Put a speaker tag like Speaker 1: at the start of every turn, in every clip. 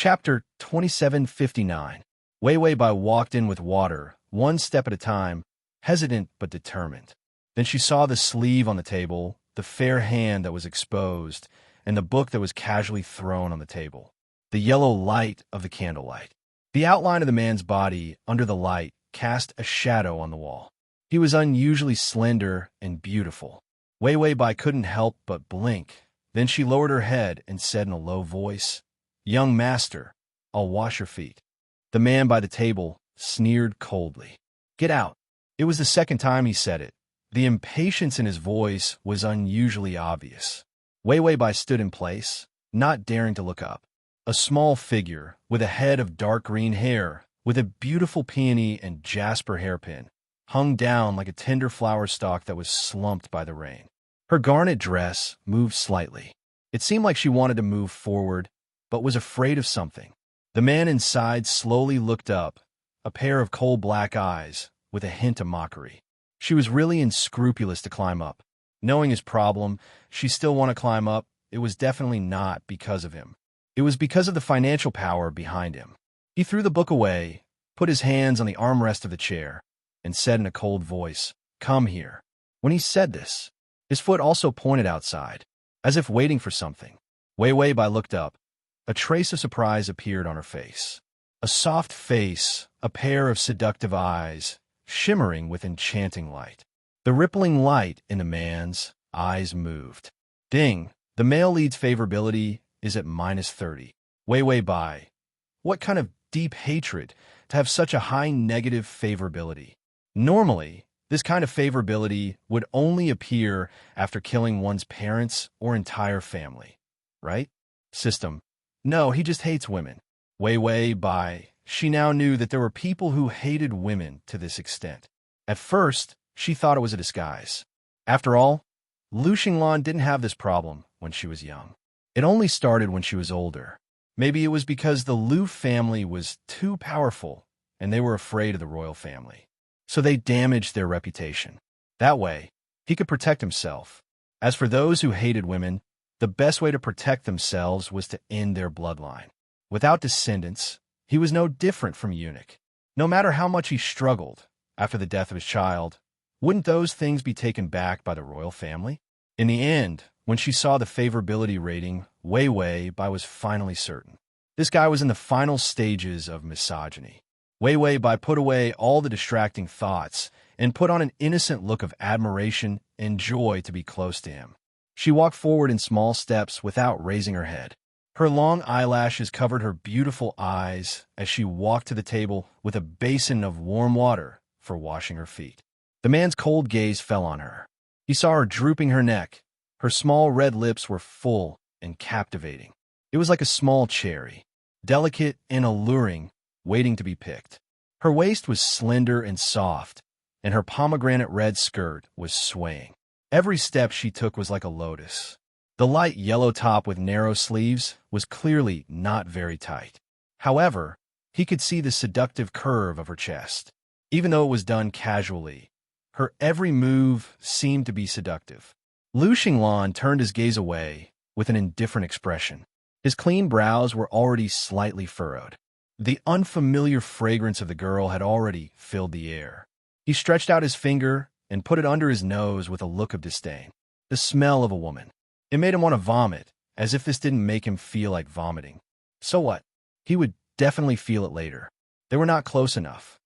Speaker 1: Chapter 2759. Wei Wei Bai walked in with water, one step at a time, hesitant but determined. Then she saw the sleeve on the table, the fair hand that was exposed, and the book that was casually thrown on the table. The yellow light of the candlelight. The outline of the man's body under the light cast a shadow on the wall. He was unusually slender and beautiful. Wei Wei Bai couldn't help but blink. Then she lowered her head and said in a low voice, "Young master, I'll wash your feet." The man by the table sneered coldly. "Get out." It was the second time he said it. The impatience in his voice was unusually obvious. Wei Wei Bai stood in place, not daring to look up. A small figure, with a head of dark green hair, with a beautiful peony and jasper hairpin, hung down like a tender flower stalk that was slumped by the rain. Her garnet dress moved slightly. It seemed like she wanted to move forward, but was afraid of something. The man inside slowly looked up, a pair of coal black eyes, with a hint of mockery. She was really unscrupulous to climb up. Knowing his problem, she still wanted to climb up. It was definitely not because of him. It was because of the financial power behind him. He threw the book away, put his hands on the armrest of the chair, and said in a cold voice, "Come here." When he said this, his foot also pointed outside, as if waiting for something. Wei Wei Bai looked up. A trace of surprise appeared on her face. A soft face, a pair of seductive eyes, shimmering with enchanting light. The rippling light in the man's eyes moved. Ding! The male lead's favorability is at -30. Wei Wei Bai. What kind of deep hatred to have such a high negative favorability? Normally, this kind of favorability would only appear after killing one's parents or entire family, right? System. No, he just hates women. Wei Wei Bai. She now knew that there were people who hated women to this extent. At first, she thought it was a disguise. After all, Lu Xinglan didn't have this problem when she was young. It only started when she was older. Maybe it was because the Lu family was too powerful and they were afraid of the royal family. So they damaged their reputation. That way, he could protect himself. As for those who hated women, the best way to protect themselves was to end their bloodline. Without descendants, he was no different from a eunuch. No matter how much he struggled after the death of his child, wouldn't those things be taken back by the royal family? In the end, when she saw the favorability rating, Wei Wei Bai was finally certain. This guy was in the final stages of misogyny. Wei Wei Bai put away all the distracting thoughts and put on an innocent look of admiration and joy to be close to him. She walked forward in small steps without raising her head. Her long eyelashes covered her beautiful eyes as she walked to the table with a basin of warm water for washing her feet. The man's cold gaze fell on her. He saw her drooping her neck. Her small red lips were full and captivating. It was like a small cherry, delicate and alluring, waiting to be picked. Her waist was slender and soft, and her pomegranate red skirt was swaying. Every step she took was like a lotus. The light yellow top with narrow sleeves was clearly not very tight. However, he could see the seductive curve of her chest. Even though it was done casually, her every move seemed to be seductive. Lu Xinglan turned his gaze away with an indifferent expression. His clean brows were already slightly furrowed. The unfamiliar fragrance of the girl had already filled the air. He stretched out his finger and put it under his nose with a look of disdain. The smell of a woman. It made him want to vomit, as if this didn't make him feel like vomiting. So what? He would definitely feel it later. They were not close enough.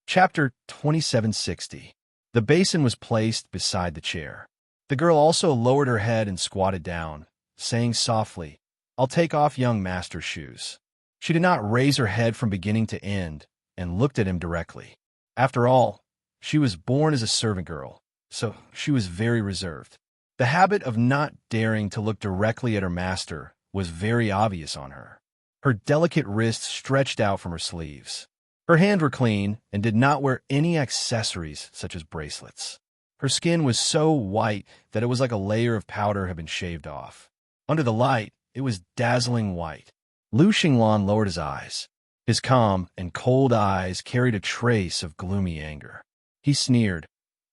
Speaker 1: Chapter 2760. The basin was placed beside the chair. The girl also lowered her head and squatted down, saying softly, "I'll take off young master's shoes." She did not raise her head from beginning to end and looked at him directly. After all, she was born as a servant girl, so she was very reserved. The habit of not daring to look directly at her master was very obvious on her. Her delicate wrists stretched out from her sleeves. Her hands were clean and did not wear any accessories such as bracelets. Her skin was so white that it was like a layer of powder had been shaved off. Under the light, it was dazzling white. Lu Xinglan lowered his eyes. His calm and cold eyes carried a trace of gloomy anger. He sneered,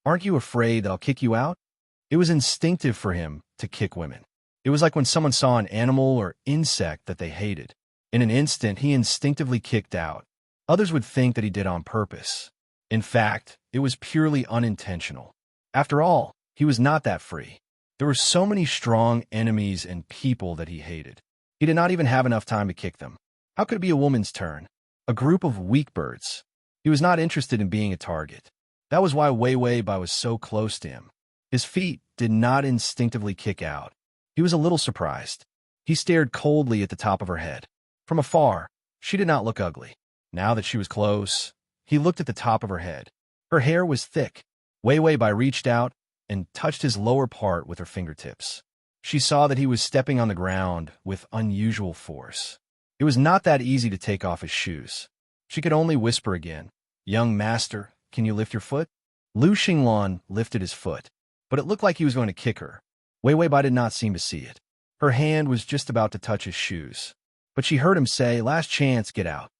Speaker 1: "Aren't you afraid that I'll kick you out?" It was instinctive for him to kick women. It was like when someone saw an animal or insect that they hated. In an instant, he instinctively kicked out. Others would think that he did on purpose. In fact, it was purely unintentional. After all, he was not that free. There were so many strong enemies and people that he hated. He did not even have enough time to kick them. How could it be a woman's turn? A group of weak birds. He was not interested in being a target. That was why Wei Wei Bai was so close to him. His feet did not instinctively kick out. He was a little surprised. He stared coldly at the top of her head. From afar, she did not look ugly. Now that she was close, he looked at the top of her head. Her hair was thick. Wei Wei Bai reached out and touched his lower part with her fingertips. She saw that he was stepping on the ground with unusual force. It was not that easy to take off his shoes. She could only whisper again, "Young master, can you lift your foot?" Lu Xinglan lifted his foot, but it looked like he was going to kick her. Wei Wei Bai did not seem to see it. Her hand was just about to touch his shoes, but she heard him say, "Last chance, get out."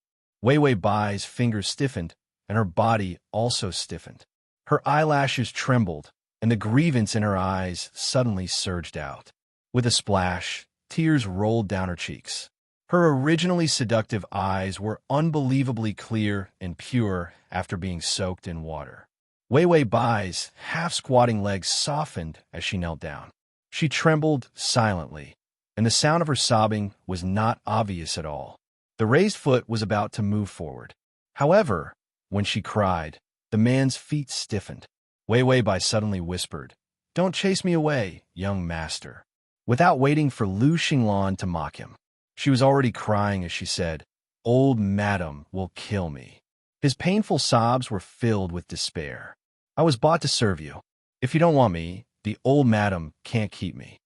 Speaker 1: Wei Wei Bai's fingers stiffened, and her body also stiffened. Her eyelashes trembled, and the grievance in her eyes suddenly surged out. With a splash, tears rolled down her cheeks. Her originally seductive eyes were unbelievably clear and pure after being soaked in water. Wei Wei Bai's half-squatting legs softened as she knelt down. She trembled silently, and the sound of her sobbing was not obvious at all. The raised foot was about to move forward. However, when she cried, the man's feet stiffened. Wei Wei Bai suddenly whispered, "Don't chase me away, young master." Without waiting for Lu Xinglan to mock him, she was already crying as she said, "Old madam will kill me." His painful sobs were filled with despair. "I was bought to serve you. If you don't want me, the old madam can't keep me."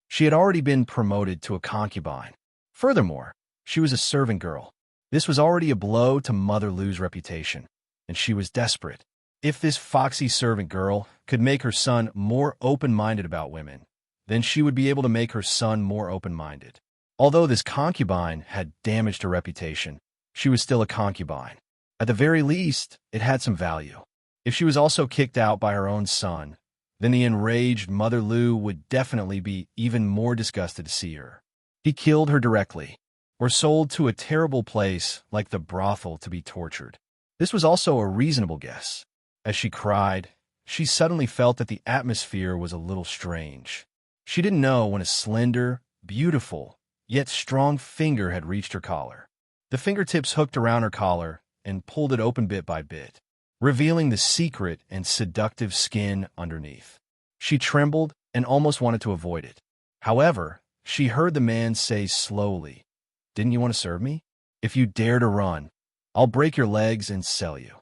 Speaker 1: She had already been promoted to a concubine. Furthermore, she was a servant girl. This was already a blow to Mother Lu's reputation, and she was desperate. If this foxy servant girl could make her son more open-minded about women, then she would be able to make her son more open-minded. Although this concubine had damaged her reputation, she was still a concubine. At the very least, it had some value. If she was also kicked out by her own son, then the enraged Mother Lu would definitely be even more disgusted to see her. He killed her directly, or sold to a terrible place like the brothel to be tortured. This was also a reasonable guess. As she cried, she suddenly felt that the atmosphere was a little strange. She didn't know when a slender, beautiful, yet strong finger had reached her collar. The fingertips hooked around her collar and pulled it open bit by bit, revealing the secret and seductive skin underneath. She trembled and almost wanted to avoid it. However, she heard the man say slowly, "Didn't you want to serve me? If you dare to run, I'll break your legs and sell you."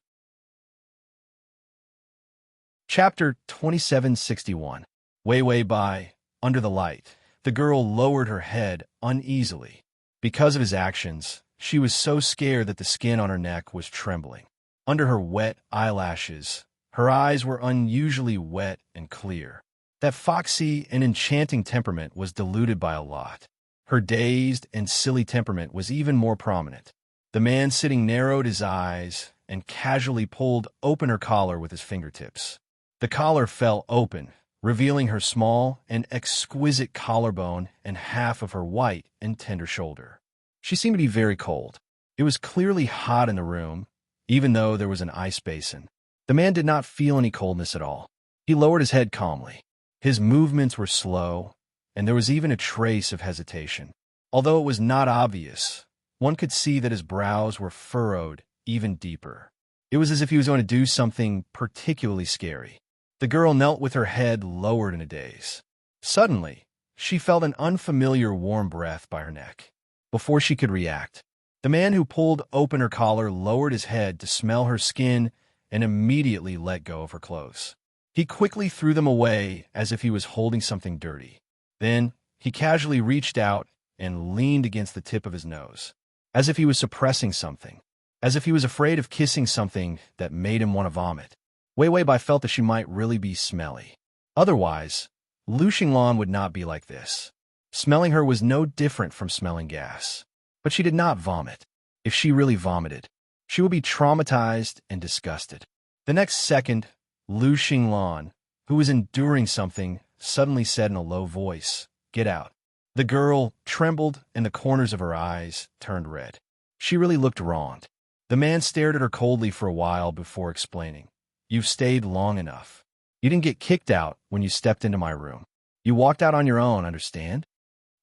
Speaker 1: Chapter 2761. Wei Wei Bai. Under the light, the girl lowered her head uneasily. Because of his actions, she was so scared that the skin on her neck was trembling. Under her wet eyelashes, her eyes were unusually wet and clear. That foxy and enchanting temperament was diluted by a lot. Her dazed and silly temperament was even more prominent. The man sitting narrowed his eyes and casually pulled open her collar with his fingertips. The collar fell open, revealing her small and exquisite collarbone and half of her white and tender shoulder. She seemed to be very cold. It was clearly hot in the room, even though there was an ice basin. The man did not feel any coldness at all. He lowered his head calmly. His movements were slow, and there was even a trace of hesitation. Although it was not obvious, one could see that his brows were furrowed even deeper. It was as if he was going to do something particularly scary. The girl knelt with her head lowered in a daze. Suddenly, she felt an unfamiliar warm breath by her neck. Before she could react, the man who pulled open her collar lowered his head to smell her skin and immediately let go of her clothes. He quickly threw them away as if he was holding something dirty. Then, he casually reached out and leaned against the tip of his nose, as if he was suppressing something, as if he was afraid of kissing something that made him want to vomit. Wei Wei Bai felt that she might really be smelly. Otherwise, Lu Xinglan would not be like this. Smelling her was no different from smelling gas. But she did not vomit. If she really vomited, she would be traumatized and disgusted. The next second, Lu Xinglan, who was enduring something, suddenly said in a low voice, "Get out." The girl trembled and the corners of her eyes turned red. She really looked wronged. The man stared at her coldly for a while before explaining. You've stayed long enough. You didn't get kicked out when you stepped into my room. You walked out on your own, understand?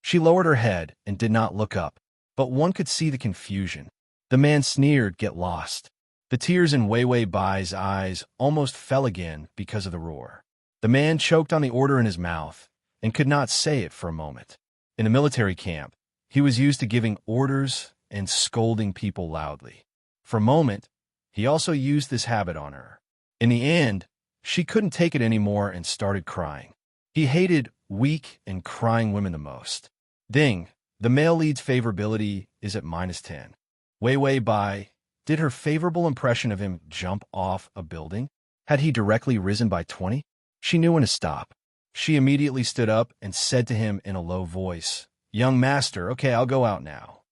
Speaker 1: She lowered her head and did not look up, but one could see the confusion. The man sneered, get lost. The tears in Wei Wei Bai's eyes almost fell again because of the roar. The man choked on the order in his mouth and could not say it for a moment. In a military camp, he was used to giving orders and scolding people loudly. For a moment, he also used this habit on her. In the end, she couldn't take it anymore and started crying. He hated weak and crying women the most. Ding, the male lead's favorability is at -10. Wei Wei Bai, did her favorable impression of him jump off a building? Had he directly risen by 20? She knew when to stop. She immediately stood up and said to him in a low voice, Young master, okay, I'll go out now.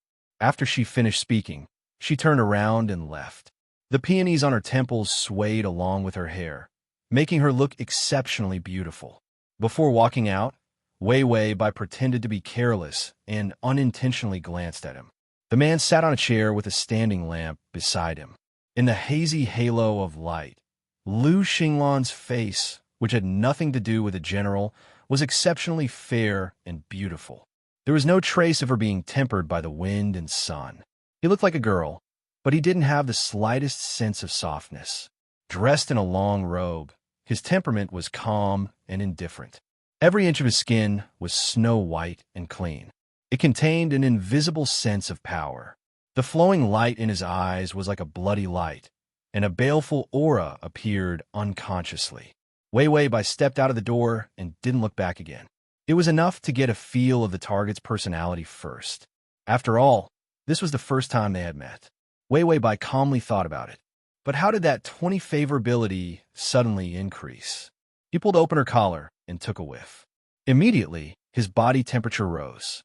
Speaker 1: After she finished speaking, she turned around and left. The peonies on her temples swayed along with her hair, making her look exceptionally beautiful. Before walking out, Wei Wei Bai pretended to be careless and unintentionally glanced at him. The man sat on a chair with a standing lamp beside him. In the hazy halo of light, Lu Xinglan's face, which had nothing to do with a general, was exceptionally fair and beautiful. There was no trace of her being tempered by the wind and sun. He looked like a girl, but he didn't have the slightest sense of softness. Dressed in a long robe, his temperament was calm and indifferent. Every inch of his skin was snow white and clean. It contained an invisible sense of power. The flowing light in his eyes was like a bloody light, and a baleful aura appeared unconsciously. Wei Wei Bai stepped out of the door and didn't look back again. It was enough to get a feel of the target's personality first. After all, this was the first time they had met. Wei Wei Bai calmly thought about it. But how did that 20 favorability suddenly increase? He pulled open her collar and took a whiff. Immediately, his body temperature rose.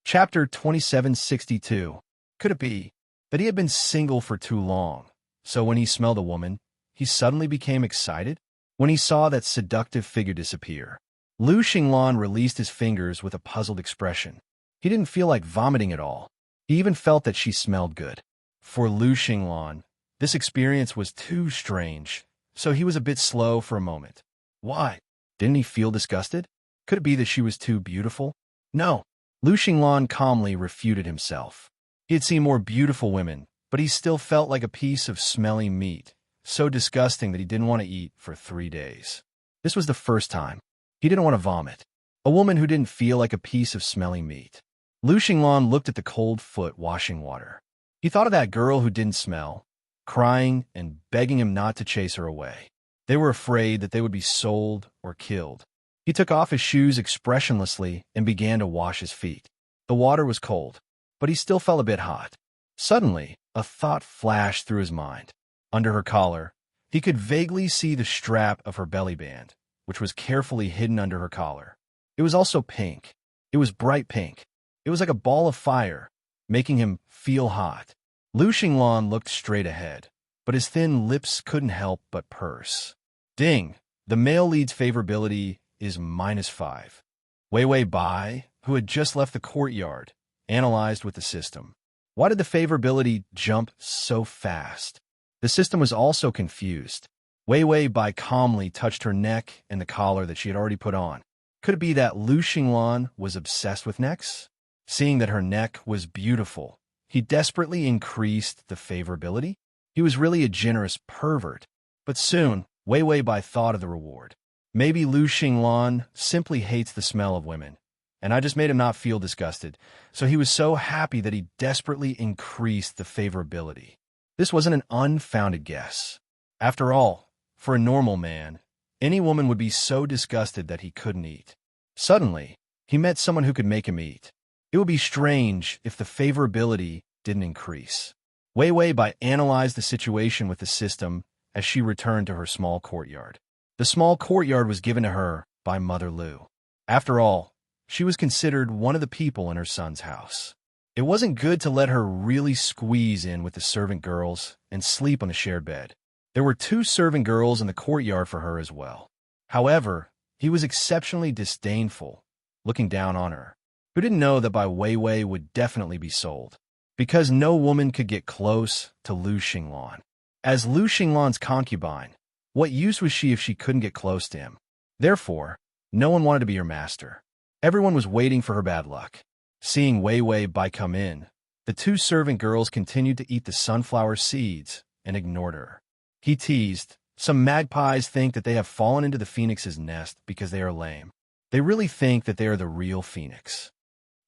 Speaker 1: Chapter 2762. Could it be that he had been single for too long, so when he smelled a woman, he suddenly became excited? When he saw that seductive figure disappear, Lu Xinglan released his fingers with a puzzled expression. He didn't feel like vomiting at all. He even felt that she smelled good. For Lu Xinglan, this experience was too strange, so he was a bit slow for a moment. Why? Didn't he feel disgusted? Could it be that she was too beautiful? No. Lu Xinglan calmly refuted himself. He had seen more beautiful women, but he still felt like a piece of smelly meat, so disgusting that he didn't want to eat for 3 days. This was the first time. He didn't want to vomit. A woman who didn't feel like a piece of smelly meat. Lu Xinglan looked at the cold foot washing water. He thought of that girl who didn't smell, crying and begging him not to chase her away. They were afraid that they would be sold or killed. He took off his shoes expressionlessly and began to wash his feet. The water was cold, but he still felt a bit hot. Suddenly, a thought flashed through his mind. Under her collar, he could vaguely see the strap of her belly band, which was carefully hidden under her collar. It was also pink. It was bright pink. It was like a ball of fire, making him feel hot. Lu Xinglan looked straight ahead, but his thin lips couldn't help but purse. Ding! The male lead's favorability is -5. Wei Wei Bai, who had just left the courtyard, analyzed with the system. Why did the favorability jump so fast? The system was also confused. Wei Wei Bai calmly touched her neck and the collar that she had already put on. Could it be that Lu Xinglan was obsessed with necks? Seeing that her neck was beautiful, he desperately increased the favorability. He was really a generous pervert. But soon, Wei Wei Bai thought of the reward. Maybe Lu Xinglan simply hates the smell of women, and I just made him not feel disgusted, so he was so happy that he desperately increased the favorability. This wasn't an unfounded guess. After all, for a normal man, any woman would be so disgusted that he couldn't eat. Suddenly, he met someone who could make him eat. It would be strange if the favorability didn't increase. Wei Wei Bai analyzed the situation with the system as she returned to her small courtyard. The small courtyard was given to her by Mother Lu. After all, she was considered one of the people in her son's house. It wasn't good to let her really squeeze in with the servant girls and sleep on the shared bed. There were 2 servant girls in the courtyard for her as well. However, He was exceptionally disdainful, looking down on her, who didn't know that Bai Weiwei would definitely be sold, because no woman could get close to Lu Xinglan. As Lu Xinglan's concubine, what use was she if she couldn't get close to him? Therefore, no one wanted to be her master. Everyone was waiting for her bad luck. Seeing Weiwei Bai come in, the two servant girls continued to eat the sunflower seeds and ignored her. He teased, "Some magpies think that they have fallen into the phoenix's nest because they are lame. They really think that they are the real phoenix."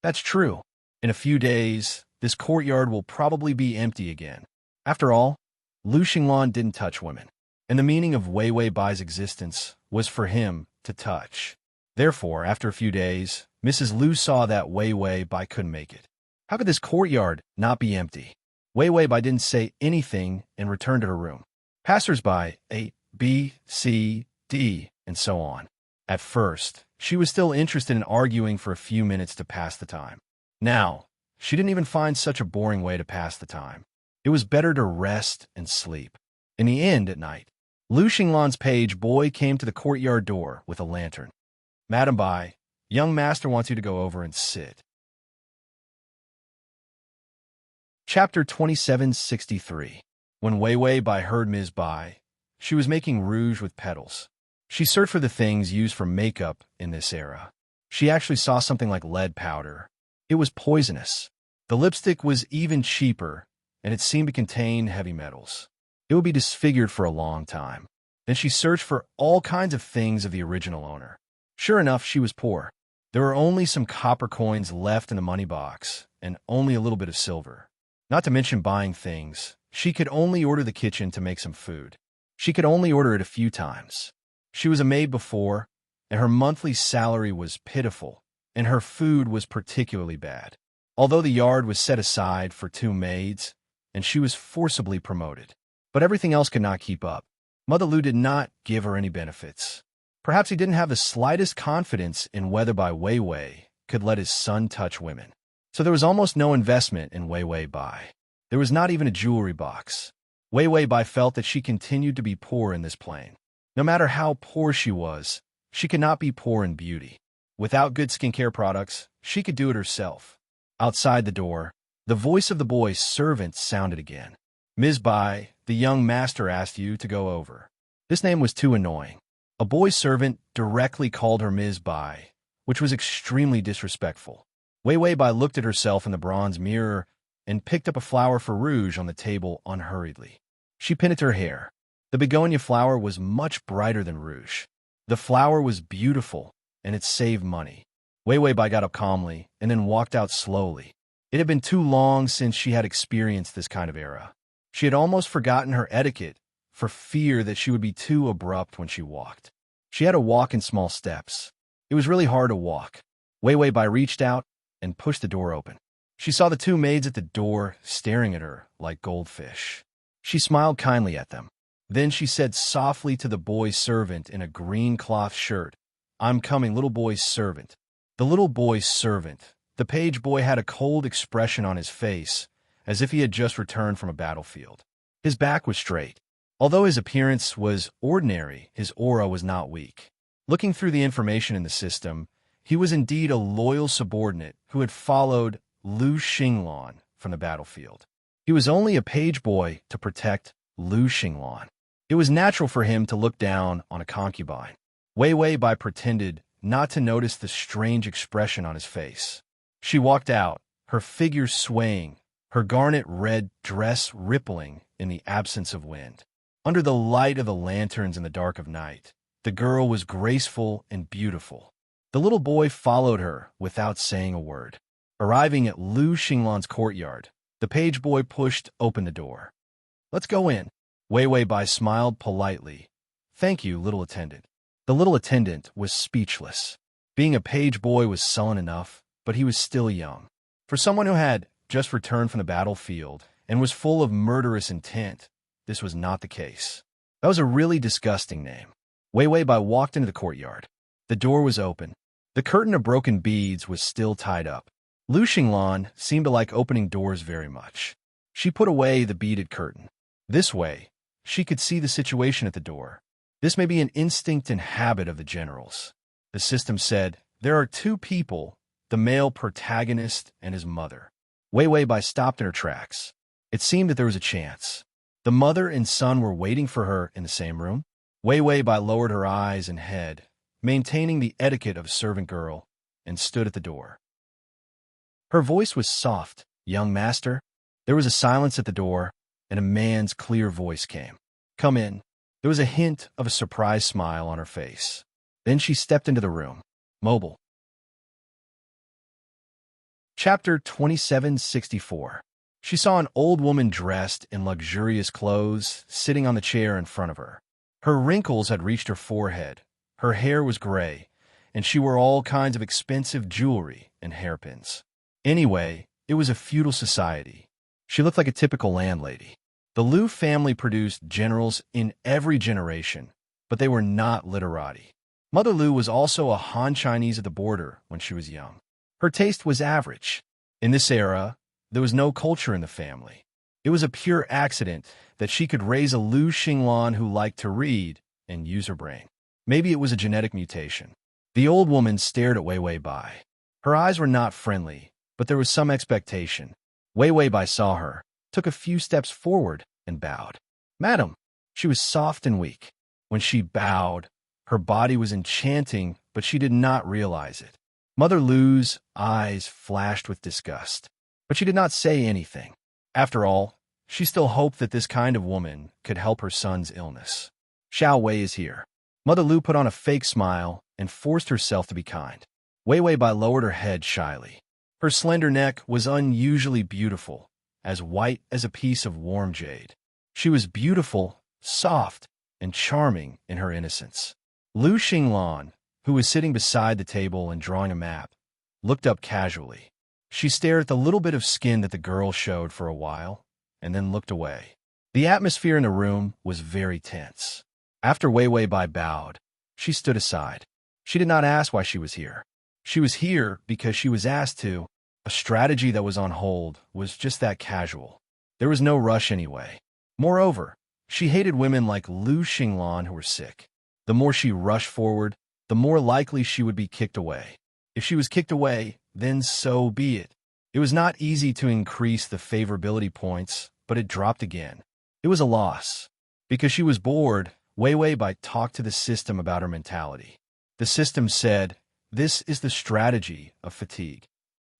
Speaker 1: That's true. In a few days, this courtyard will probably be empty again. After all, Lu Xinglan didn't touch women, and the meaning of Weiwei Bai's existence was for him to touch. Therefore, after a few days, Mrs. Lu saw that Weiwei Bai couldn't make it. How could this courtyard not be empty? Weiwei Bai didn't say anything and returned to her room. Passers-by ate B, C, D, and so on. At first, she was still interested in arguing for a few minutes to pass the time. Now, she didn't even find such a boring way to pass the time. It was better to rest and sleep. In the end, at night, Lu Xinglan's page boy came to the courtyard door with a lantern. "Madam Bai, young master wants you to go over and sit." Chapter 2763. When Weiwei Bai heard Ms. Bai, she was making rouge with petals. She searched for the things used for makeup in this era. She actually saw something like lead powder. It was poisonous. The lipstick was even cheaper, and it seemed to contain heavy metals. It would be disfigured for a long time. Then she searched for all kinds of things of the original owner. Sure enough, she was poor. There were only some copper coins left in the money box, and only a little bit of silver. Not to mention buying things. She could only order the kitchen to make some food. She could only order it a few times. She was a maid before, and her monthly salary was pitiful, and her food was particularly bad. Although the yard was set aside for 2 maids, and she was forcibly promoted. But everything else could not keep up. Mother Lu did not give her any benefits. Perhaps he didn't have the slightest confidence in whether Bai Weiwei could let his son touch women. So there was almost no investment in Weiwei Bai. There was not even a jewelry box. Weiwei Bai felt that she continued to be poor in this plane. No matter how poor she was, she could not be poor in beauty. Without good skincare products, she could do it herself. Outside the door, the voice of the boy's servant sounded again. "Ms. Bai, the young master asked you to go over." This name was too annoying. A boy servant directly called her Ms. Bai, which was extremely disrespectful. Weiwei Bai looked at herself in the bronze mirror and picked up a flower for rouge on the table unhurriedly. She pinned it to her hair. The begonia flower was much brighter than rouge. The flower was beautiful, and it saved money. Weiwei Bai got up calmly and then walked out slowly. It had been too long since she had experienced this kind of era. She had almost forgotten her etiquette for fear that she would be too abrupt when she walked. She had to walk in small steps. It was really hard to walk. Weiwei Bai reached out and pushed the door open. She saw the 2 maids at the door staring at her like goldfish. She smiled kindly at them. Then she said softly to the boy's servant in a green cloth shirt, "I'm coming, little boy's servant." The little boy's servant. The page boy had a cold expression on his face, as if he had just returned from a battlefield. His back was straight. Although his appearance was ordinary, his aura was not weak. Looking through the information in the system, he was indeed a loyal subordinate who had followed Lu Xinglan from the battlefield. He was only a page boy to protect Lu Xinglan. It was natural for him to look down on a concubine. Weiwei Bai pretended not to notice the strange expression on his face. She walked out, her figure swaying, her garnet red dress rippling in the absence of wind. Under the light of the lanterns in the dark of night, the girl was graceful and beautiful. The little boy followed her without saying a word. Arriving at Lu Xinglan's courtyard, the page boy pushed open the door. "Let's go in." Weiwei Bai smiled politely. "Thank you, little attendant." The little attendant was speechless. Being a page boy was sullen enough, but he was still young. For someone who had just returned from the battlefield and was full of murderous intent, this was not the case. That was a really disgusting name. Weiwei Bai walked into the courtyard. The door was open. The curtain of broken beads was still tied up. Lu Xinglan seemed to like opening doors very much. She put away the beaded curtain. This way, she could see the situation at the door. This may be an instinct and habit of the generals. The system said, there are two people, the male protagonist and his mother. Wei Wei Bai stopped in her tracks. It seemed that there was a chance. The mother and son were waiting for her in the same room. Wei Wei Bai lowered her eyes and head, maintaining the etiquette of a servant girl, and stood at the door. Her voice was soft. Young master? There was a silence at the door, and a man's clear voice came. Come in. There was a hint of a surprised smile on her face. Then she stepped into the room. Mobile. Chapter 2764. She saw an old woman dressed in luxurious clothes sitting on the chair in front of her. Her wrinkles had reached her forehead. Her hair was gray, and she wore all kinds of expensive jewelry and hairpins. Anyway, it was a feudal society. She looked like a typical landlady. The Liu family produced generals in every generation, but they were not literati. Mother Liu was also a Han Chinese at the border when she was young. Her taste was average. In this era, there was no culture in the family. It was a pure accident that she could raise a Liu Xinglan who liked to read and use her brain. Maybe it was a genetic mutation. The old woman stared at Wei Wei Bai. Her eyes were not friendly, but there was some expectation. Wei Wei Bai saw her, took a few steps forward, and bowed. Madam, she was soft and weak. When she bowed, her body was enchanting, but she did not realize it. Mother Liu's eyes flashed with disgust, but she did not say anything. After all, she still hoped that this kind of woman could help her son's illness. Xiao Wei is here. Mother Liu put on a fake smile and forced herself to be kind. Wei Wei Bai lowered her head shyly. Her slender neck was unusually beautiful, as white as a piece of warm jade. She was beautiful, soft, and charming in her innocence. Liu Xinglan, who was sitting beside the table and drawing a map, looked up casually. She stared at the little bit of skin that the girl showed for a while, and then looked away. The atmosphere in the room was very tense. After Wei Wei Bai bowed, she stood aside. She did not ask why she was here. She was here because she was asked to. A strategy that was on hold was just that casual. There was no rush anyway. Moreover, she hated women like Liu Xinglan who were sick. The more she rushed forward, the more likely she would be kicked away. If she was kicked away, then so be it. It was not easy to increase the favorability points, but it dropped again. It was a loss. Because she was bored, Wei Wei Bai talked to the system about her mentality. The system said, this is the strategy of fatigue.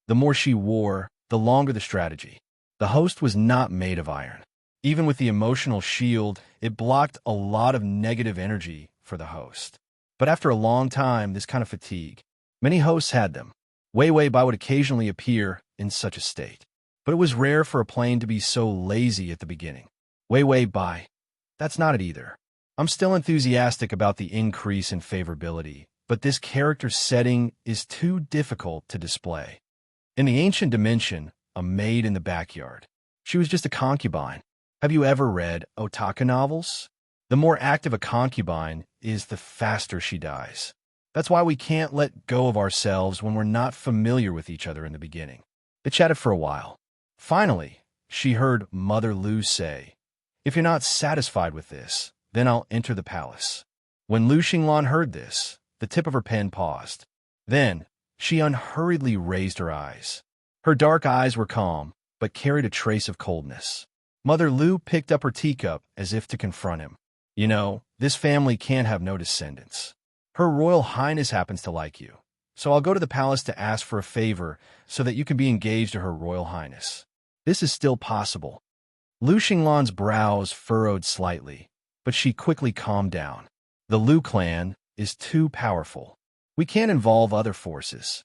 Speaker 1: The more she wore, the longer the strategy. The host was not made of iron. Even with the emotional shield, it blocked a lot of negative energy for the host. But after a long time, this kind of fatigue, many hosts had them. Wei Wei Bai would occasionally appear in such a state. But it was rare for a plane to be so lazy at the beginning. Wei Wei Bai, that's not it either. I'm still enthusiastic about the increase in favorability, but this character setting is too difficult to display. In the ancient dimension, a maid in the backyard. She was just a concubine. Have you ever read otaku novels? The more active a concubine is, the faster she dies. That's why we can't let go of ourselves when we're not familiar with each other in the beginning. They chatted for a while. Finally, she heard Mother Liu say, if you're not satisfied with this, then I'll enter the palace. When Liu Xinglan heard this, the tip of her pen paused. Then, she unhurriedly raised her eyes. Her dark eyes were calm, but carried a trace of coldness. Mother Liu picked up her teacup as if to confront him. You know, this family can't have no descendants. Her Royal Highness happens to like you, so I'll go to the palace to ask for a favor so that you can be engaged to Her Royal Highness. This is still possible. Liu Xinglan's brows furrowed slightly, but she quickly calmed down. The Liu clan is too powerful. We can't involve other forces.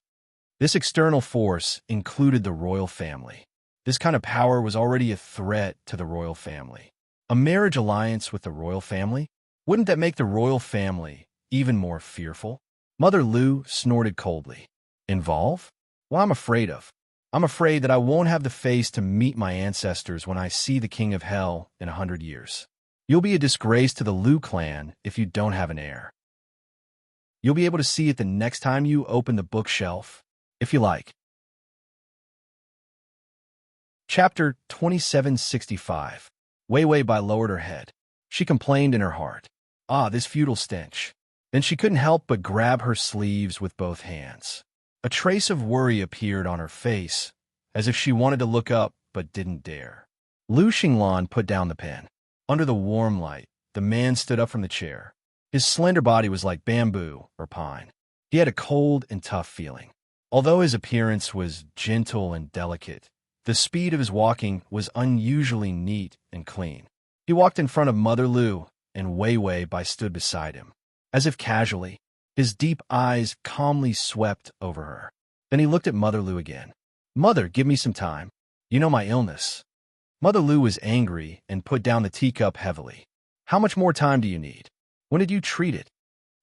Speaker 1: This external force included the royal family. This kind of power was already a threat to the royal family. A marriage alliance with the royal family? Wouldn't that make the royal family even more fearful? Mother Liu snorted coldly. Involve? Well, I'm afraid that I won't have the face to meet my ancestors when I see the King of Hell in 100 years. You'll be a disgrace to the Liu clan if you don't have an heir. You'll be able to see it the next time you open the bookshelf, if you like. Chapter 2765. Wei Wei Bai lowered her head. She complained in her heart. Ah, this feudal stench. Then she couldn't help but grab her sleeves with both hands. A trace of worry appeared on her face, as if she wanted to look up but didn't dare. Lu Xinglan put down the pen. Under the warm light, the man stood up from the chair. His slender body was like bamboo or pine. He had a cold and tough feeling. Although his appearance was gentle and delicate, the speed of his walking was unusually neat and clean. He walked in front of Mother Lu, and Wei Wei stood beside him. As if casually, his deep eyes calmly swept over her. Then he looked at Mother Lu again. "Mother, give me some time. You know my illness." Mother Lu was angry and put down the teacup heavily. "How much more time do you need? When did you treat it?"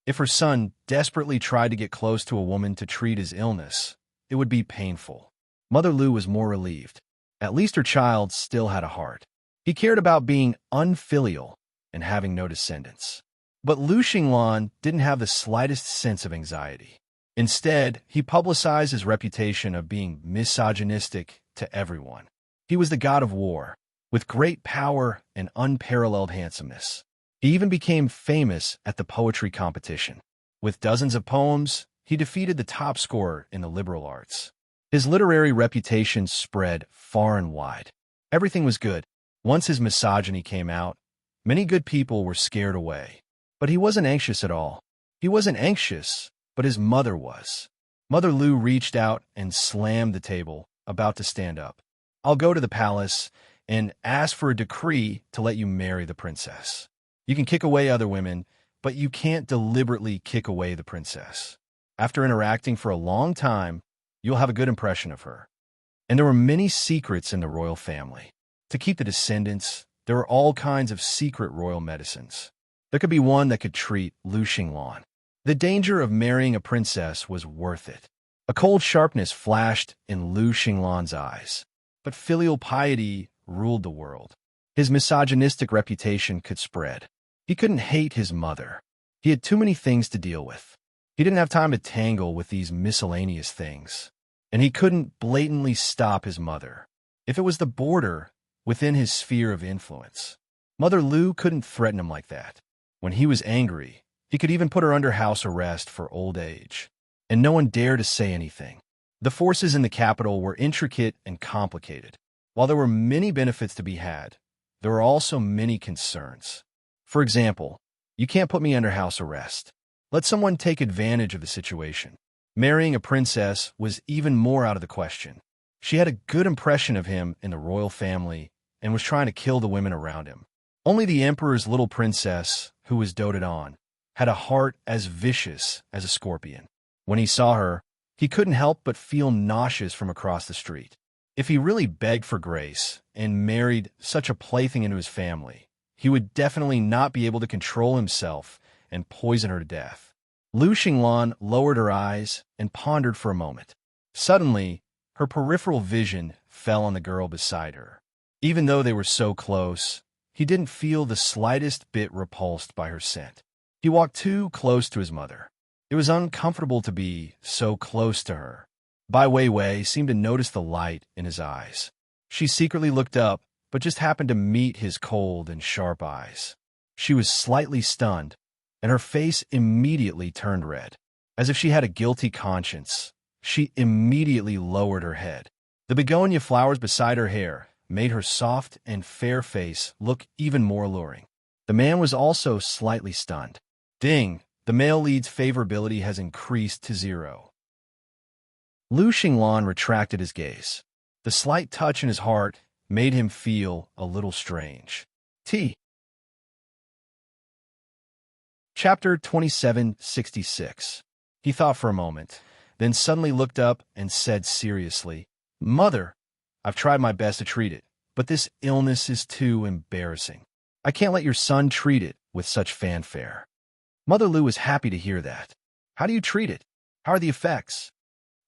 Speaker 1: If her son desperately tried to get close to a woman to treat his illness, it would be painful. Mother Lu was more relieved. At least her child still had a heart. He cared about being unfilial and having no descendants. But Lu Xinglan didn't have the slightest sense of anxiety. Instead, he publicized his reputation of being misogynistic to everyone. He was the god of war, with great power and unparalleled handsomeness. He even became famous at the poetry competition. With dozens of poems, he defeated the top scorer in the liberal arts. His literary reputation spread far and wide. Everything was good. Once his misogyny came out, many good people were scared away. But he wasn't anxious at all. He wasn't anxious, but his mother was. Mother Lu reached out and slammed the table, about to stand up. "I'll go to the palace and ask for a decree to let you marry the princess. You can kick away other women, but you can't deliberately kick away the princess. After interacting for a long time, you'll have a good impression of her." And there were many secrets in the royal family. To keep the descendants, there were all kinds of secret royal medicines. There could be one that could treat Lu Xinglan. The danger of marrying a princess was worth it. A cold sharpness flashed in Lu Xinglan's eyes. But filial piety ruled the world. His misogynistic reputation could spread. He couldn't hate his mother. He had too many things to deal with. He didn't have time to tangle with these miscellaneous things. And he couldn't blatantly stop his mother. If it was the border within his sphere of influence, Mother Lu couldn't threaten him like that. When he was angry, he could even put her under house arrest for old age. And no one dared to say anything. The forces in the capital were intricate and complicated. While there were many benefits to be had, there were also many concerns. For example, you can't put me under house arrest. Let someone take advantage of the situation. Marrying a princess was even more out of the question. She had a good impression of him in the royal family and was trying to kill the women around him. Only the emperor's little princess, who was doted on, had a heart as vicious as a scorpion. When he saw her, he couldn't help but feel nauseous from across the street. If he really begged for grace and married such a plaything into his family, he would definitely not be able to control himself and poison her to death. Lu Xinglan lowered her eyes and pondered for a moment. Suddenly, her peripheral vision fell on the girl beside her. Even though they were so close, he didn't feel the slightest bit repulsed by her scent. He walked too close to his mother. It was uncomfortable to be so close to her. Bai Weiwei seemed to notice the light in his eyes. She secretly looked up, but just happened to meet his cold and sharp eyes. She was slightly stunned, and her face immediately turned red. As if she had a guilty conscience, she immediately lowered her head. The begonia flowers beside her hair made her soft and fair face look even more alluring. The man was also slightly stunned. Ding! The male lead's favorability has increased to 0. Lu Xinglan retracted his gaze. The slight touch in his heart made him feel a little strange. Chapter 2766. He thought for a moment, then suddenly looked up and said seriously, "Mother, I've tried my best to treat it, but this illness is too embarrassing. I can't let your son treat it with such fanfare." Mother Lu was happy to hear that. "How do you treat it? How are the effects?"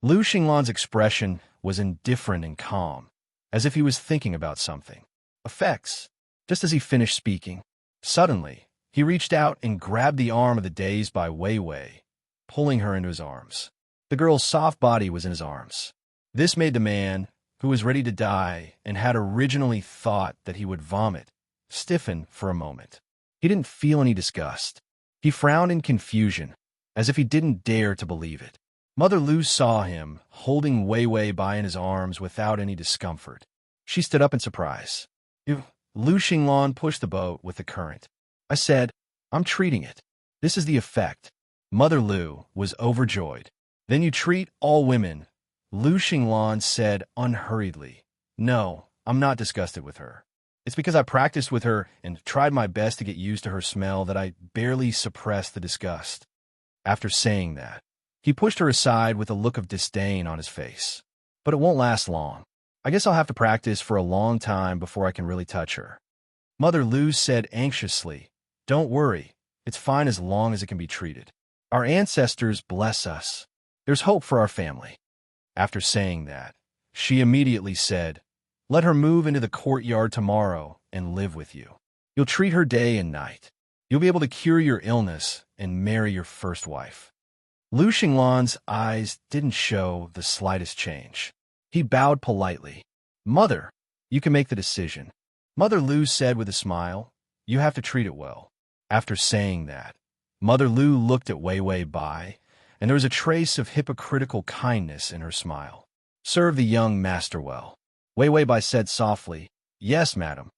Speaker 1: Lu Xinglan's expression was indifferent and calm, as if he was thinking about something. Effects? Just as he finished speaking, suddenly, he reached out and grabbed the arm of the dazed Bai Weiwei, pulling her into his arms. The girl's soft body was in his arms. This made the man, who was ready to die and had originally thought that he would vomit, stiffen for a moment. He didn't feel any disgust. He frowned in confusion, as if he didn't dare to believe it. Mother Lu saw him, holding Wei Wei Bai in his arms without any discomfort. She stood up in surprise. Lu Xinglan pushed the boat with the current. I said, I'm treating it. This is the effect. Mother Lu was overjoyed. Then you treat all women, Lu Xinglan said unhurriedly. No, I'm not disgusted with her. It's because I practiced with her and tried my best to get used to her smell that I barely suppressed the disgust. After saying that, he pushed her aside with a look of disdain on his face. But it won't last long. I guess I'll have to practice for a long time before I can really touch her. Mother Lu said anxiously, Don't worry, it's fine as long as it can be treated. Our ancestors bless us. There's hope for our family. After saying that, she immediately said, Let her move into the courtyard tomorrow and live with you. You'll treat her day and night. You'll be able to cure your illness and marry your first wife. Lu Xinglan's eyes didn't show the slightest change. He bowed politely. Mother, you can make the decision. Mother Lu said with a smile, You have to treat it well. After saying that, Mother Lu looked at Wei Wei Bai, and there was a trace of hypocritical kindness in her smile. Serve the young master well. Wei Wei Bai said softly, Yes, madam.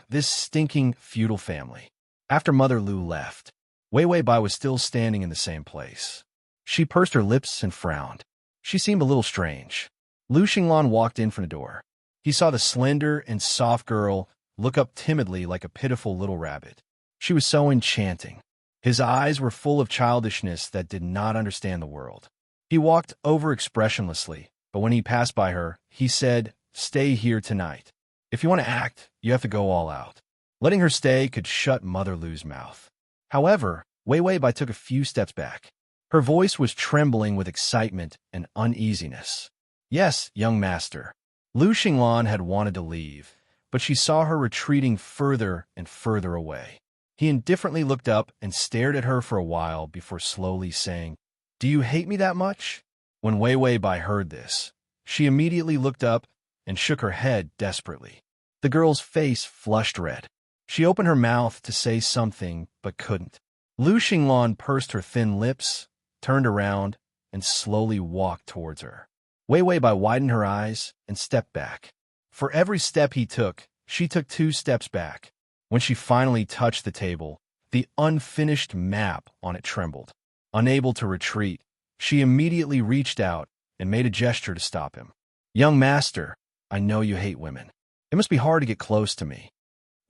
Speaker 1: This stinking feudal family. After Mother Lu left, Wei Wei Bai was still standing in the same place. She pursed her lips and frowned. She seemed a little strange. Lu Xinglan walked in from the door. He saw the slender and soft girl look up timidly like a pitiful little rabbit. She was so enchanting. His eyes were full of childishness that did not understand the world. He walked over expressionlessly, but when he passed by her, he said, Stay here tonight. If you want to act, you have to go all out. Letting her stay could shut Mother Lu's mouth. However, Wei Wei Bai took a few steps back. Her voice was trembling with excitement and uneasiness. Yes, young master. Lu Xinglan had wanted to leave, but she saw her retreating further and further away. He indifferently looked up and stared at her for a while before slowly saying, Do you hate me that much? When Wei Wei Bai heard this, she immediately looked up and shook her head desperately. The girl's face flushed red. She opened her mouth to say something, but couldn't. Lu Xinglan pursed her thin lips, turned around, and slowly walked towards her. Wei Wei Bai widened her eyes and stepped back. For every step he took, she took 2 steps back. When she finally touched the table, the unfinished map on it trembled. Unable to retreat, she immediately reached out and made a gesture to stop him. Young master, I know you hate women. It must be hard to get close to me.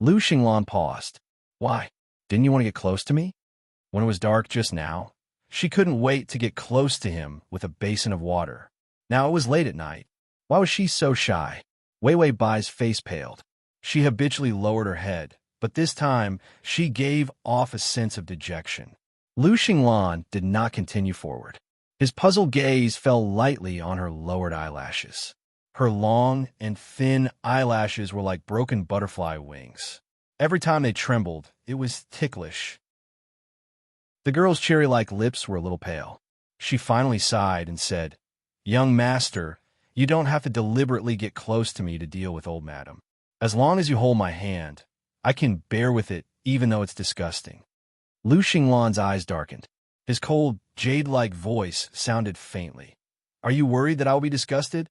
Speaker 1: Lu Xinglan paused. Why? Didn't you want to get close to me? When it was dark just now, she couldn't wait to get close to him with a basin of water. Now it was late at night. Why was she so shy? Wei Wei Bai's face paled. She habitually lowered her head, but this time she gave off a sense of dejection. Lu Xinglan did not continue forward. His puzzled gaze fell lightly on her lowered eyelashes. Her long and thin eyelashes were like broken butterfly wings. Every time they trembled, it was ticklish. The girl's cherry-like lips were a little pale. She finally sighed and said, Young master, you don't have to deliberately get close to me to deal with old madam. As long as you hold my hand, I can bear with it even though it's disgusting. Lu Xinglan's eyes darkened. His cold, jade-like voice sounded faintly. Are you worried that I will be disgusted?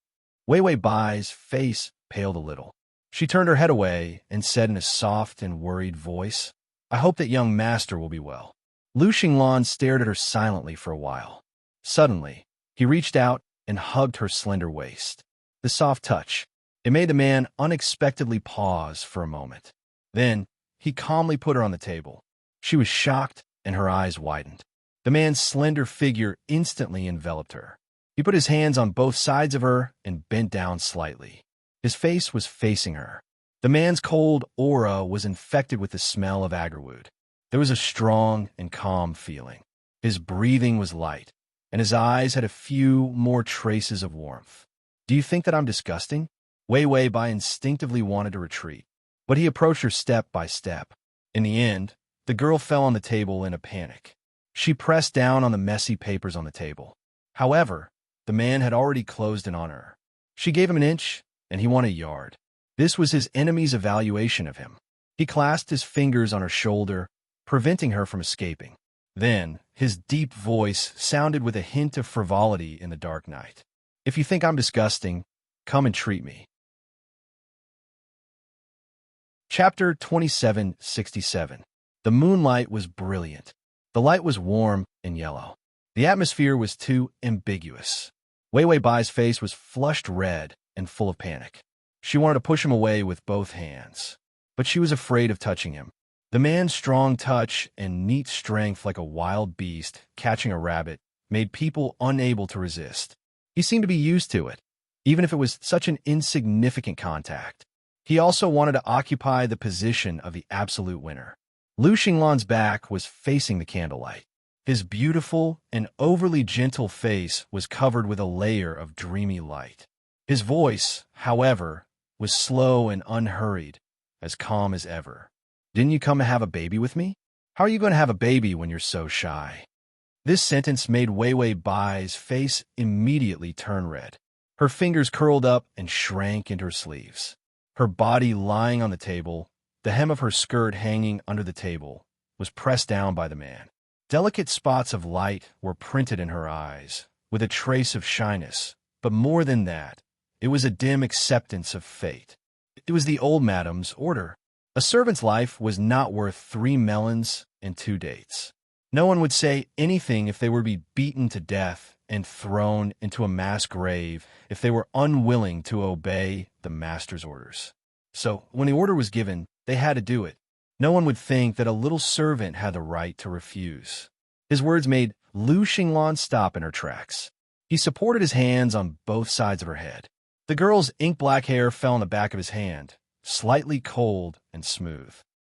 Speaker 1: Wei Wei Bai's face paled a little. She turned her head away and said in a soft and worried voice, I hope that young master will be well. Lu Xinglan stared at her silently for a while. Suddenly, he reached out and hugged her slender waist. The soft touch, it made the man unexpectedly pause for a moment. Then, he calmly put her on the table. She was shocked and her eyes widened. The man's slender figure instantly enveloped her. He put his hands on both sides of her and bent down slightly. His face was facing her. The man's cold aura was infected with the smell of agarwood. There was a strong and calm feeling. His breathing was light, and his eyes had a few more traces of warmth. Do you think that I'm disgusting? Wei Wei Bai instinctively wanted to retreat, but he approached her step by step. In the end, the girl fell on the table in a panic. She pressed down on the messy papers on the table. However, the man had already closed in on her. She gave him an inch, and he wanted a yard. This was his enemy's evaluation of him. He clasped his fingers on her shoulder, preventing her from escaping. Then, his deep voice sounded with a hint of frivolity in the dark night. "If you think I'm disgusting, come and treat me." Chapter 2767. The moonlight was brilliant. The light was warm and yellow. The atmosphere was too ambiguous. Wei Wei Bai's face was flushed red and full of panic. She wanted to push him away with both hands, but she was afraid of touching him. The man's strong touch and neat strength like a wild beast catching a rabbit made people unable to resist. He seemed to be used to it, even if it was such an insignificant contact. He also wanted to occupy the position of the absolute winner. Lu Xinglan's back was facing the candlelight. His beautiful and overly gentle face was covered with a layer of dreamy light. His voice, however, was slow and unhurried, as calm as ever. "Didn't you come to have a baby with me? How are you going to have a baby when you're so shy?" This sentence made Wei Wei Bai's face immediately turn red. Her fingers curled up and shrank into her sleeves. Her body lying on the table, the hem of her skirt hanging under the table, was pressed down by the man. Delicate spots of light were printed in her eyes, with a trace of shyness, but more than that, it was a dim acceptance of fate. It was the old madam's order. A servant's life was not worth 3 melons and 2 dates. No one would say anything if they were to be beaten to death and thrown into a mass grave if they were unwilling to obey the master's orders. So, when the order was given, they had to do it. No one would think that a little servant had the right to refuse. His words made Lu Xinglan stop in her tracks. He supported his hands on both sides of her head. The girl's ink-black hair fell on the back of his hand, slightly cold and smooth.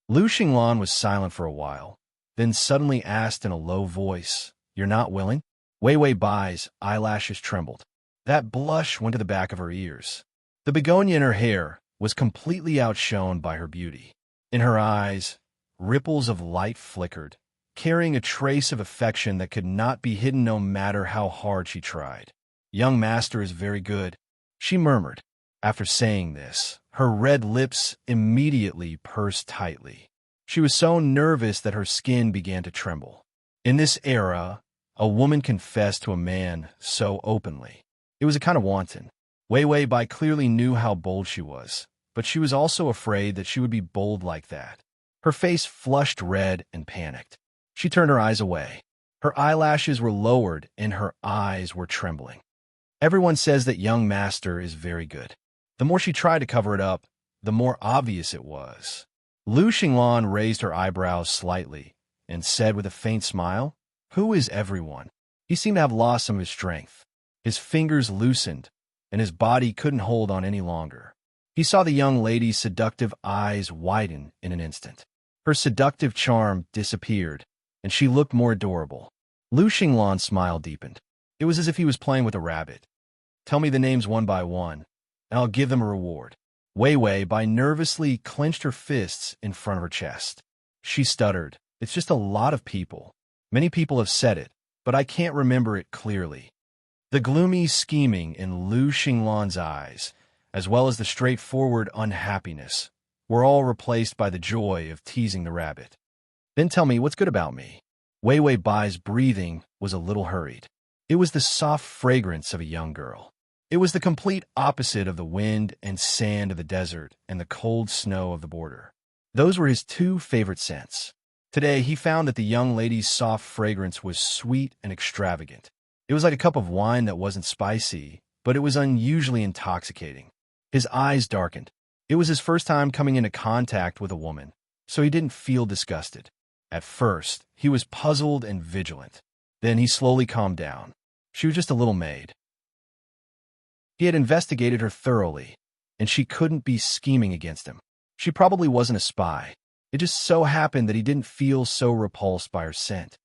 Speaker 1: Lu Xinglan was silent for a while, then suddenly asked in a low voice, "You're not willing?" Wei Wei Bai's eyelashes trembled. That blush went to the back of her ears. The begonia in her hair was completely outshone by her beauty. In her eyes, ripples of light flickered, carrying a trace of affection that could not be hidden no matter how hard she tried. "Young master is very good," she murmured. After saying this, her red lips immediately pursed tightly. She was so nervous that her skin began to tremble. In this era, a woman confessed to a man so openly. It was a kind of wanton. Wei Wei Bai clearly knew how bold she was, but she was also afraid that she would be bold like that. Her face flushed red and panicked. She turned her eyes away. Her eyelashes were lowered and her eyes were trembling. Everyone says that young master is very good. The more she tried to cover it up, the more obvious it was. Lu Xinglan raised her eyebrows slightly and said with a faint smile, "Who is everyone?" He seemed to have lost some of his strength. His fingers loosened, and his body couldn't hold on any longer. He saw the young lady's seductive eyes widen in an instant. Her seductive charm disappeared, and she looked more adorable. Lu Xinglan's smile deepened. It was as if he was playing with a rabbit. "Tell me the names one by one, and I'll give them a reward." Wei Wei Bai nervously clenched her fists in front of her chest. She stuttered, "It's just a lot of people. Many people have said it, but I can't remember it clearly." The gloomy scheming in Lu Xinglan's eyes, as well as the straightforward unhappiness, were all replaced by the joy of teasing the rabbit. "Then tell me what's good about me." Wei Wei Bai's breathing was a little hurried. It was the soft fragrance of a young girl. It was the complete opposite of the wind and sand of the desert and the cold snow of the border. Those were his 2 favorite scents. Today, he found that the young lady's soft fragrance was sweet and extravagant. It was like a cup of wine that wasn't spicy, but it was unusually intoxicating. His eyes darkened. It was his first time coming into contact with a woman, so he didn't feel disgusted. At first, he was puzzled and vigilant. Then he slowly calmed down. She was just a little maid. He had investigated her thoroughly, and she couldn't be scheming against him. She probably wasn't a spy. It just so happened that he didn't feel so repulsed by her scent.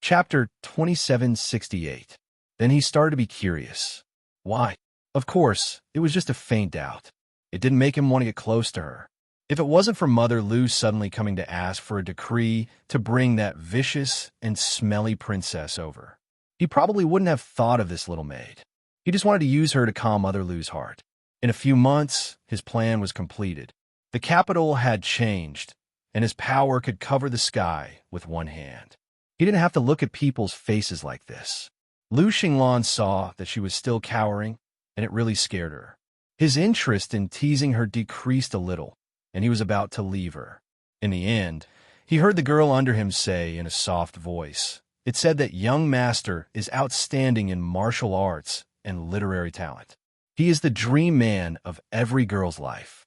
Speaker 1: Chapter 2768. Then he started to be curious. Why? Of course, it was just a faint doubt. It didn't make him want to get close to her. If it wasn't for Mother Lu suddenly coming to ask for a decree to bring that vicious and smelly princess over, he probably wouldn't have thought of this little maid. He just wanted to use her to calm Mother Lu's heart. In a few months, his plan was completed. The capital had changed, and his power could cover the sky with one hand. He didn't have to look at people's faces like this. Lu Xinglan saw that she was still cowering, and it really scared her. His interest in teasing her decreased a little, and he was about to leave her. In the end, he heard the girl under him say in a soft voice, "It said that young master is outstanding in martial arts and literary talent. He is the dream man of every girl's life."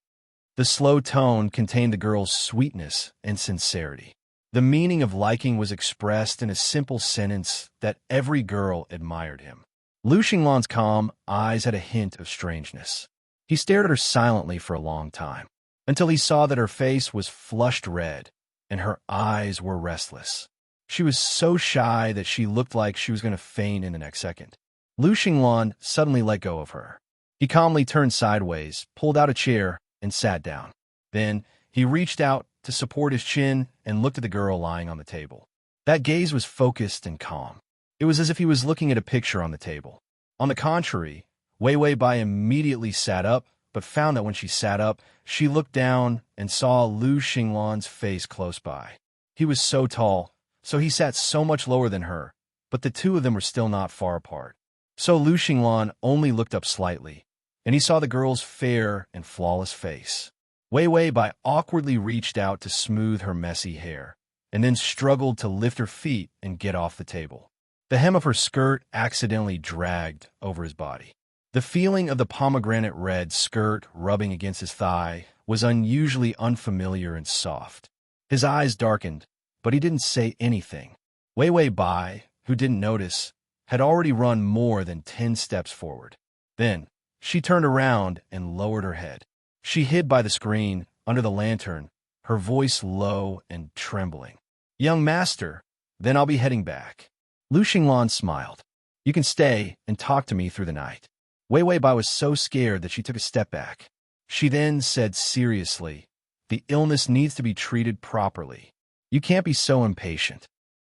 Speaker 1: The slow tone contained the girl's sweetness and sincerity. The meaning of liking was expressed in a simple sentence that every girl admired him. Lu Xinglan's calm eyes had a hint of strangeness. He stared at her silently for a long time, until he saw that her face was flushed red and her eyes were restless. She was so shy that she looked like she was going to faint in the next second. Lu Xinglan suddenly let go of her. He calmly turned sideways, pulled out a chair, and sat down. Then he reached out to support his chin and looked at the girl lying on the table. That gaze was focused and calm. It was as if he was looking at a picture on the table. On the contrary, Wei Wei Bai immediately sat up, but found that when she sat up, she looked down and saw Lu Xinglan's face close by. He was so tall, so he sat so much lower than her, but the two of them were still not far apart. So Lu Xinglan only looked up slightly, and he saw the girl's fair and flawless face. Wei Wei Bai awkwardly reached out to smooth her messy hair, and then struggled to lift her feet and get off the table. The hem of her skirt accidentally dragged over his body. The feeling of the pomegranate red skirt rubbing against his thigh was unusually unfamiliar and soft. His eyes darkened, but he didn't say anything. Wei Wei Bai, who didn't notice, had already run more than 10 steps forward. Then she turned around and lowered her head. She hid by the screen, under the lantern, her voice low and trembling. "Young master, then I'll be heading back." Lu Xinglan smiled. "You can stay and talk to me through the night." Wei Wei Bai was so scared that she took a step back. She then said seriously, "The illness needs to be treated properly. You can't be so impatient."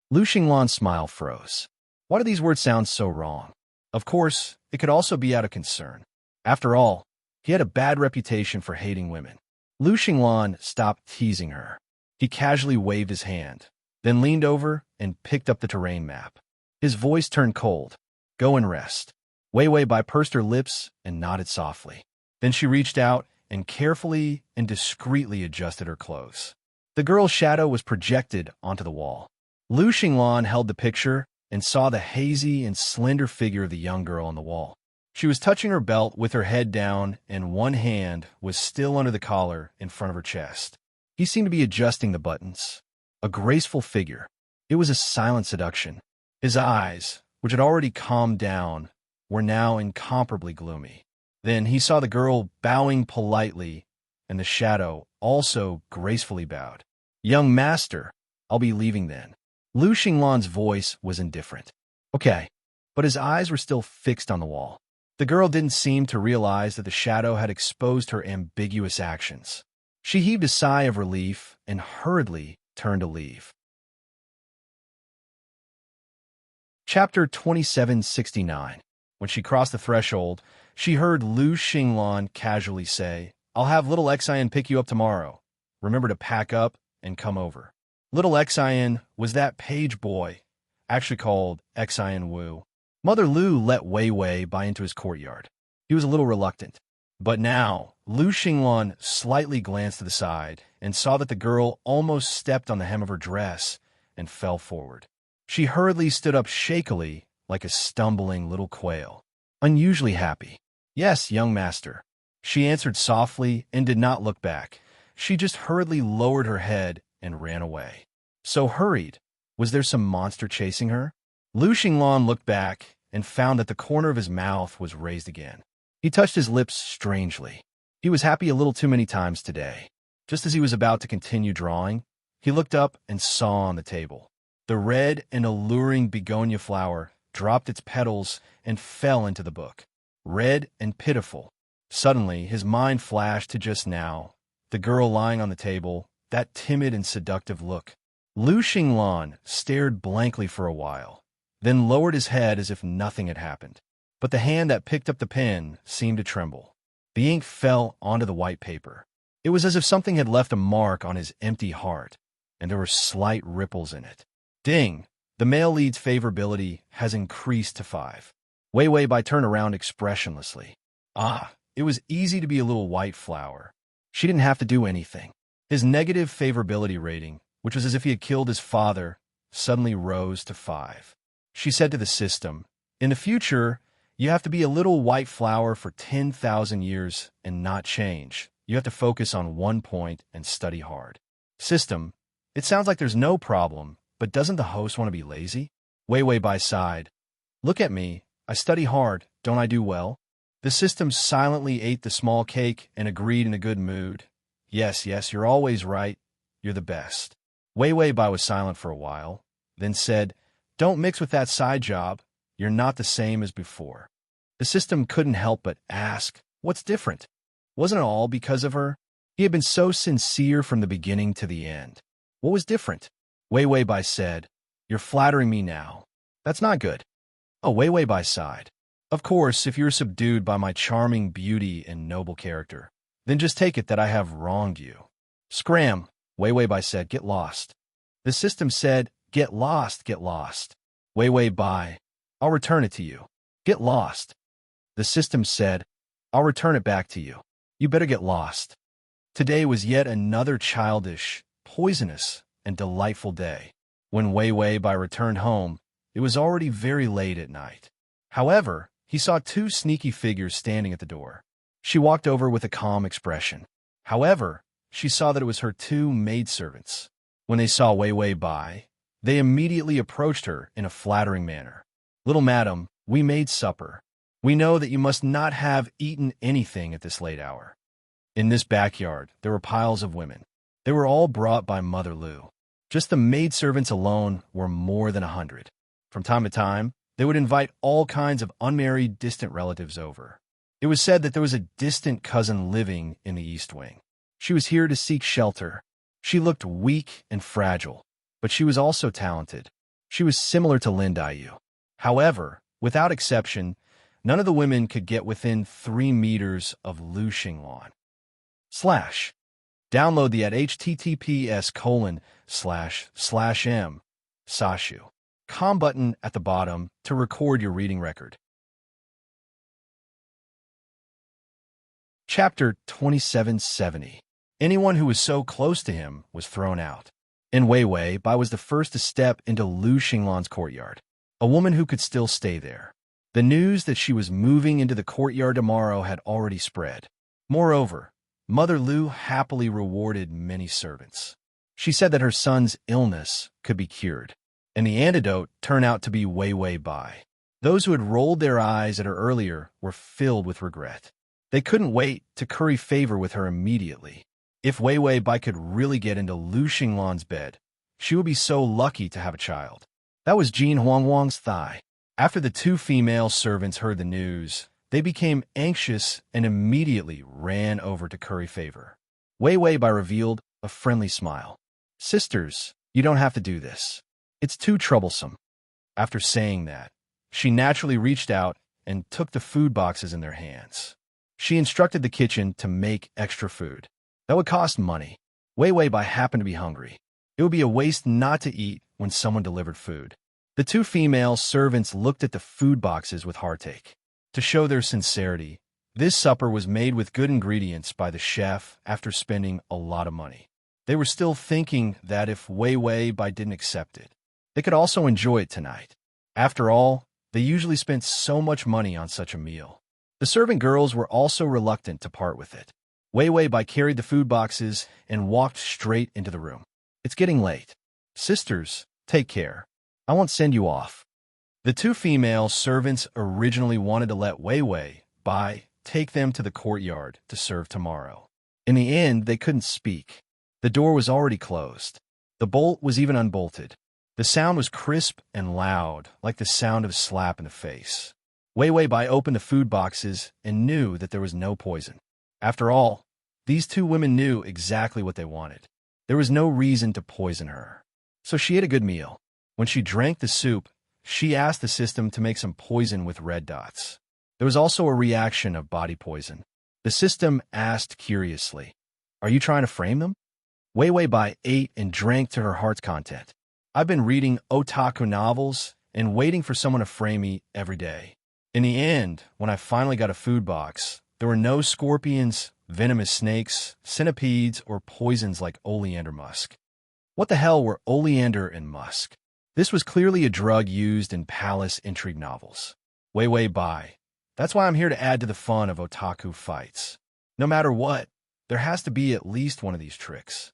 Speaker 1: Lu Xinglan's smile froze. Why do these words sound so wrong? Of course, it could also be out of concern. After all, he had a bad reputation for hating women. Lu Xinglan stopped teasing her. He casually waved his hand, then leaned over and picked up the terrain map. His voice turned cold. "Go and rest." Wei Wei Bai pursed her lips and nodded softly. Then she reached out and carefully and discreetly adjusted her clothes. The girl's shadow was projected onto the wall. Lu Xinglan held the picture and saw the hazy and slender figure of the young girl on the wall. She was touching her belt with her head down, and one hand was still under the collar in front of her chest. He seemed to be adjusting the buttons. A graceful figure. It was a silent seduction. His eyes, which had already calmed down, were now incomparably gloomy. Then he saw the girl bowing politely, and the shadow also gracefully bowed. "Young master, I'll be leaving then." Lu Xinglan's voice was indifferent. "Okay," but his eyes were still fixed on the wall. The girl didn't seem to realize that the shadow had exposed her ambiguous actions. She heaved a sigh of relief and hurriedly turned to leave. Chapter 2769. When she crossed the threshold, she heard Lu Xinglan casually say, "I'll have little Xian pick you up tomorrow. Remember to pack up and come over." Little Xian was that page boy, actually called Xian Wu. Mother Lu let Wei Wei Bai into his courtyard. He was a little reluctant. But now, Lu Xinglan slightly glanced to the side and saw that the girl almost stepped on the hem of her dress and fell forward. She hurriedly stood up shakily, like a stumbling little quail, unusually happy. "Yes, young master," she answered softly and did not look back. She just hurriedly lowered her head and ran away. So hurried. Was there some monster chasing her? Lu Xinglan looked back and found that the corner of his mouth was raised again. He touched his lips strangely. He was happy a little too many times today. Just as he was about to continue drawing, he looked up and saw on the table. The red and alluring begonia flower dropped its petals and fell into the book. Red and pitiful. Suddenly, his mind flashed to just now, the girl lying on the table, that timid and seductive look. Lu Xinglan stared blankly for a while, then lowered his head as if nothing had happened. But the hand that picked up the pen seemed to tremble. The ink fell onto the white paper. It was as if something had left a mark on his empty heart, and there were slight ripples in it. Ding! The male lead's favorability has increased to 5. Wei Wei Bai turned around expressionlessly. It was easy to be a little white flower. She didn't have to do anything. His negative favorability rating, which was as if he had killed his father, suddenly rose to 5. She said to the system, "In the future, you have to be a little white flower for 10,000 years and not change. You have to focus on one point and study hard." System, it sounds like there's no problem, but doesn't the host want to be lazy? Wei Wei Bai sighed. "Look at me. I study hard. Don't I do well?" The system silently ate the small cake and agreed in a good mood. Yes, you're always right. You're the best." Wei Wei Bai was silent for a while, then said, "Don't mix with that side job. You're not the same as before." The system couldn't help but ask, "What's different?" Wasn't it all because of her? He had been so sincere from the beginning to the end. What was different? Wei Wei Bai said, "You're flattering me now. That's not good." Oh, Wei Wei Bai sighed. "Of course, if you're subdued by my charming beauty and noble character, then just take it that I have wronged you." "Scram," Wei Wei Bai said, "get lost." The system said, "Get lost, get lost." Wei Wei Bai, "I'll return it to you." "Get lost." The system said, "I'll return it back to you. You better get lost." Today was yet another childish, poisonous, and delightful day. When Wei Wei Bai returned home, it was already very late at night. However, he saw 2 sneaky figures standing at the door. She walked over with a calm expression. However, she saw that it was her 2 maidservants. When they saw Wei Wei Bai, they immediately approached her in a flattering manner. "Little madam, we made supper. We know that you must not have eaten anything at this late hour." In this backyard, there were piles of women. They were all brought by Mother Lu. Just the maidservants alone were more than 100. From time to time, they would invite all kinds of unmarried, distant relatives over. It was said that there was a distant cousin living in the East Wing. She was here to seek shelter. She looked weak and fragile, but she was also talented. She was similar to Lin Daiyu. However, without exception, none of the women could get within 3 meters of Lu Xinglan. Download the at https://m Sashu. Com button at the bottom to record your reading record. Chapter 2770. Anyone who was so close to him was thrown out. And Wei Wei Bai was the first to step into Lu Xinglan's courtyard, a woman who could still stay there. The news that she was moving into the courtyard tomorrow had already spread. Moreover, Mother Lu happily rewarded many servants. She said that her son's illness could be cured, and the antidote turned out to be Wei Wei Bai. Those who had rolled their eyes at her earlier were filled with regret. They couldn't wait to curry favor with her immediately. If Wei Wei Bai could really get into Lu Xinglan's bed, she would be so lucky to have a child. That was Jin Huangwang's thigh. After the 2 female servants heard the news, they became anxious and immediately ran over to curry favor. Wei Wei Bai revealed a friendly smile. "Sisters, you don't have to do this. It's too troublesome." After saying that, she naturally reached out and took the food boxes in their hands. She instructed the kitchen to make extra food. That would cost money. Wei Wei Bai happened to be hungry. It would be a waste not to eat when someone delivered food. The 2 female servants looked at the food boxes with heartache. To show their sincerity, this supper was made with good ingredients by the chef after spending a lot of money. They were still thinking that if Wei Wei Bai didn't accept it, they could also enjoy it tonight. After all, they usually spent so much money on such a meal. The servant girls were also reluctant to part with it. Wei Wei Bai carried the food boxes and walked straight into the room. "It's getting late. Sisters, take care. I won't send you off." The 2 female servants originally wanted to let Wei Wei Bai take them to the courtyard to serve tomorrow. In the end, they couldn't speak. The door was already closed. The bolt was even unbolted. The sound was crisp and loud, like the sound of a slap in the face. Wei Wei Bai opened the food boxes and knew that there was no poison. After all, these 2 women knew exactly what they wanted. There was no reason to poison her. So she ate a good meal. When she drank the soup, she asked the system to make some poison with red dots. There was also a reaction of body poison. The system asked curiously, Are you trying to frame them? Wei Wei Bai ate and drank to her heart's content. I've been reading otaku novels and waiting for someone to frame me every day. In the end, when I finally got a food box, there were no scorpions, venomous snakes, centipedes, or poisons like oleander musk. What the hell were oleander and musk? This was clearly a drug used in palace intrigue novels. Wei Wei Bai. That's why I'm here to add to the fun of otaku fights. No matter what, there has to be at least one of these tricks.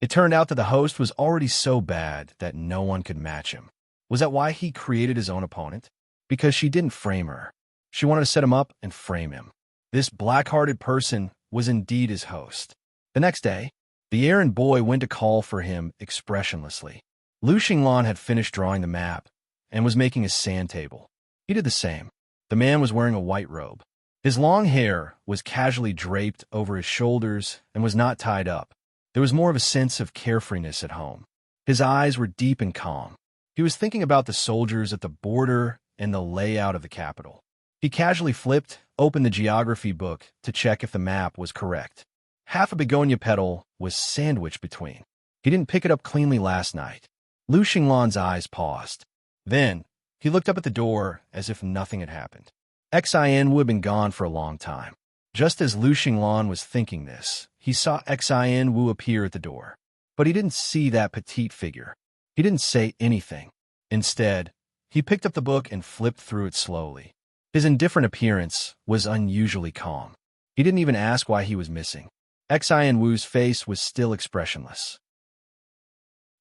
Speaker 1: It turned out that the host was already so bad that no one could match him. Was that why he created his own opponent? Because she didn't frame her. She wanted to set him up and frame him. This black-hearted person was indeed his host. The next day, the errand boy went to call for him expressionlessly. Lu Xinglan had finished drawing the map and was making a sand table. He did the same. The man was wearing a white robe. His long hair was casually draped over his shoulders and was not tied up. There was more of a sense of carefreeness at home. His eyes were deep and calm. He was thinking about the soldiers at the border and the layout of the capital. He casually flipped open the geography book to check if the map was correct. Half a begonia petal was sandwiched between. He didn't pick it up cleanly last night. Lu Xinglan's eyes paused. Then, he looked up at the door as if nothing had happened. Xin Wu had been gone for a long time. Just as Lu Xinglan was thinking this, he saw Xin Wu appear at the door. But he didn't see that petite figure. He didn't say anything. Instead, he picked up the book and flipped through it slowly. His indifferent appearance was unusually calm. He didn't even ask why he was missing. Xin Wu's face was still expressionless.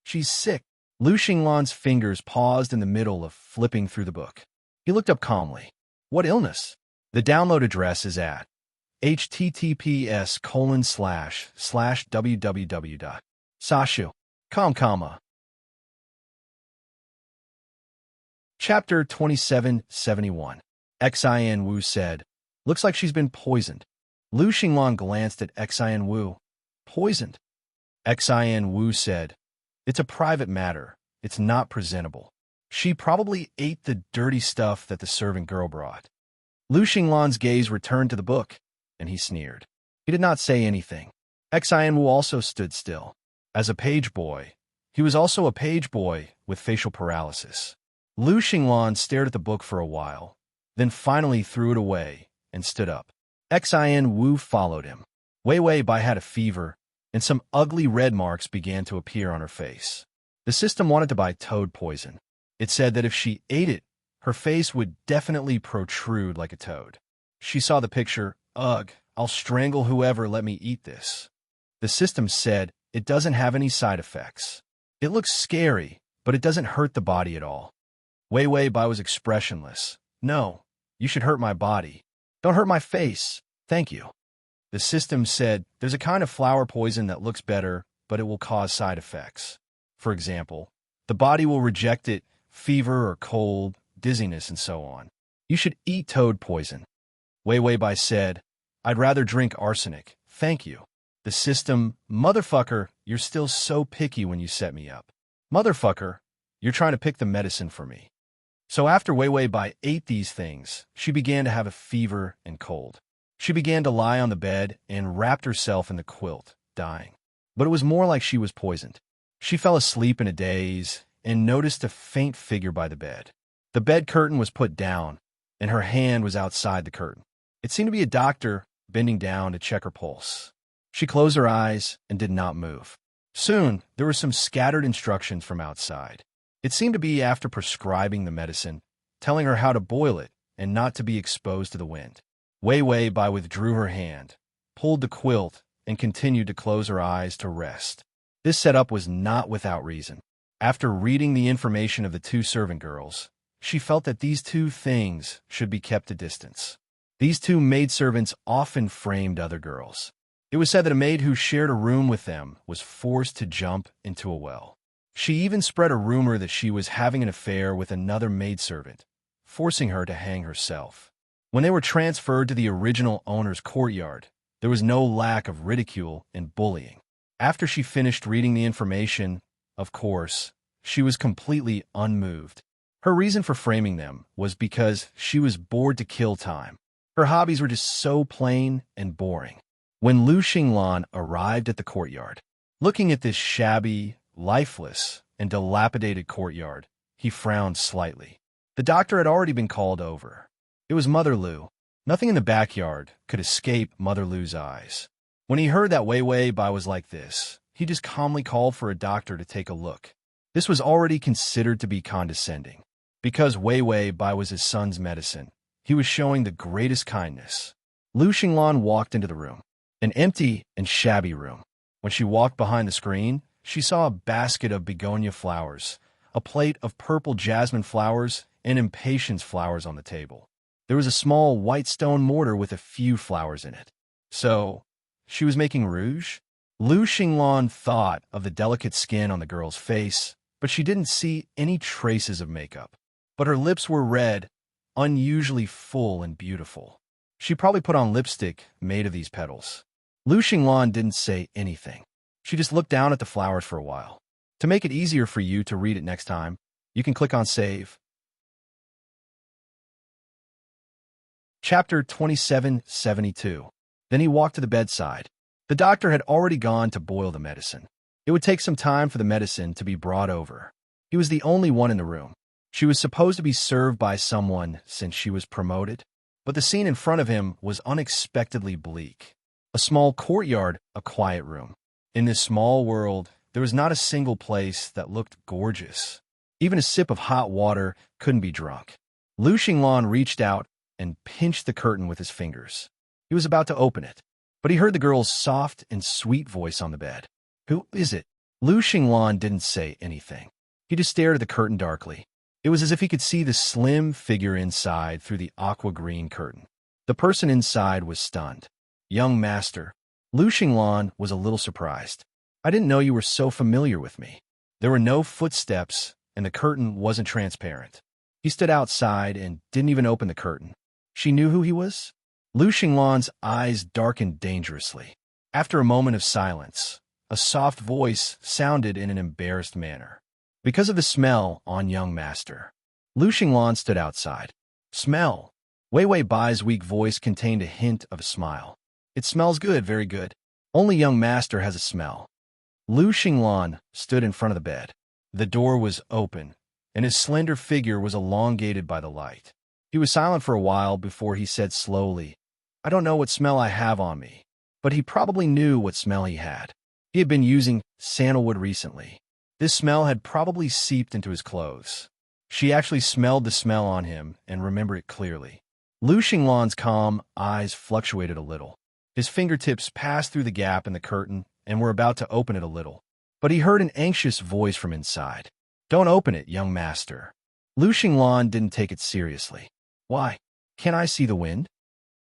Speaker 1: She's sick. Lu Xinglan's fingers paused in the middle of flipping through the book. He looked up calmly. What illness? The download address is at https://www.sashu.com. Chapter 2771. Xin Wu said, "Looks like she's been poisoned." Lu Xinglan glanced at Xin Wu. Poisoned? Xin Wu said, "It's a private matter. It's not presentable. She probably ate the dirty stuff that the servant girl brought." Lu Xinglan's gaze returned to the book, and he sneered. He did not say anything. Xin Wu also stood still. As a page boy, he was also a page boy with facial paralysis. Lu Xinglan stared at the book for a while, then finally threw it away and stood up. Xin Wu followed him. Wei Wei Bai had a fever, and some ugly red marks began to appear on her face. The system wanted to buy toad poison. It said that if she ate it, her face would definitely protrude like a toad. She saw the picture. Ugh, I'll strangle whoever let me eat this. The system said it doesn't have any side effects. It looks scary, but it doesn't hurt the body at all. Wei Wei Bai was expressionless. No, you should hurt my body. Don't hurt my face. Thank you. The system said there's a kind of flower poison that looks better, but it will cause side effects. For example, the body will reject it, fever or cold, dizziness, and so on. You should eat toad poison. Wei Wei Bai said, I'd rather drink arsenic. Thank you. The system, motherfucker, you're still so picky when you set me up. Motherfucker, you're trying to pick the medicine for me. So after Wei Wei Bai ate these things, she began to have a fever and cold. She began to lie on the bed and wrapped herself in the quilt, dying. But it was more like she was poisoned. She fell asleep in a daze and noticed a faint figure by the bed. The bed curtain was put down, and her hand was outside the curtain. It seemed to be a doctor bending down to check her pulse. She closed her eyes and did not move. Soon, there were some scattered instructions from outside. It seemed to be after prescribing the medicine, telling her how to boil it and not to be exposed to the wind. Wei Wei Bai withdrew her hand, pulled the quilt, and continued to close her eyes to rest. This setup was not without reason. After reading the information of the two servant girls, she felt that these two things should be kept a distance. These two maidservants often framed other girls. It was said that a maid who shared a room with them was forced to jump into a well. She even spread a rumor that she was having an affair with another maidservant, forcing her to hang herself. When they were transferred to the original owner's courtyard, there was no lack of ridicule and bullying. After she finished reading the information, of course, she was completely unmoved. Her reason for framing them was because she was bored to kill time. Her hobbies were just so plain and boring. When Lu Xinglan arrived at the courtyard, looking at this shabby, lifeless, and dilapidated courtyard, he frowned slightly. The doctor had already been called over. It was Mother Lu. Nothing in the backyard could escape Mother Lu's eyes. When he heard that Wei Wei Bai was like this, he just calmly called for a doctor to take a look. This was already considered to be condescending. Because Wei Wei Bai was his son's medicine, he was showing the greatest kindness. Lu Xinglan walked into the room, an empty and shabby room. When she walked behind the screen, she saw a basket of begonia flowers, a plate of purple jasmine flowers, and impatiens flowers on the table. There was a small white stone mortar with a few flowers in it. So, she was making rouge? Lu Xinglan thought of the delicate skin on the girl's face, but she didn't see any traces of makeup. But her lips were red, unusually full and beautiful. She probably put on lipstick made of these petals. Lu Xinglan didn't say anything. She just looked down at the flowers for a while. To make it easier for you to read it next time, you can click on Save. Chapter 2772. Then he walked to the bedside. The doctor had already gone to boil the medicine. It would take some time for the medicine to be brought over. He was the only one in the room. She was supposed to be served by someone since she was promoted, but the scene in front of him was unexpectedly bleak. A small courtyard, a quiet room. In this small world, there was not a single place that looked gorgeous. Even a sip of hot water couldn't be drunk. Lu Xinglan reached out and pinched the curtain with his fingers. He was about to open it, but he heard the girl's soft and sweet voice on the bed. "Who is it?" Lu Xinglan didn't say anything. He just stared at the curtain darkly. It was as if he could see the slim figure inside through the aqua-green curtain. The person inside was stunned. "Young master." Lu Xinglan was a little surprised. "I didn't know you were so familiar with me." There were no footsteps, and the curtain wasn't transparent. He stood outside and didn't even open the curtain. She knew who he was? Lu Xinglan's eyes darkened dangerously. After a moment of silence, a soft voice sounded in an embarrassed manner. "Because of the smell on young master." Lu Xinglan stood outside. "Smell?" Wei Wei Bai's weak voice contained a hint of a smile. "It smells good, very good. Only young master has a smell." Lu Xinglan stood in front of the bed. The door was open, and his slender figure was elongated by the light. He was silent for a while before he said slowly, "I don't know what smell I have on me." But he probably knew what smell he had. He had been using sandalwood recently. This smell had probably seeped into his clothes. She actually smelled the smell on him and remembered it clearly. Lu Xinglan's calm eyes fluctuated a little. His fingertips passed through the gap in the curtain and were about to open it a little. But he heard an anxious voice from inside. "Don't open it, young master." Lu Xinglan didn't take it seriously. "Why? Can't I see the wind?"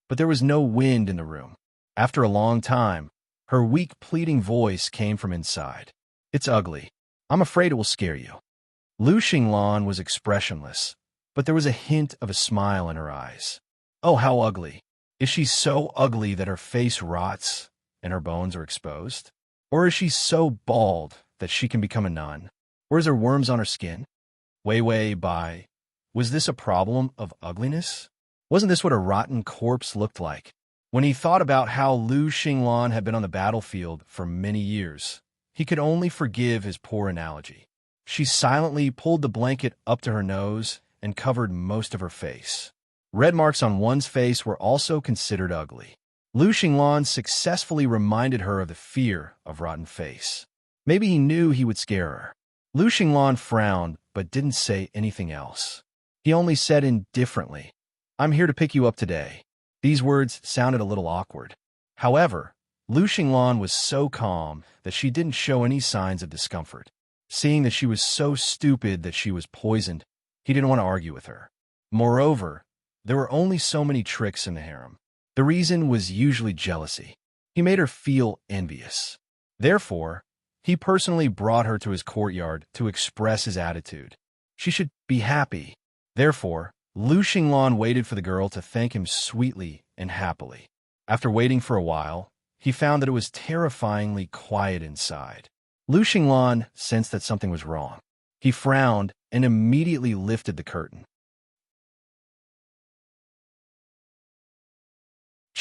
Speaker 1: But there was no wind in the room. After a long time, her weak, pleading voice came from inside. "It's ugly. I'm afraid it will scare you." Lu Xinglan was expressionless, but there was a hint of a smile in her eyes. "Oh, how ugly. Is she so ugly that her face rots and her bones are exposed? Or is she so bald that she can become a nun? Or is there worms on her skin?" Wei Wei Bai, was this a problem of ugliness? Wasn't this what a rotten corpse looked like? When he thought about how Lu Xinglan had been on the battlefield for many years, he could only forgive his poor analogy. She silently pulled the blanket up to her nose and covered most of her face. Red marks on one's face were also considered ugly. Lu Xinglan successfully reminded her of the fear of rotten face. Maybe he knew he would scare her. Lu Xinglan frowned but didn't say anything else. He only said indifferently, "I'm here to pick you up today." These words sounded a little awkward. However, Lu Xinglan was so calm that she didn't show any signs of discomfort. Seeing that she was so stupid that she was poisoned, he didn't want to argue with her. Moreover, there were only so many tricks in the harem. The reason was usually jealousy. He made her feel envious. Therefore, he personally brought her to his courtyard to express his attitude. She should be happy. Therefore, Lu Xinglan waited for the girl to thank him sweetly and happily. After waiting for a while, he found that it was terrifyingly quiet inside. Lu Xinglan sensed that something was wrong. He frowned and immediately lifted the curtain.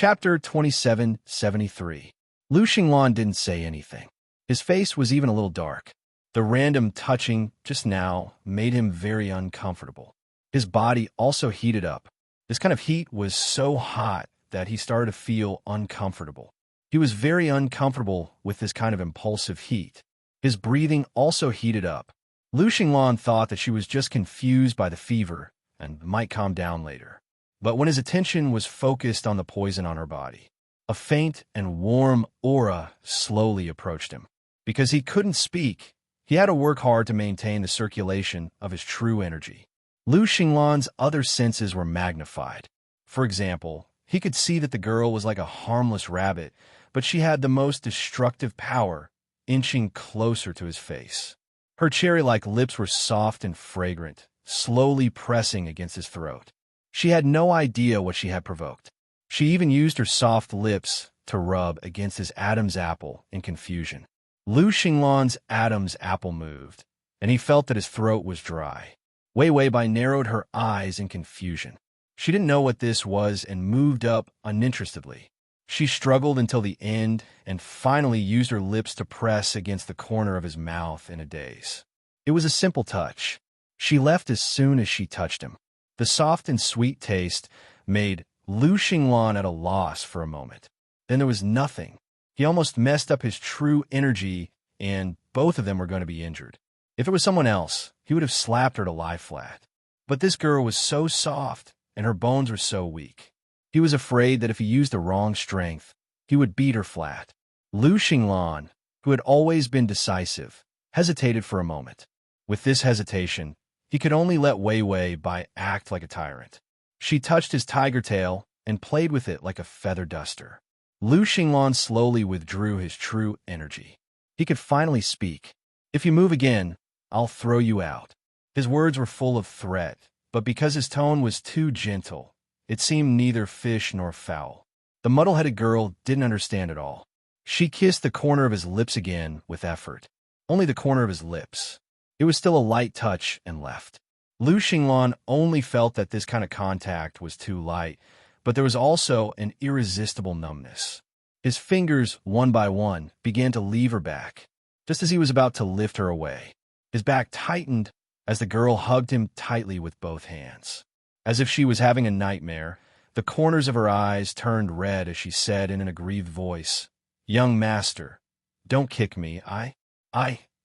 Speaker 1: Chapter 2773. Lu Xinglan didn't say anything. His face was even a little dark. The random touching just now made him very uncomfortable. His body also heated up. This kind of heat was so hot that he started to feel uncomfortable. He was very uncomfortable with this kind of impulsive heat. His breathing also heated up. Lu Xinglan thought that she was just confused by the fever and might calm down later. But when his attention was focused on the poison on her body, a faint and warm aura slowly approached him. Because he couldn't speak, he had to work hard to maintain the circulation of his true energy. Lu Xinglan's other senses were magnified. For example, he could see that the girl was like a harmless rabbit, but she had the most destructive power, inching closer to his face. Her cherry-like lips were soft and fragrant, slowly pressing against his throat. She had no idea what she had provoked. She even used her soft lips to rub against his Adam's apple in confusion. Lu Xinglan's Adam's apple moved, and he felt that his throat was dry. Wei Weibai narrowed her eyes in confusion. She didn't know what this was and moved up uninterestedly. She struggled until the end and finally used her lips to press against the corner of his mouth in a daze. It was a simple touch. She left as soon as she touched him. The soft and sweet taste made Lu Xinglan at a loss for a moment. Then there was nothing. He almost messed up his true energy, and both of them were going to be injured. If it was someone else, he would have slapped her to lie flat. But this girl was so soft, and her bones were so weak. He was afraid that if he used the wrong strength, he would beat her flat. Lu Xinglan, who had always been decisive, hesitated for a moment. With this hesitation, he could only let Wei Weibai act like a tyrant. She touched his tiger tail and played with it like a feather duster. Lu Xinglan slowly withdrew his true energy. He could finally speak. "If you move again, I'll throw you out." His words were full of threat, but because his tone was too gentle, it seemed neither fish nor fowl. The muddle-headed girl didn't understand at all. She kissed the corner of his lips again with effort. Only the corner of his lips. It was still a light touch and left. Lu Xinglan only felt that this kind of contact was too light, but there was also an irresistible numbness. His fingers, one by one, began to leave her back, just as he was about to lift her away. His back tightened as the girl hugged him tightly with both hands. As if she was having a nightmare, the corners of her eyes turned red as she said in an aggrieved voice, "Young master, don't kick me, I...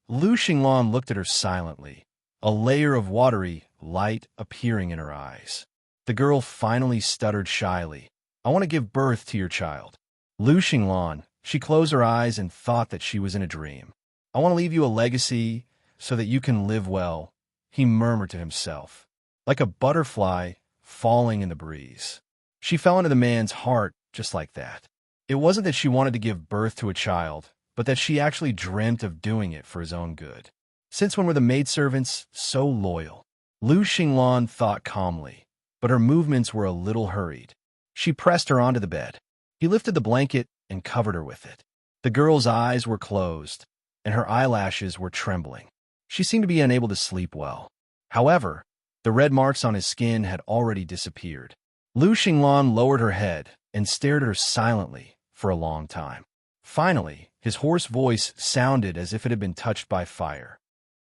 Speaker 1: Lu Xinglan looked at her silently, a layer of watery light appearing in her eyes. The girl finally stuttered shyly, "I want to give birth to your child." Lu Xinglan, she closed her eyes and thought that she was in a dream. "I want to leave you a legacy so that you can live well," he murmured to himself, like a butterfly falling in the breeze. She fell into the man's heart just like that. It wasn't that she wanted to give birth to a child, but that she actually dreamt of doing it for his own good. Since when were the maidservants so loyal? Lu Xinglan thought calmly, but her movements were a little hurried. She pressed her onto the bed. He lifted the blanket and covered her with it. The girl's eyes were closed, and her eyelashes were trembling. She seemed to be unable to sleep well. However, the red marks on his skin had already disappeared. Lu Xinglan lowered her head and stared at her silently for a long time. Finally, his hoarse voice sounded as if it had been touched by fire.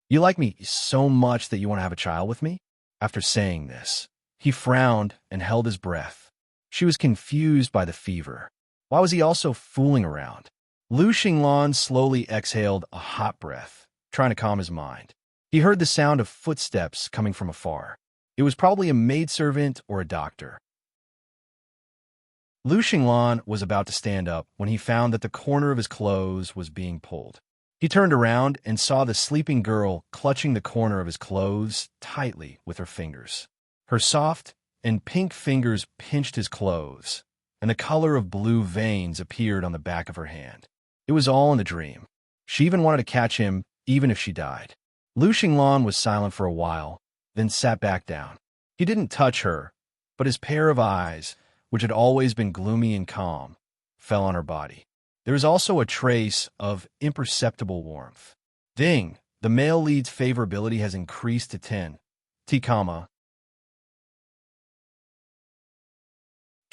Speaker 1: "You like me so much that you want to have a child with me?" After saying this, he frowned and held his breath. She was confused by the fever. Why was he also fooling around? Lu Xinglan slowly exhaled a hot breath, trying to calm his mind. He heard the sound of footsteps coming from afar. It was probably a maidservant or a doctor. Lu Xinglan was about to stand up when he found that the corner of his clothes was being pulled. He turned around and saw the sleeping girl clutching the corner of his clothes tightly with her fingers. Her soft and pink fingers pinched his clothes, and the color of blue veins appeared on the back of her hand. It was all in the dream. She even wanted to catch him, even if she died. Lu Xinglan was silent for a while, then sat back down. He didn't touch her, but his pair of eyes, which had always been gloomy and calm, fell on her body. There was also a trace of imperceptible warmth. Ding! The male lead's favorability has increased to 10. T,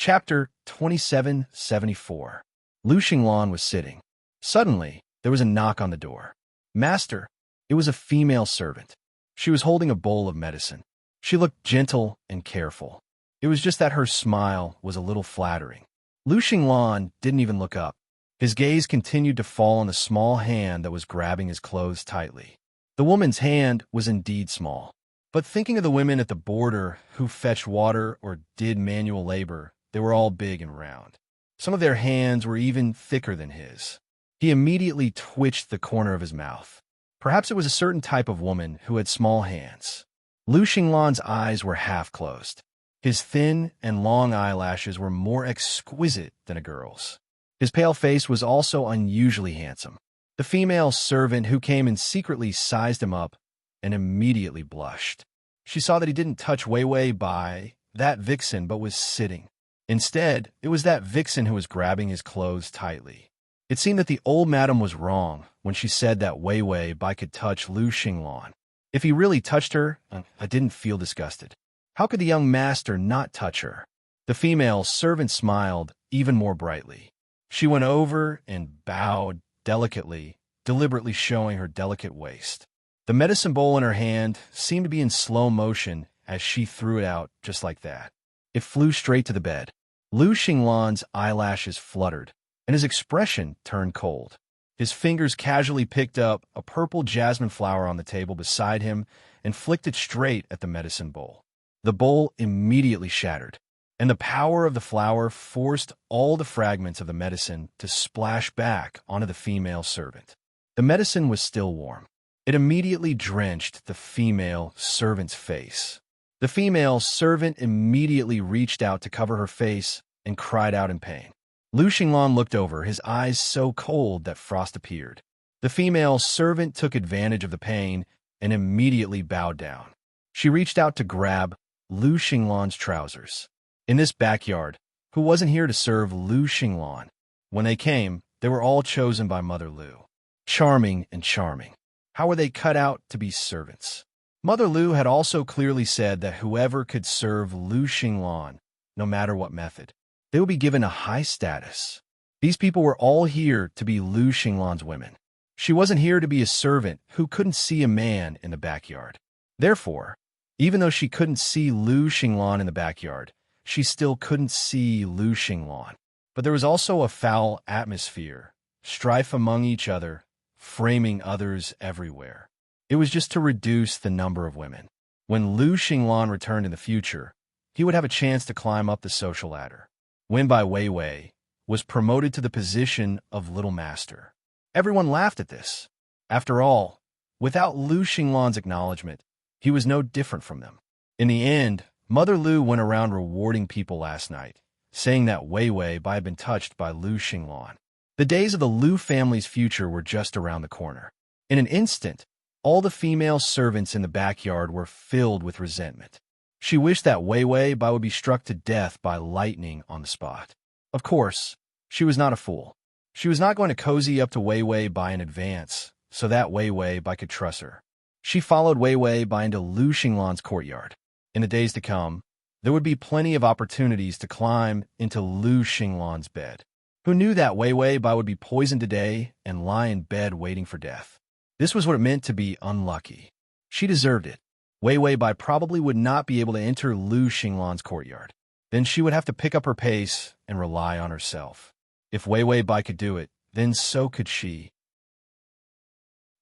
Speaker 1: Chapter 2774. Lu Xinglan was sitting. Suddenly, there was a knock on the door. Master, it was a female servant. She was holding a bowl of medicine. She looked gentle and careful. It was just that her smile was a little flattering. Lu Xinglan didn't even look up. His gaze continued to fall on the small hand that was grabbing his clothes tightly. The woman's hand was indeed small. But thinking of the women at the border who fetched water or did manual labor, they were all big and round. Some of their hands were even thicker than his. He immediately twitched the corner of his mouth. Perhaps it was a certain type of woman who had small hands. Lu Xinglan's eyes were half closed. His thin and long eyelashes were more exquisite than a girl's. His pale face was also unusually handsome. The female servant who came and secretly sized him up and immediately blushed. She saw that he didn't touch Wei Wei by that vixen but was sitting. Instead, it was that vixen who was grabbing his clothes tightly. It seemed that the old madam was wrong when she said that Wei Wei Bai could touch Lu Xinglan. If he really touched her, I didn't feel disgusted. How could the young master not touch her? The female servant smiled even more brightly. She went over and bowed delicately, deliberately showing her delicate waist. The medicine bowl in her hand seemed to be in slow motion as she threw it out just like that. It flew straight to the bed. Lu Xinglan's eyelashes fluttered, and his expression turned cold. His fingers casually picked up a purple jasmine flower on the table beside him and flicked it straight at the medicine bowl. The bowl immediately shattered, and the power of the flower forced all the fragments of the medicine to splash back onto the female servant. The medicine was still warm. It immediately drenched the female servant's face. The female servant immediately reached out to cover her face and cried out in pain. Lu Xinglan looked over, his eyes so cold that frost appeared. The female servant took advantage of the pain and immediately bowed down. She reached out to grab Lu Xinglan's trousers. In this backyard, who wasn't here to serve Lu Xinglan? When they came, they were all chosen by Mother Lu. Charming and charming. How were they cut out to be servants? Mother Lu had also clearly said that whoever could serve Lu Xinglan, no matter what method, they would be given a high status. These people were all here to be Lu Xinglan's women. She wasn't here to be a servant who couldn't see a man in the backyard. Therefore, even though she couldn't see Lu Xinglan in the backyard, she still couldn't see Lu Xinglan. But there was also a foul atmosphere, strife among each other, framing others everywhere. It was just to reduce the number of women. When Lu Xinglan returned in the future, he would have a chance to climb up the social ladder. Wenbai Weiwei was promoted to the position of Little Master. Everyone laughed at this. After all, without Lu Xinglan's acknowledgement, he was no different from them. In the end, Mother Lu went around rewarding people last night, saying that Weiwei Bai had been touched by Lu Xinglan. The days of the Lu family's future were just around the corner. In an instant, all the female servants in the backyard were filled with resentment. She wished that Weiwei Bai would be struck to death by lightning on the spot. Of course, she was not a fool. She was not going to cozy up to Weiwei Bai in advance, so that Weiwei Bai could trust her. She followed Weiwei Bai into Lu Xinglan's courtyard. In the days to come, there would be plenty of opportunities to climb into Lu Xinglan's bed. Who knew that Weiwei Bai would be poisoned today and lie in bed waiting for death? This was what it meant to be unlucky. She deserved it. Weiwei Bai probably would not be able to enter Lu Xinglan's courtyard. Then she would have to pick up her pace and rely on herself. If Weiwei Bai could do it, then so could she.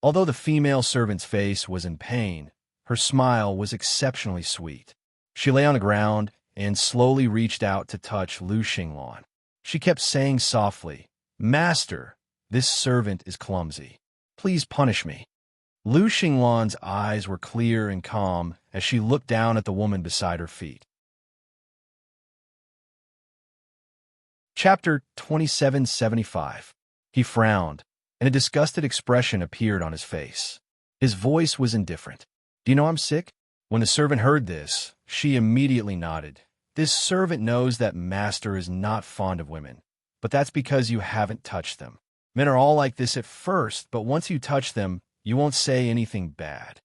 Speaker 1: Although the female servant's face was in pain, her smile was exceptionally sweet. She lay on the ground and slowly reached out to touch Lu Xinglan. She kept saying softly, "Master, this servant is clumsy. Please punish me." Lu Xinglan's eyes were clear and calm as she looked down at the woman beside her feet. Chapter 2775. He frowned, and a disgusted expression appeared on his face. His voice was indifferent. "Do you know I'm sick?" When the servant heard this, she immediately nodded. "This servant knows that master is not fond of women, but that's because you haven't touched them. Men are all like this at first, but once you touch them, you won't say anything bad.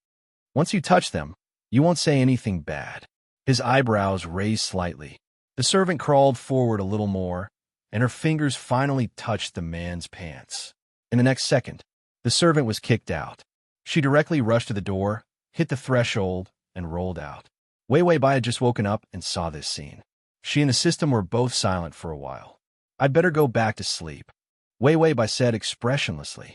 Speaker 1: Once you touch them, you won't say anything bad." His eyebrows raised slightly. The servant crawled forward a little more, and her fingers finally touched the man's pants. In the next second, the servant was kicked out. She directly rushed to the door, hit the threshold, and rolled out. Wei Wei Bai had just woken up and saw this scene. She and the system were both silent for a while. "I'd better go back to sleep," Wei Wei Bai said expressionlessly.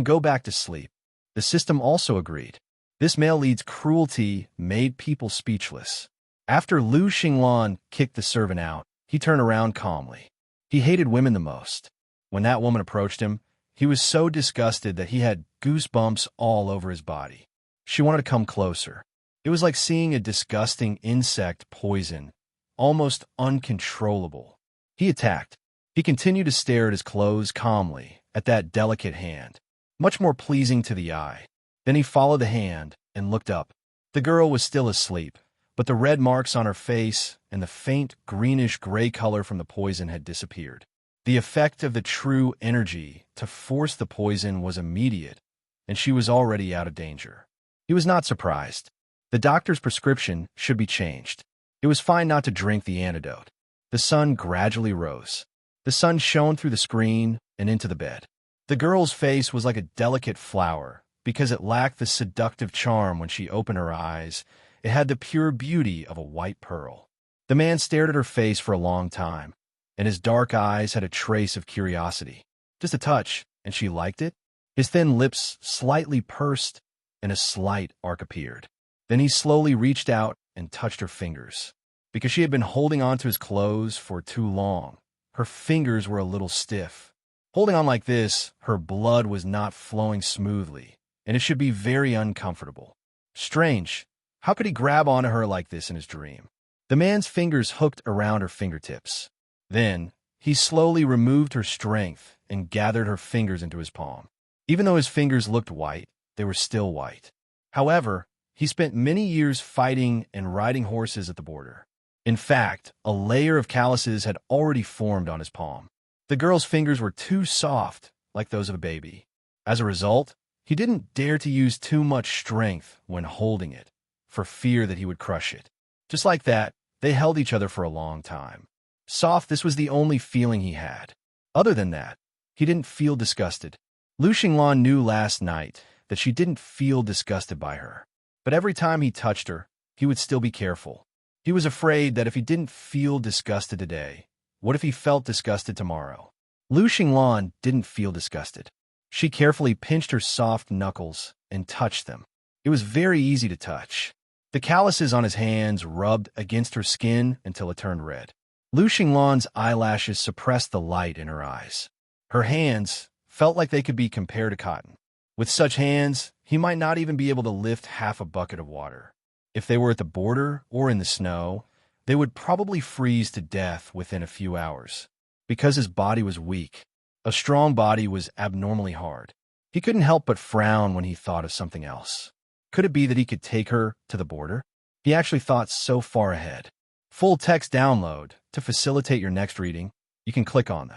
Speaker 1: Go back to sleep." The system also agreed. This male lead's cruelty made people speechless. After Lu Xinglan kicked the servant out, he turned around calmly. He hated women the most. When that woman approached him, he was so disgusted that he had goosebumps all over his body. She wanted to come closer. It was like seeing a disgusting insect poison, almost uncontrollable. He attacked. He continued to stare at his clothes calmly, at that delicate hand, much more pleasing to the eye. Then he followed the hand and looked up. The girl was still asleep, but the red marks on her face and the faint greenish-gray color from the poison had disappeared. The effect of the true energy to force the poison was immediate, and she was already out of danger. He was not surprised. The doctor's prescription should be changed. It was fine not to drink the antidote. The sun gradually rose. The sun shone through the screen and into the bed. The girl's face was like a delicate flower because it lacked the seductive charm when she opened her eyes. It had the pure beauty of a white pearl. The man stared at her face for a long time, and his dark eyes had a trace of curiosity. Just a touch, and she liked it? His thin lips slightly pursed, and a slight arc appeared. Then he slowly reached out and touched her fingers. Because she had been holding on to his clothes for too long, her fingers were a little stiff. Holding on like this, her blood was not flowing smoothly, and it should be very uncomfortable. Strange. How could he grab onto her like this in his dream? The man's fingers hooked around her fingertips. Then, he slowly removed her strength and gathered her fingers into his palm. Even though his fingers looked white, they were still white. However, he spent many years fighting and riding horses at the border. In fact, a layer of calluses had already formed on his palm. The girl's fingers were too soft, like those of a baby. As a result, he didn't dare to use too much strength when holding it, for fear that he would crush it. Just like that, they held each other for a long time. Soft, this was the only feeling he had. Other than that, he didn't feel disgusted. Lu Xinglan knew last night that she didn't feel disgusted by her. But every time he touched her, he would still be careful. He was afraid that if he didn't feel disgusted today, what if he felt disgusted tomorrow? Lu Xinglan didn't feel disgusted. She carefully pinched her soft knuckles and touched them. It was very easy to touch. The calluses on his hands rubbed against her skin until it turned red. Lu Xinglan's eyelashes suppressed the light in her eyes. Her hands felt like they could be compared to cotton. With such hands, he might not even be able to lift half a bucket of water. If they were at the border or in the snow, they would probably freeze to death within a few hours. Because his body was weak, a strong body was abnormally hard. He couldn't help but frown when he thought of something else. Could it be that he could take her to the border? He actually thought so far ahead. Full text download. To facilitate your next reading, you can click on the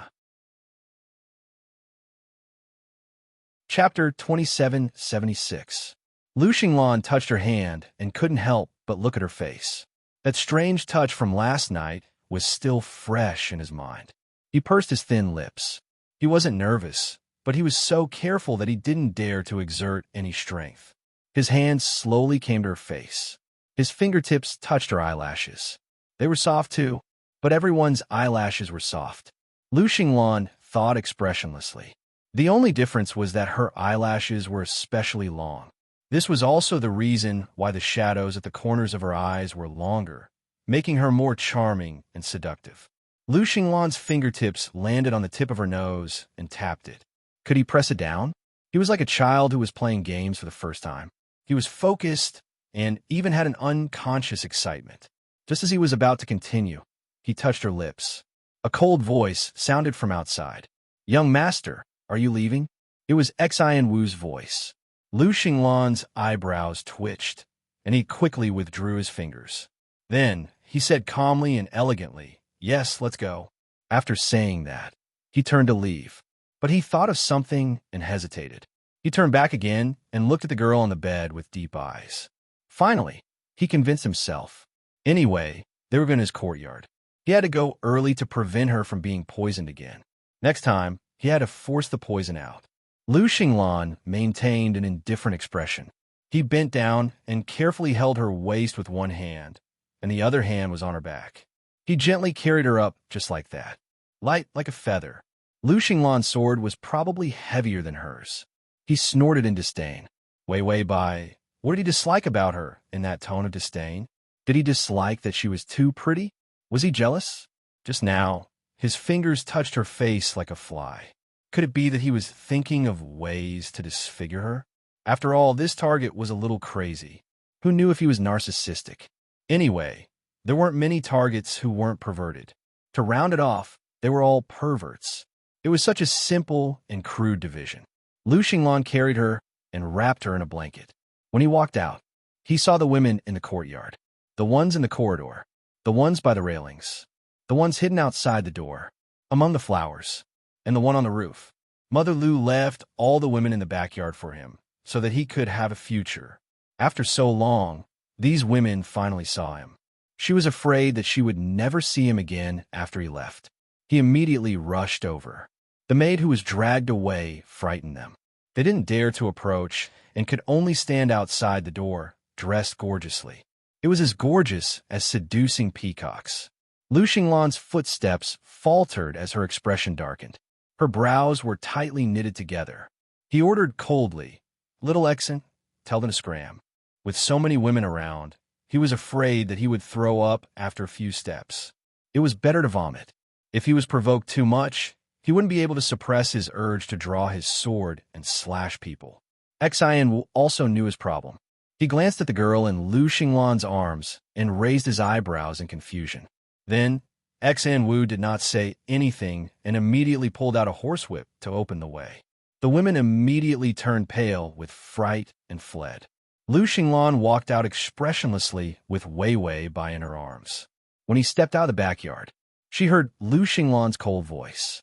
Speaker 1: Chapter 2776. Lu Xinglan touched her hand and couldn't help but look at her face. That strange touch from last night was still fresh in his mind. He pursed his thin lips. He wasn't nervous, but he was so careful that he didn't dare to exert any strength. His hands slowly came to her face. His fingertips touched her eyelashes. They were soft too, but everyone's eyelashes were soft. Lu Xinglan thought expressionlessly. The only difference was that her eyelashes were especially long. This was also the reason why the shadows at the corners of her eyes were longer, making her more charming and seductive. Lu Xinglan's fingertips landed on the tip of her nose and tapped it. Could he press it down? He was like a child who was playing games for the first time. He was focused and even had an unconscious excitement. Just as he was about to continue, he touched her lips. A cold voice sounded from outside. "Young master, are you leaving?" It was Xian Wu's voice. Lu Xinglan's eyebrows twitched, and he quickly withdrew his fingers. Then, he said calmly and elegantly, "Yes, let's go." After saying that, he turned to leave. But he thought of something and hesitated. He turned back again and looked at the girl on the bed with deep eyes. Finally, he convinced himself. Anyway, they were in his courtyard. He had to go early to prevent her from being poisoned again. Next time, he had to force the poison out. Lu Xinglan maintained an indifferent expression. He bent down and carefully held her waist with one hand, and the other hand was on her back. He gently carried her up just like that, light like a feather. Lu Xinglan's sword was probably heavier than hers. He snorted in disdain. Wei Wei Bai, what did he dislike about her in that tone of disdain? Did he dislike that she was too pretty? Was he jealous? Just now, his fingers touched her face like a fly. Could it be that he was thinking of ways to disfigure her? After all, this target was a little crazy. Who knew if he was narcissistic? Anyway, there weren't many targets who weren't perverted. To round it off, they were all perverts. It was such a simple and crude division. Lu Xinglan carried her and wrapped her in a blanket. When he walked out, he saw the women in the courtyard, the ones in the corridor, the ones by the railings, the ones hidden outside the door, among the flowers, and the one on the roof. Mother Lu left all the women in the backyard for him so that he could have a future. After so long, these women finally saw him. She was afraid that she would never see him again after he left. He immediately rushed over. The maid who was dragged away frightened them. They didn't dare to approach and could only stand outside the door, dressed gorgeously. It was as gorgeous as seducing peacocks. Lu Xinglan's footsteps faltered as her expression darkened. Her brows were tightly knitted together. He ordered coldly, "Little Exon, tell them to scram." With so many women around, he was afraid that he would throw up after a few steps. It was better to vomit. If he was provoked too much, he wouldn't be able to suppress his urge to draw his sword and slash people. Xian also knew his problem. He glanced at the girl in Lu Xinglan's arms and raised his eyebrows in confusion. Then, Xian Wu did not say anything and immediately pulled out a horsewhip to open the way. The women immediately turned pale with fright and fled. Lu Xinglan walked out expressionlessly with Wei Wei Bai in her arms. When he stepped out of the backyard, she heard Lu Xinglan's cold voice.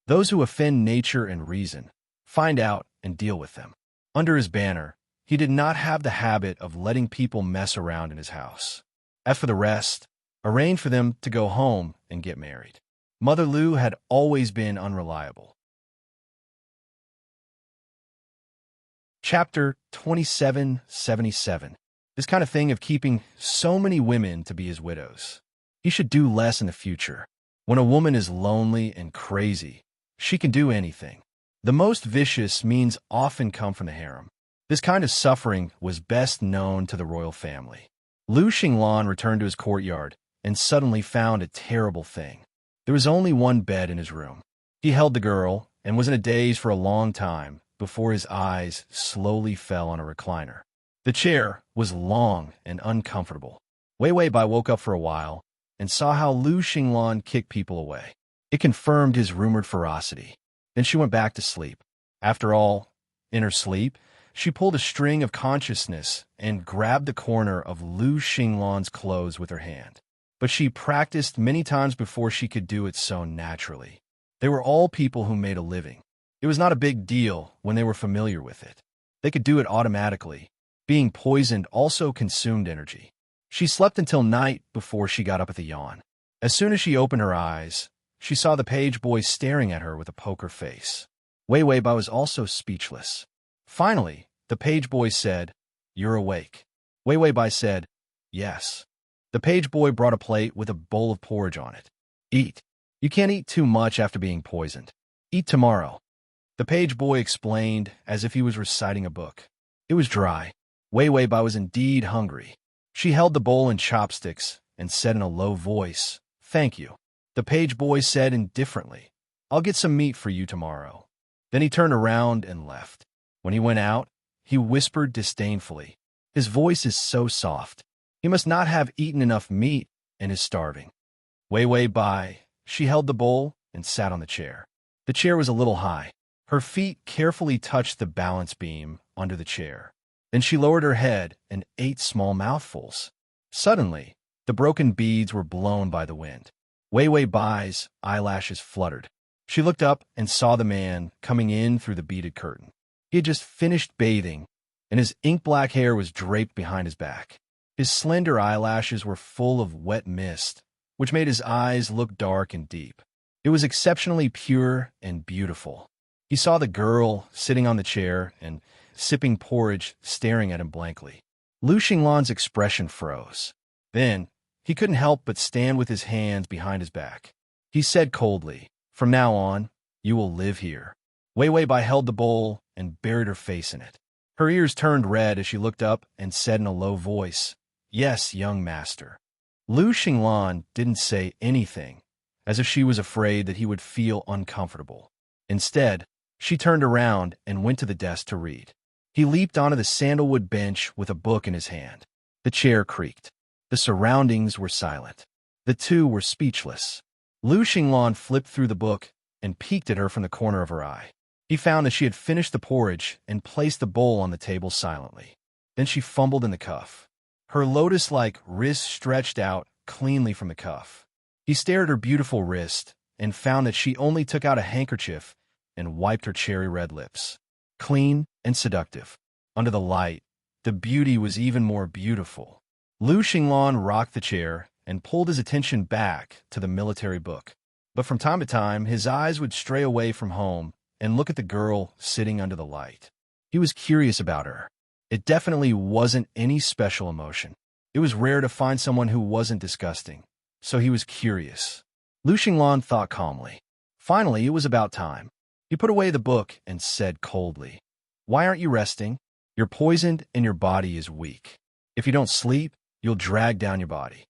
Speaker 1: "Those who offend nature and reason, find out and deal with them." Under his banner, he did not have the habit of letting people mess around in his house. As for the rest, arrange for them to go home and get married. Mother Lu had always been unreliable. Chapter 2777. This kind of thing of keeping so many women to be his widows. He should do less in the future. When a woman is lonely and crazy, she can do anything. The most vicious means often come from the harem. This kind of suffering was best known to the royal family. Lu Xinglan returned to his courtyard and suddenly found a terrible thing. There was only one bed in his room. He held the girl and was in a daze for a long time before his eyes slowly fell on a recliner. The chair was long and uncomfortable. Wei Wei Bai woke up for a while and saw how Lu Xinglan kicked people away. It confirmed his rumored ferocity. Then she went back to sleep. After all, in her sleep, she pulled a string of consciousness and grabbed the corner of Lu Xinglan's clothes with her hand. But she practiced many times before she could do it so naturally. They were all people who made a living. It was not a big deal when they were familiar with it. They could do it automatically. Being poisoned also consumed energy. She slept until night before she got up with a yawn. As soon as she opened her eyes, she saw the page boy staring at her with a poker face. Wei Wei Bai was also speechless. Finally, the page boy said, "You're awake." Wei Wei Bai said, "Yes." The page boy brought a plate with a bowl of porridge on it. "Eat. You can't eat too much after being poisoned. Eat tomorrow." The page boy explained as if he was reciting a book. It was dry. Wei Wei Bai was indeed hungry. She held the bowl and chopsticks and said in a low voice, "Thank you." The page boy said indifferently, "I'll get some meat for you tomorrow." Then he turned around and left. When he went out, he whispered disdainfully. His voice is so soft. He must not have eaten enough meat and is starving. Wei Wei Bai, she held the bowl and sat on the chair. The chair was a little high. Her feet carefully touched the balance beam under the chair. Then she lowered her head and ate small mouthfuls. Suddenly, the broken beads were blown by the wind. Wei Wei Bai's eyelashes fluttered. She looked up and saw the man coming in through the beaded curtain. He had just finished bathing, and his ink-black hair was draped behind his back. His slender eyelashes were full of wet mist, which made his eyes look dark and deep. It was exceptionally pure and beautiful. He saw the girl sitting on the chair and sipping porridge, staring at him blankly. Lu Xinglan's expression froze. Then, he couldn't help but stand with his hands behind his back. He said coldly, "From now on, you will live here." Wei Weibai held the bowl and buried her face in it. Her ears turned red as she looked up and said in a low voice, "Yes, young master." Lu Xinglan didn't say anything, as if she was afraid that he would feel uncomfortable. Instead, she turned around and went to the desk to read. He leaped onto the sandalwood bench with a book in his hand. The chair creaked. The surroundings were silent. The two were speechless. Lu Xinglan flipped through the book and peeked at her from the corner of her eye. He found that she had finished the porridge and placed the bowl on the table silently. Then she fumbled in the cuff. Her lotus-like wrist stretched out cleanly from the cuff. He stared at her beautiful wrist and found that she only took out a handkerchief and wiped her cherry-red lips. Clean and seductive. Under the light, the beauty was even more beautiful. Lu Xinglan rocked the chair and pulled his attention back to the military book. But from time to time, his eyes would stray away from home and look at the girl sitting under the light. He was curious about her. It definitely wasn't any special emotion. It was rare to find someone who wasn't disgusting, so he was curious. Lu Xinglan thought calmly. Finally, it was about time. He put away the book and said coldly, "Why aren't you resting? You're poisoned and your body is weak. If you don't sleep, you'll drag down your body."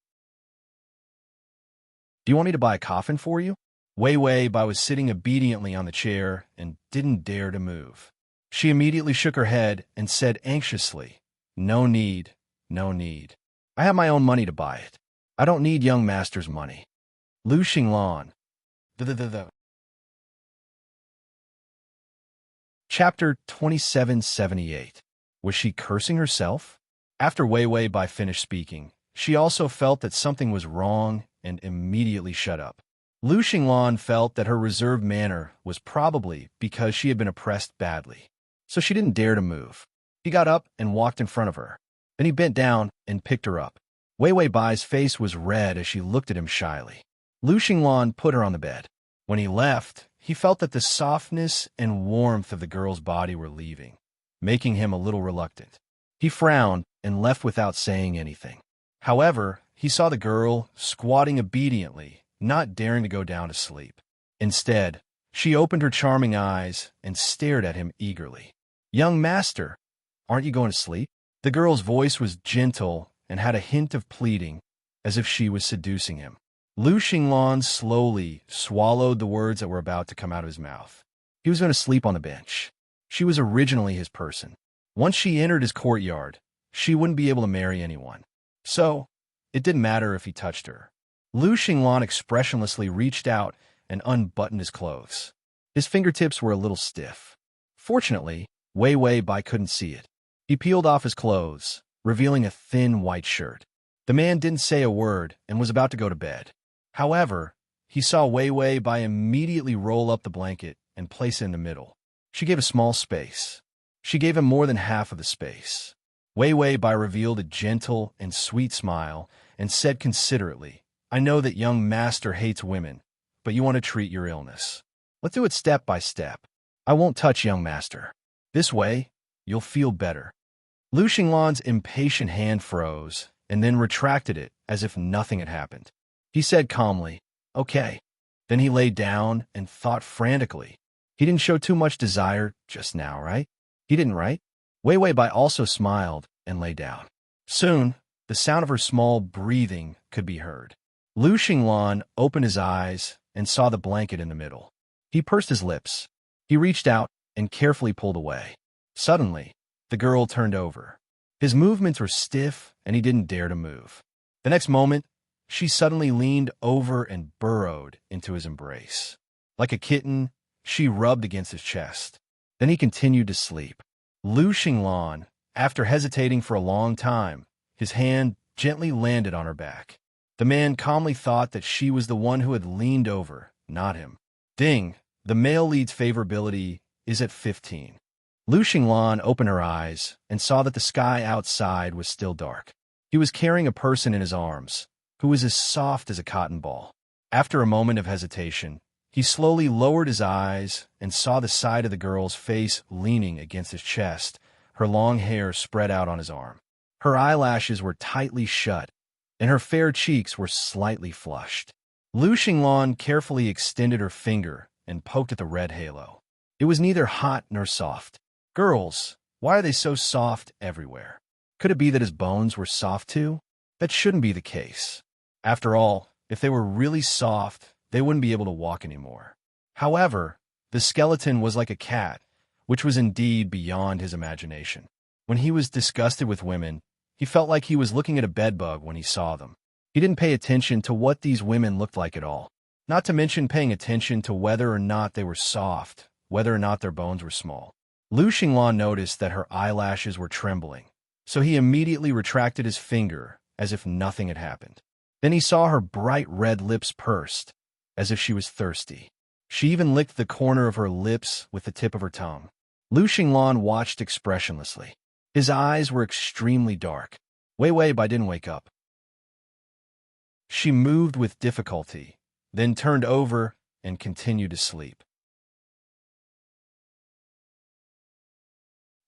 Speaker 1: "Do you want me to buy a coffin for you?" Wei Weibai was sitting obediently on the chair and didn't dare to move. She immediately shook her head and said anxiously, "No need, no need. I have my own money to buy it. I don't need young master's money." Lu Xinglan. Chapter 2778. Was she cursing herself? After Wei Weibai finished speaking, she also felt that something was wrong and immediately shut up. Lu Xinglan felt that her reserved manner was probably because she had been oppressed badly, so she didn't dare to move. He got up and walked in front of her. Then he bent down and picked her up. Wei Weibai's face was red as she looked at him shyly. Lu Xinglan put her on the bed. When he left, he felt that the softness and warmth of the girl's body were leaving, making him a little reluctant. He frowned and left without saying anything. However, he saw the girl squatting obediently, not daring to go down to sleep. Instead, she opened her charming eyes and stared at him eagerly. "Young master, aren't you going to sleep?" The girl's voice was gentle and had a hint of pleading, as if she was seducing him. Lu Xinglan slowly swallowed the words that were about to come out of his mouth. He was going to sleep on the bench. She was originally his person. Once she entered his courtyard, she wouldn't be able to marry anyone. So, it didn't matter if he touched her. Lu Xinglan expressionlessly reached out and unbuttoned his clothes. His fingertips were a little stiff. Fortunately, Wei Weibai couldn't see it. He peeled off his clothes, revealing a thin white shirt. The man didn't say a word and was about to go to bed. However, he saw Wei Weibai immediately roll up the blanket and place it in the middle. She gave a small space. She gave him more than half of the space. Wei Weibai revealed a gentle and sweet smile and said considerately, "I know that young master hates women, but you want to treat your illness. Let's do it step by step. I won't touch young master. This way, you'll feel better." Lu Xinglan's impatient hand froze and then retracted it as if nothing had happened. He said calmly, "Okay." Then he lay down and thought frantically. He didn't show too much desire just now, right? He didn't, right? Wei Weibai also smiled and lay down. Soon, the sound of her small breathing could be heard. Lu Xinglan opened his eyes and saw the blanket in the middle. He pursed his lips. He reached out and carefully pulled away. Suddenly, the girl turned over. His movements were stiff and he didn't dare to move. The next moment, she suddenly leaned over and burrowed into his embrace. Like a kitten, she rubbed against his chest. Then he continued to sleep. Lu Xinglan, after hesitating for a long time, his hand gently landed on her back. The man calmly thought that she was the one who had leaned over, not him. Ding, the male lead's favorability is at 15. Lu Xinglan opened her eyes and saw that the sky outside was still dark. He was carrying a person in his arms, who was as soft as a cotton ball. After a moment of hesitation, he slowly lowered his eyes and saw the side of the girl's face leaning against his chest, her long hair spread out on his arm. Her eyelashes were tightly shut, and her fair cheeks were slightly flushed. Lu Xinglan carefully extended her finger and poked at the red halo. It was neither hot nor soft. Girls, why are they so soft everywhere? Could it be that his bones were soft too? That shouldn't be the case. After all, if they were really soft, they wouldn't be able to walk anymore. However, the skeleton was like a cat, which was indeed beyond his imagination. When he was disgusted with women, he felt like he was looking at a bedbug when he saw them. He didn't pay attention to what these women looked like at all, not to mention paying attention to whether or not they were soft, whether or not their bones were small. Lu Xinglan noticed that her eyelashes were trembling, so he immediately retracted his finger as if nothing had happened. Then he saw her bright red lips pursed, as if she was thirsty. She even licked the corner of her lips with the tip of her tongue. Lu Xinglan watched expressionlessly. His eyes were extremely dark. Wei Bai didn't wake up. She moved with difficulty, then turned over and continued to sleep.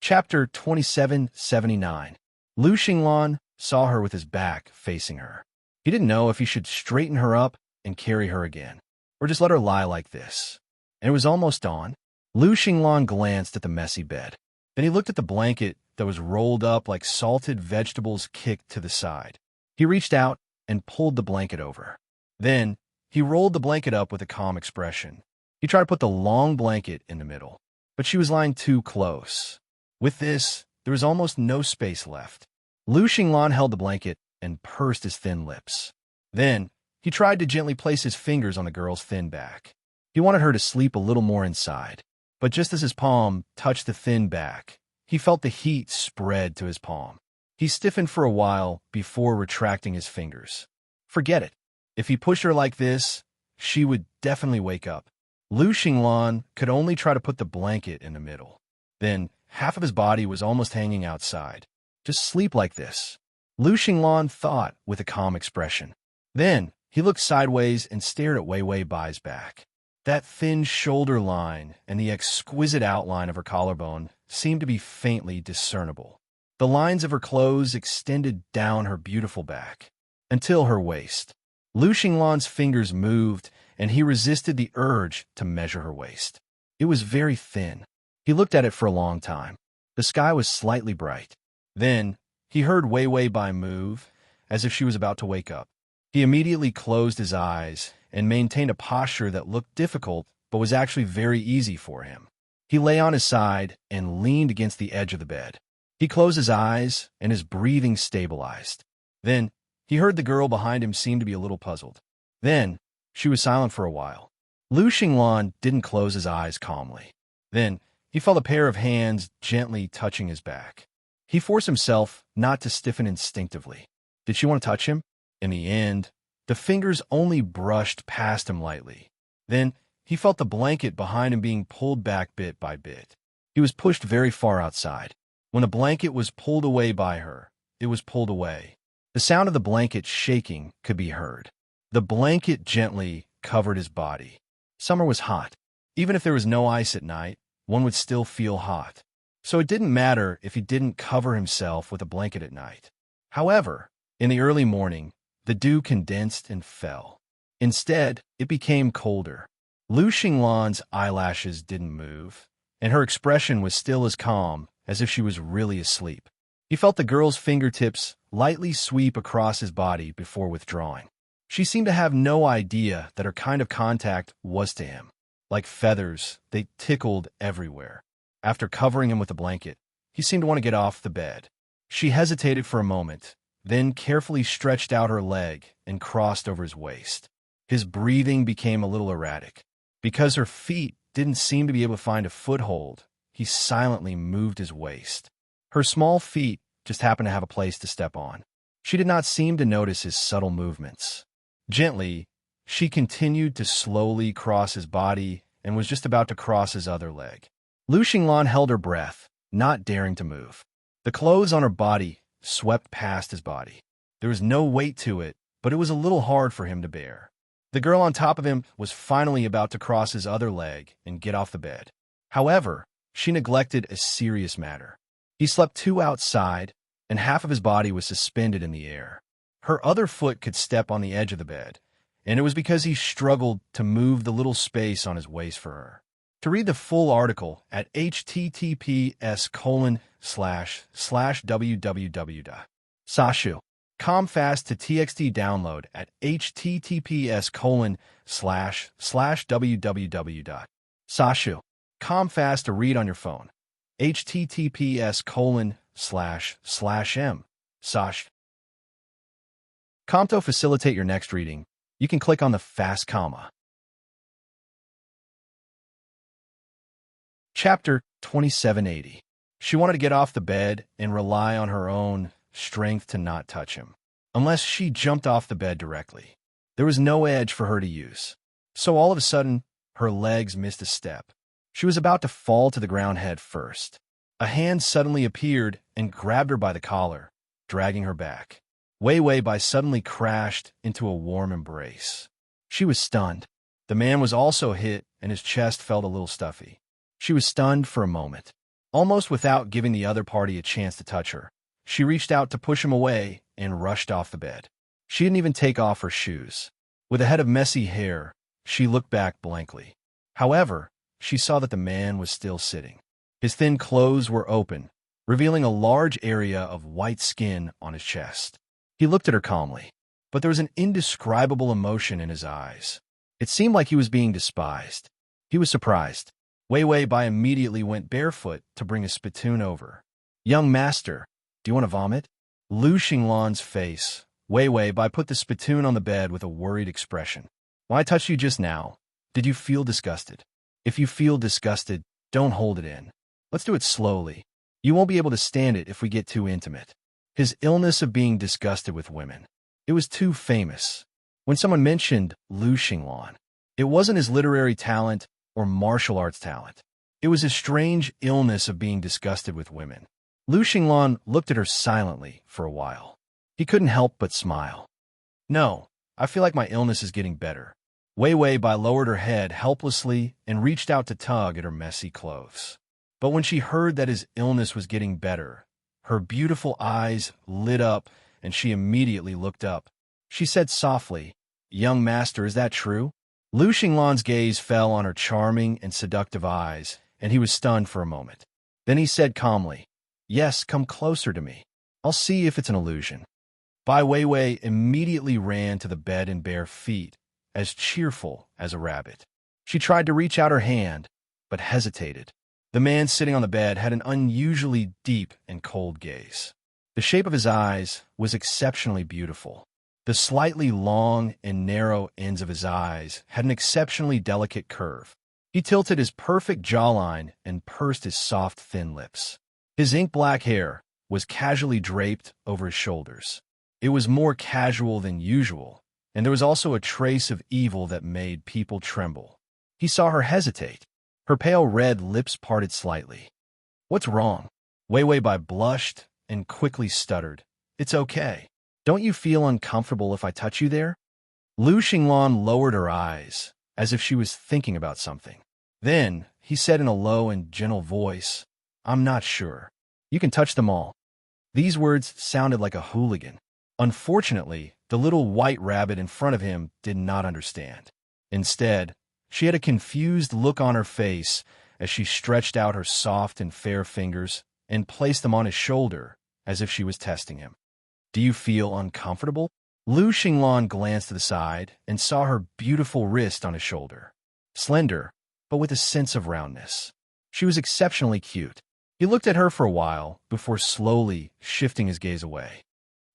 Speaker 1: Chapter 2779. Lu Xinglan saw her with his back facing her. He didn't know if he should straighten her up and carry her again, or just let her lie like this. And it was almost dawn. Lu Xinglan glanced at the messy bed. Then he looked at the blanket that was rolled up like salted vegetables kicked to the side. He reached out and pulled the blanket over. Then he rolled the blanket up with a calm expression. He tried to put the long blanket in the middle, but she was lying too close. With this, there was almost no space left. Lu Xinglan held the blanket and pursed his thin lips. Then he tried to gently place his fingers on the girl's thin back. He wanted her to sleep a little more inside, but just as his palm touched the thin back, he felt the heat spread to his palm. He stiffened for a while before retracting his fingers. Forget it. If he pushed her like this, she would definitely wake up. Lu Xinglan could only try to put the blanket in the middle. Then half of his body was almost hanging outside. Just sleep like this, Lu Xinglan thought with a calm expression. Then he looked sideways and stared at Wei Bai's back. That thin shoulder line and the exquisite outline of her collarbone seemed to be faintly discernible. The lines of her clothes extended down her beautiful back, until her waist. Lu Xinglan's fingers moved, and he resisted the urge to measure her waist. It was very thin. He looked at it for a long time. The sky was slightly bright. Then he heard Wei Bai move, as if she was about to wake up. He immediately closed his eyes and maintained a posture that looked difficult but was actually very easy for him. He lay on his side and leaned against the edge of the bed. He closed his eyes and his breathing stabilized. Then he heard the girl behind him seem to be a little puzzled. Then she was silent for a while. Lu Xinglan didn't close his eyes calmly. Then he felt a pair of hands gently touching his back. He forced himself not to stiffen instinctively. Did she want to touch him? In the end, the fingers only brushed past him lightly. Then he felt the blanket behind him being pulled back bit by bit. He was pushed very far outside. When the blanket was pulled away by her, it was pulled away. The sound of the blanket shaking could be heard. The blanket gently covered his body. Summer was hot. Even if there was no ice at night, one would still feel hot. So it didn't matter if he didn't cover himself with a blanket at night. However, in the early morning, the dew condensed and fell. Instead, it became colder. Lu Xinglan's eyelashes didn't move, and her expression was still as calm as if she was really asleep. He felt the girl's fingertips lightly sweep across his body before withdrawing. She seemed to have no idea that her kind of contact was to him. Like feathers, they tickled everywhere. After covering him with a blanket, he seemed to want to get off the bed. She hesitated for a moment, then carefully stretched out her leg and crossed over his waist. His breathing became a little erratic. Because her feet didn't seem to be able to find a foothold, he silently moved his waist. Her small feet just happened to have a place to step on. She did not seem to notice his subtle movements. Gently, she continued to slowly cross his body and was just about to cross his other leg. Lu Xinglan held her breath, not daring to move. The clothes on her body swept past his body. There was no weight to it, but it was a little hard for him to bear. The girl on top of him was finally about to cross his other leg and get off the bed. However, she neglected a serious matter. He slept two outside, and half of his body was suspended in the air. Her other foot could step on the edge of the bed, and it was because he struggled to move the little space on his waist for her. To read the full article at https://www.sashu. Comfast to TXT download at https://www.sashu. Comfast to read on your phone. https://m. Sash. To facilitate your next reading, you can click on the fast comma. Chapter 2780. She wanted to get off the bed and rely on her own strength to not touch him. Unless she jumped off the bed directly, there was no edge for her to use. So all of a sudden, her legs missed a step. She was about to fall to the ground head first. A hand suddenly appeared and grabbed her by the collar, dragging her back. Wei Wei suddenly crashed into a warm embrace. She was stunned. The man was also hit, and his chest felt a little stuffy. She was stunned for a moment. Almost without giving the other party a chance to touch her, she reached out to push him away and rushed off the bed. She didn't even take off her shoes. With a head of messy hair, she looked back blankly. However, she saw that the man was still sitting. His thin clothes were open, revealing a large area of white skin on his chest. He looked at her calmly, but there was an indescribable emotion in his eyes. It seemed like he was being despised. He was surprised. Wei Wei immediately went barefoot to bring a spittoon over. "Young master, do you want to vomit?" Lu Xinglan's face. Wei Wei put the spittoon on the bed with a worried expression. "Why I touched you just now? Did you feel disgusted? If you feel disgusted, don't hold it in. Let's do it slowly. You won't be able to stand it if we get too intimate." His illness of being disgusted with women. It was too famous. When someone mentioned Lu Xinglan, it wasn't his literary talent or martial arts talent. It was his strange illness of being disgusted with women. Lu Xinglan looked at her silently for a while. He couldn't help but smile. "No, I feel like my illness is getting better." Wei Wei lowered her head helplessly and reached out to tug at her messy clothes. But when she heard that his illness was getting better, her beautiful eyes lit up and she immediately looked up. She said softly, "Young master, is that true?" Lu Xinglan's gaze fell on her charming and seductive eyes, and he was stunned for a moment. Then he said calmly, "Yes, come closer to me. I'll see if it's an illusion." Bai Weiwei immediately ran to the bed in bare feet, as cheerful as a rabbit. She tried to reach out her hand, but hesitated. The man sitting on the bed had an unusually deep and cold gaze. The shape of his eyes was exceptionally beautiful. The slightly long and narrow ends of his eyes had an exceptionally delicate curve. He tilted his perfect jawline and pursed his soft, thin lips. His ink-black hair was casually draped over his shoulders. It was more casual than usual, and there was also a trace of evil that made people tremble. He saw her hesitate. Her pale red lips parted slightly. "What's wrong?" Wei Wei blushed and quickly stuttered. "It's okay. Don't you feel uncomfortable if I touch you there?" Lu Xinglan lowered her eyes, as if she was thinking about something. Then, he said in a low and gentle voice, "I'm not sure. You can touch them all." These words sounded like a hooligan. Unfortunately, the little white rabbit in front of him did not understand. Instead, she had a confused look on her face as she stretched out her soft and fair fingers and placed them on his shoulder as if she was testing him. "Do you feel uncomfortable?" Lu Xinglan glanced to the side and saw her beautiful wrist on his shoulder. Slender, but with a sense of roundness. She was exceptionally cute. He looked at her for a while before slowly shifting his gaze away.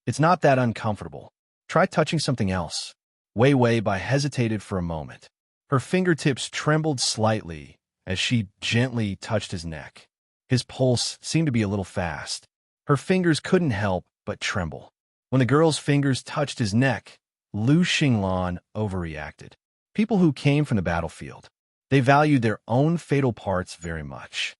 Speaker 1: "It's not that uncomfortable. Try touching something else." Wei Wei hesitated for a moment. Her fingertips trembled slightly as she gently touched his neck. His pulse seemed to be a little fast. Her fingers couldn't help but tremble. When the girl's fingers touched his neck, Lu Xinglan overreacted. People who came from the battlefield, they valued their own fatal parts very much.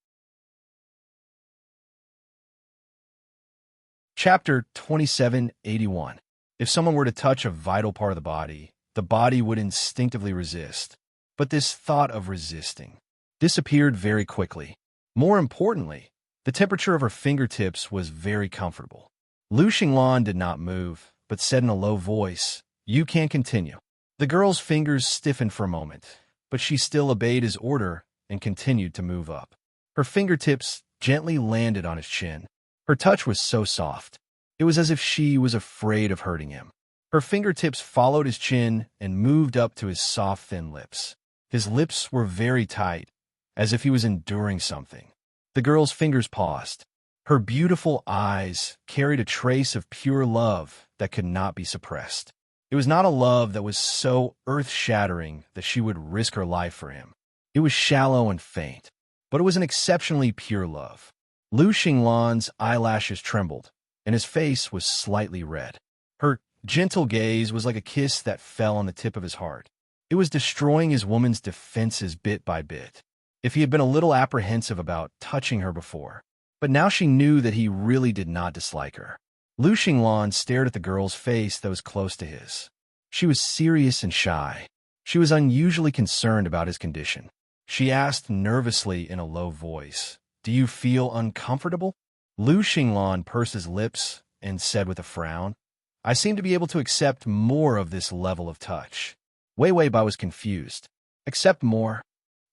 Speaker 1: Chapter 2781. If someone were to touch a vital part of the body would instinctively resist. But this thought of resisting disappeared very quickly. More importantly, the temperature of her fingertips was very comfortable. Lu Xinglan did not move, but said in a low voice, "You can continue." The girl's fingers stiffened for a moment, but she still obeyed his order and continued to move up. Her fingertips gently landed on his chin. Her touch was so soft. It was as if she was afraid of hurting him. Her fingertips followed his chin and moved up to his soft, thin lips. His lips were very tight, as if he was enduring something. The girl's fingers paused. Her beautiful eyes carried a trace of pure love that could not be suppressed. It was not a love that was so earth-shattering that she would risk her life for him. It was shallow and faint, but it was an exceptionally pure love. Lu Xinglan's eyelashes trembled, and his face was slightly red. Her gentle gaze was like a kiss that fell on the tip of his heart. It was destroying his woman's defenses bit by bit. If he had been a little apprehensive about touching her before, but now she knew that he really did not dislike her. Lu Xinglan stared at the girl's face that was close to his. She was serious and shy. She was unusually concerned about his condition. She asked nervously in a low voice, "Do you feel uncomfortable?" Lu Xinglan pursed his lips and said with a frown, "I seem to be able to accept more of this level of touch." Wei Weibai was confused. "Accept more?"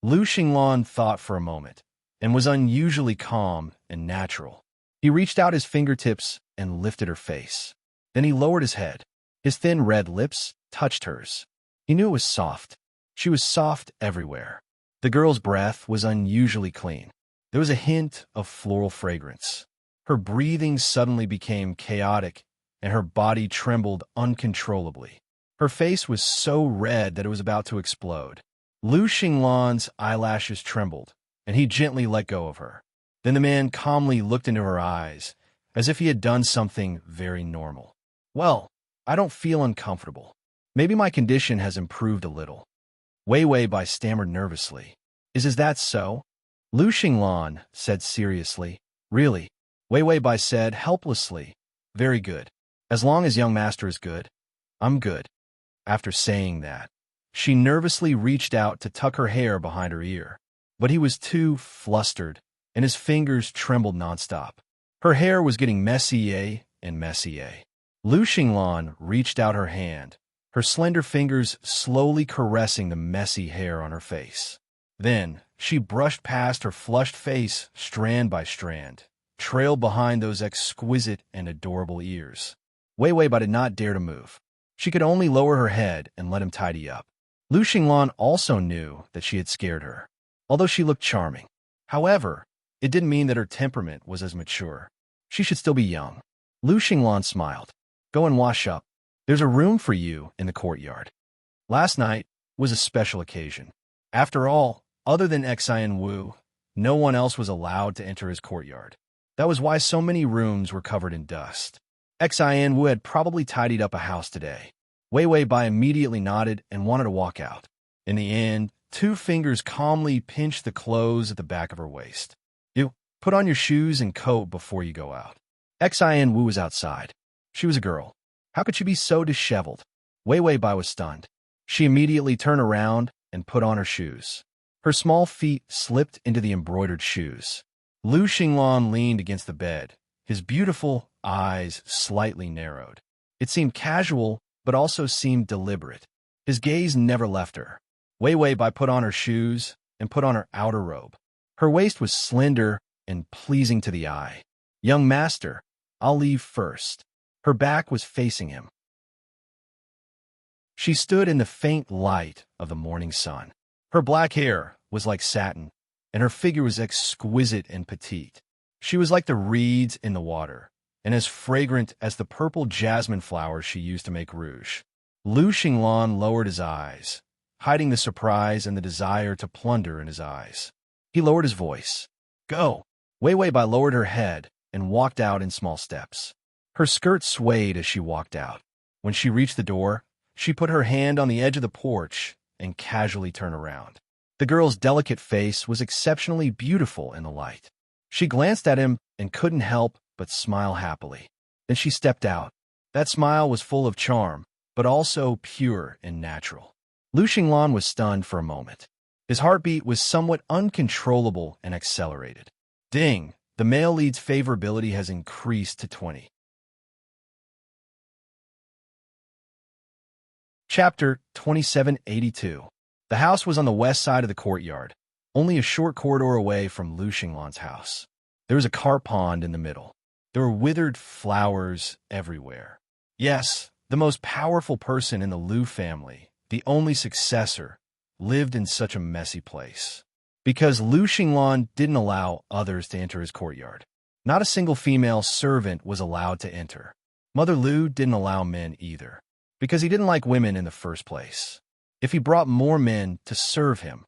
Speaker 1: Lu Xinglan thought for a moment and was unusually calm and natural. He reached out his fingertips and lifted her face. Then he lowered his head. His thin red lips touched hers. He knew it was soft. She was soft everywhere. The girl's breath was unusually clean. There was a hint of floral fragrance. Her breathing suddenly became chaotic, and her body trembled uncontrollably. Her face was so red that it was about to explode. Lu Xinglan's eyelashes trembled, and he gently let go of her. Then the man calmly looked into her eyes, as if he had done something very normal. "Well, I don't feel uncomfortable. Maybe my condition has improved a little." Wei Weibai stammered nervously. Is that so?" Lu Xinglan said seriously. "Really?" Wei Weibai said helplessly. "Very good. As long as young master is good, I'm good." After saying that, she nervously reached out to tuck her hair behind her ear, but he was too flustered, and his fingers trembled nonstop. Her hair was getting messier and messier. Lu Xinglan reached out her hand, her slender fingers slowly caressing the messy hair on her face. Then, she brushed past her flushed face strand by strand, trailed behind those exquisite and adorable ears. Wei Weibai did not dare to move. She could only lower her head and let him tidy up. Lu Xinglan also knew that she had scared her, although she looked charming. However, it didn't mean that her temperament was as mature. She should still be young. Lu Xinglan smiled. "Go and wash up. There's a room for you in the courtyard." Last night was a special occasion. After all, other than Xian Wu, no one else was allowed to enter his courtyard. That was why so many rooms were covered in dust. Xian Wu had probably tidied up a house today. Wei Weibai immediately nodded and wanted to walk out. In the end, 2 fingers calmly pinched the clothes at the back of her waist. "You, put on your shoes and coat before you go out." Xian Wu was outside. She was a girl. How could she be so disheveled? Wei Weibai was stunned. She immediately turned around and put on her shoes. Her small feet slipped into the embroidered shoes. Lu Xinglan leaned against the bed, his beautiful eyes slightly narrowed. It seemed casual, but also seemed deliberate. His gaze never left her. Wei Weibai put on her shoes and put on her outer robe. Her waist was slender and pleasing to the eye. "Young master, I'll leave first." Her back was facing him. She stood in the faint light of the morning sun. Her black hair was like satin, and her figure was exquisite and petite. She was like the reeds in the water, and as fragrant as the purple jasmine flowers she used to make rouge. Lu Xinglan lowered his eyes, hiding the surprise and the desire to plunder in his eyes. He lowered his voice. "Go!" Wei Weibai lowered her head and walked out in small steps. Her skirt swayed as she walked out. When she reached the door, she put her hand on the edge of the porch and casually turned around. The girl's delicate face was exceptionally beautiful in the light. She glanced at him and couldn't help but smile happily. Then she stepped out. That smile was full of charm, but also pure and natural. Lu Xinglan was stunned for a moment. His heartbeat was somewhat uncontrollable and accelerated. Ding! The male lead's favorability has increased to 20. Chapter 2782. The house was on the west side of the courtyard, only a short corridor away from Lu Xinglan's house. There was a carp pond in the middle. There were withered flowers everywhere. Yes, the most powerful person in the Lu family, the only successor, lived in such a messy place. Because Lu Xinglan didn't allow others to enter his courtyard. Not a single female servant was allowed to enter. Mother Lu didn't allow men either, because he didn't like women in the first place. If he brought more men to serve him,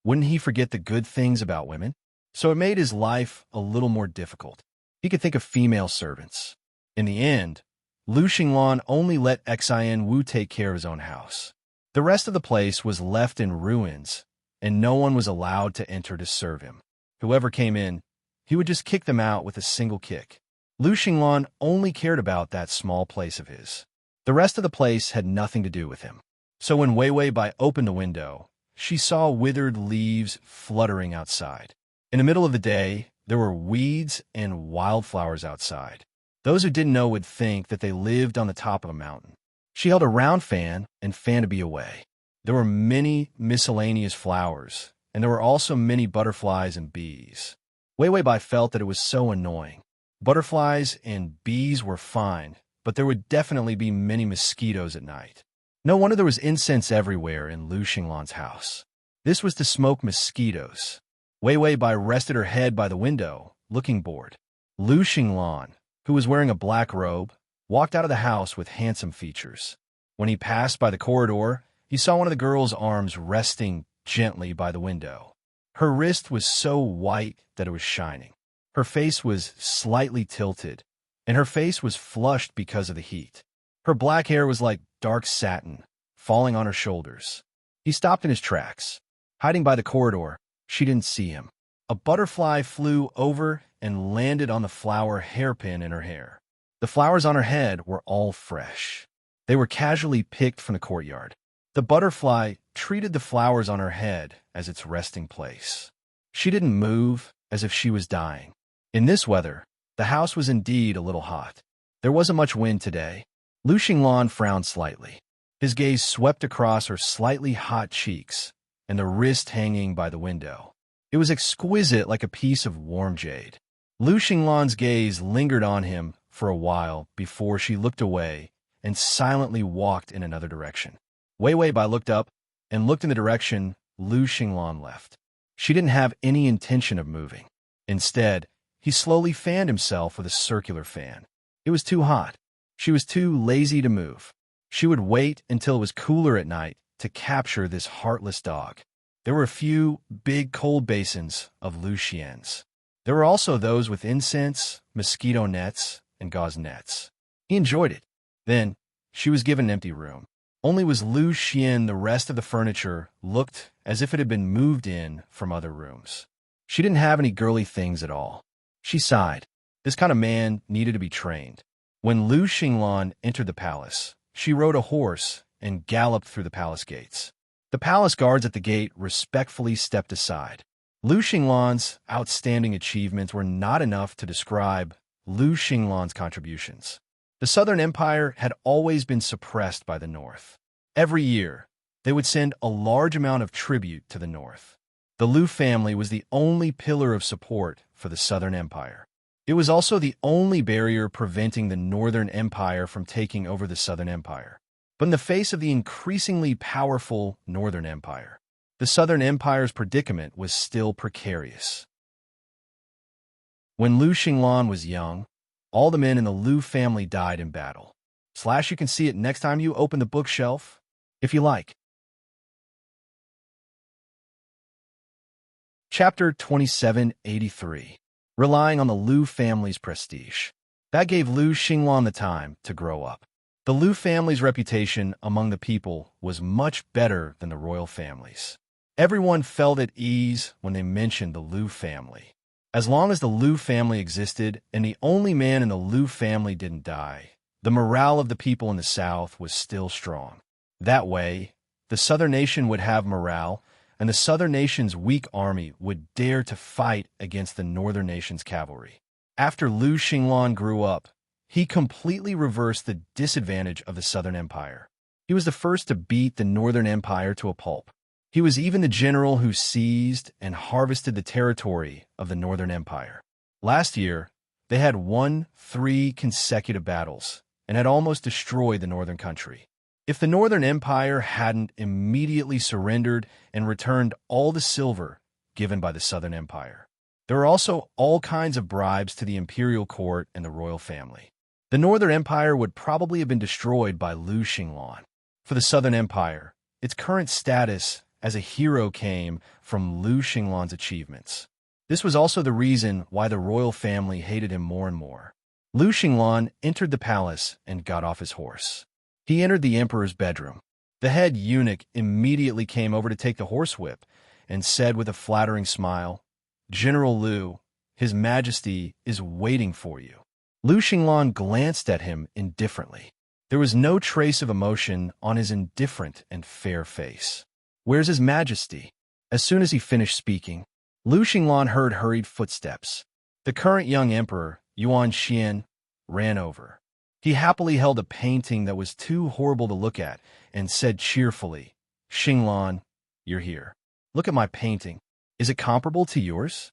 Speaker 1: wouldn't he forget the good things about women? So it made his life a little more difficult. He could think of female servants. In the end, Lu Xinglan only let Xian Wu take care of his own house. The rest of the place was left in ruins, and no one was allowed to enter to serve him. Whoever came in, he would just kick them out with a single kick. Lu Xinglan only cared about that small place of his. The rest of the place had nothing to do with him. So when Wei Wei Bai opened the window, she saw withered leaves fluttering outside. In the middle of the day, there were weeds and wildflowers outside. Those who didn't know would think that they lived on the top of a mountain. She held a round fan and fanned a bee away. There were many miscellaneous flowers, and there were also many butterflies and bees. Wei Wei Bai felt that it was so annoying. Butterflies and bees were fine, but there would definitely be many mosquitoes at night. No wonder there was incense everywhere in Lu Xinglan's house. This was to smoke mosquitoes. Wei Wei Bai rested her head by the window, looking bored. Lu Xinglan, who was wearing a black robe, walked out of the house with handsome features. When he passed by the corridor, he saw one of the girl's arms resting gently by the window. Her wrist was so white that it was shining. Her face was slightly tilted, and her face was flushed because of the heat. Her black hair was like dark satin, falling on her shoulders. He stopped in his tracks. Hiding by the corridor, she didn't see him. A butterfly flew over and landed on the flower hairpin in her hair. The flowers on her head were all fresh. They were casually picked from the courtyard. The butterfly treated the flowers on her head as its resting place. She didn't move, as if she was dying. In this weather, the house was indeed a little hot. There wasn't much wind today. Lu Xinglan frowned slightly. His gaze swept across her slightly hot cheeks and the wrist hanging by the window. It was exquisite, like a piece of warm jade. Lu Xinglan's gaze lingered on him for a while before she looked away and silently walked in another direction. Wei Wei Bai looked up and looked in the direction Lu Xinglan left. She didn't have any intention of moving. Instead, he slowly fanned himself with a circular fan. It was too hot. She was too lazy to move. She would wait until it was cooler at night to capture this heartless dog. There were a few big cold basins of Lu Xian's. There were also those with incense, mosquito nets, and gauze nets. He enjoyed it. Then, she was given an empty room. Only was Lu Xian. The rest of the furniture looked as if it had been moved in from other rooms. She didn't have any girly things at all. She sighed. This kind of man needed to be trained. When Lu Xinglan entered the palace, she rode a horse and galloped through the palace gates. The palace guards at the gate respectfully stepped aside. Lu Xinglan's outstanding achievements were not enough to describe Lu Xinglan's contributions. The Southern Empire had always been suppressed by the North. Every year, they would send a large amount of tribute to the North. The Lu family was the only pillar of support for the Southern Empire. It was also the only barrier preventing the Northern Empire from taking over the Southern Empire. But in the face of the increasingly powerful Northern Empire, the Southern Empire's predicament was still precarious. When Lu Xinglan was young, all the men in the Lu family died in battle. You can see it next time you open the bookshelf, if you like. Chapter 2783. Relying on the Lu family's prestige. That gave Lu Xinglan the time to grow up. The Lu family's reputation among the people was much better than the royal families. Everyone felt at ease when they mentioned the Lu family. As long as the Lu family existed and the only man in the Lu family didn't die, The morale of the people in the south was still strong. That way, the southern nation would have morale, and the southern nation's weak army would dare to fight against the northern nation's cavalry. After Lu Xinglan grew up, he completely reversed the disadvantage of the Southern Empire. He was the first to beat the Northern Empire to a pulp. He was even the general who seized and harvested the territory of the Northern Empire. Last year, they had won 3 consecutive battles and had almost destroyed the northern country. If the Northern Empire hadn't immediately surrendered and returned all the silver given by the Southern Empire. There were also all kinds of bribes to the imperial court and the royal family. The Northern Empire would probably have been destroyed by Lu Xinglan. For the Southern Empire, its current status as a hero came from Lu Xinglan's achievements. This was also the reason why the royal family hated him more and more. Lu Xinglan entered the palace and got off his horse. He entered the emperor's bedroom. The head eunuch immediately came over to take the horsewhip and said with a flattering smile, "General Lu, His Majesty is waiting for you." Lu Xinglan glanced at him indifferently. There was no trace of emotion on his indifferent and fair face. "Where's His Majesty?" As soon as he finished speaking, Lu Xinglan heard hurried footsteps. The current young emperor, Yuan Xian, ran over. He happily held a painting that was too horrible to look at and said cheerfully, "Xinglan, you're here. Look at my painting. Is it comparable to yours?"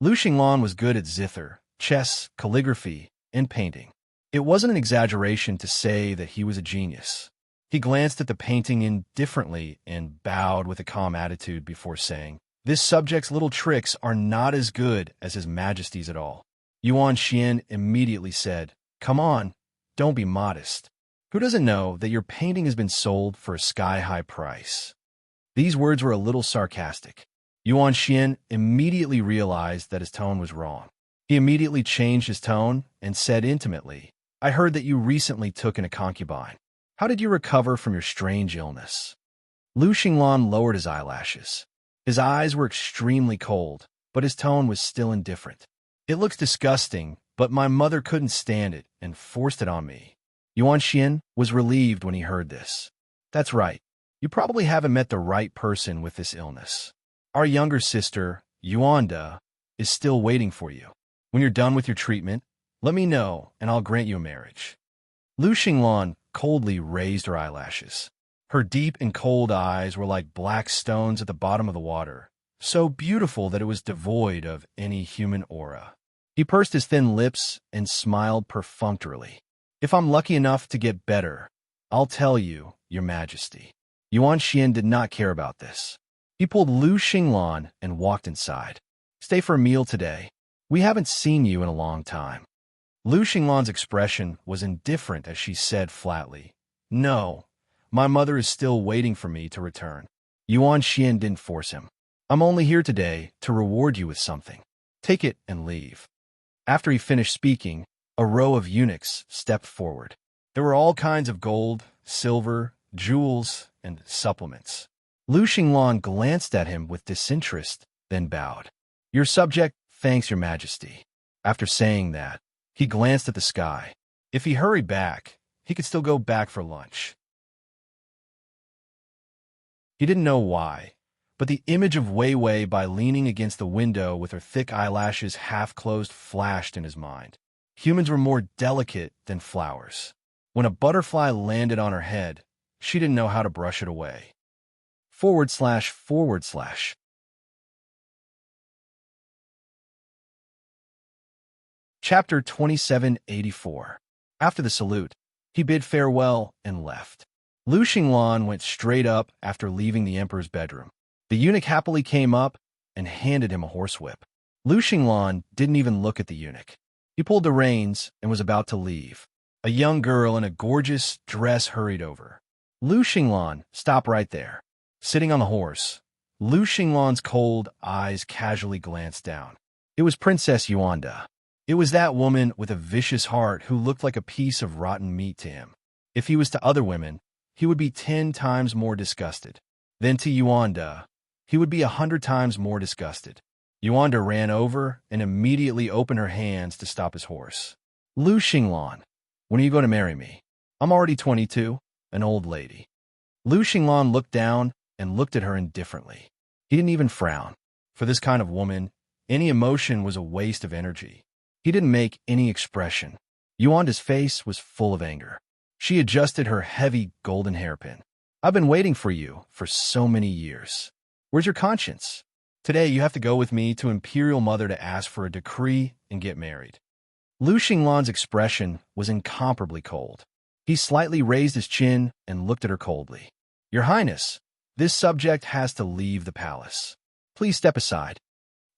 Speaker 1: Lu Xinglan was good at zither, chess, calligraphy, and painting. It wasn't an exaggeration to say that he was a genius. He glanced at the painting indifferently and bowed with a calm attitude before saying, "This subject's little tricks are not as good as His Majesty's at all." Yuan Xian immediately said, "Come on, don't be modest. Who doesn't know that your painting has been sold for a sky-high price?" These words were a little sarcastic. Yuan Xian immediately realized that his tone was wrong. He immediately changed his tone and said intimately, "I heard that you recently took in a concubine. How did you recover from your strange illness?" Lu Xinglan lowered his eyelashes. His eyes were extremely cold, but his tone was still indifferent. "It looks disgusting, but my mother couldn't stand it and forced it on me." Yuan Xian was relieved when he heard this. "That's right. You probably haven't met the right person with this illness. Our younger sister, Yuanda, is still waiting for you. When you're done with your treatment, let me know and I'll grant you a marriage." Lu Xinglan coldly raised her eyelashes. Her deep and cold eyes were like black stones at the bottom of the water, so beautiful that it was devoid of any human aura. He pursed his thin lips and smiled perfunctorily. "If I'm lucky enough to get better, I'll tell you, Your Majesty." Yuan Xian did not care about this. He pulled Lu Xinglan and walked inside. "Stay for a meal today. We haven't seen you in a long time." Lu Xinglan's expression was indifferent as she said flatly, "No, my mother is still waiting for me to return." Yuan Xian didn't force him. "I'm only here today to reward you with something. Take it and leave." After he finished speaking, a row of eunuchs stepped forward. There were all kinds of gold, silver, jewels, and supplements. Lu Xinglan glanced at him with disinterest, then bowed. "Your subject thanks Your Majesty." After saying that, he glanced at the sky. If he hurried back, he could still go back for lunch. He didn't know why, but the image of Wei Wei by leaning against the window with her thick eyelashes half-closed flashed in his mind. Humans were more delicate than flowers. When a butterfly landed on her head, she didn't know how to brush it away. // Chapter 2784. After the salute, he bid farewell and left. Lu Xinglan went straight up after leaving the emperor's bedroom. The eunuch happily came up and handed him a horsewhip. Lu Xinglan didn't even look at the eunuch. He pulled the reins and was about to leave. A young girl in a gorgeous dress hurried over. "Lu Xinglan, stop right there." Sitting on the horse, Lu Xinglan's cold eyes casually glanced down. It was Princess Yuanda. It was that woman with a vicious heart who looked like a piece of rotten meat to him. If he was to other women, he would be 10 times more disgusted. Then to Yuanda, he would be 100 times more disgusted. Yuanda ran over and immediately opened her hands to stop his horse. "Lu Xinglan, When are you going to marry me? I'm already 22, an old lady. Lu Xinglan looked down and looked at her indifferently. He didn't even frown. For this kind of woman, any emotion was a waste of energy. He didn't make any expression. Yuanda's face was full of anger. She adjusted her heavy golden hairpin. I've been waiting for you for so many years. Where's your conscience? Today you have to go with me to Imperial Mother to ask for a decree and get married. Lu Xinglan's expression was incomparably cold. He slightly raised his chin and looked at her coldly. Your Highness, this subject has to leave the palace. Please step aside.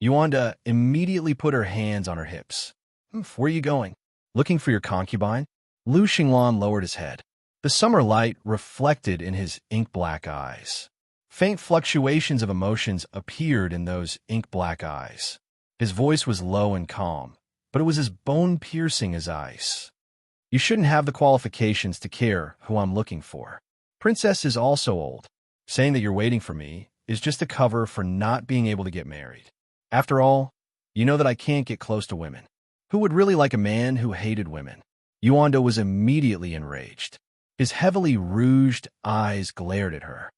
Speaker 1: Yuanda immediately put her hands on her hips. Where are you going? Looking for your concubine? Lu Xinglan lowered his head. The summer light reflected in his ink-black eyes. Faint fluctuations of emotions appeared in those ink-black eyes. His voice was low and calm, but it was as bone-piercing as ice. You shouldn't have the qualifications to care who I'm looking for. Princess is also old. Saying that you're waiting for me is just a cover for not being able to get married. After all, you know that I can't get close to women. Who would really like a man who hated women? Yuanda was immediately enraged. His heavily rouged eyes glared at her.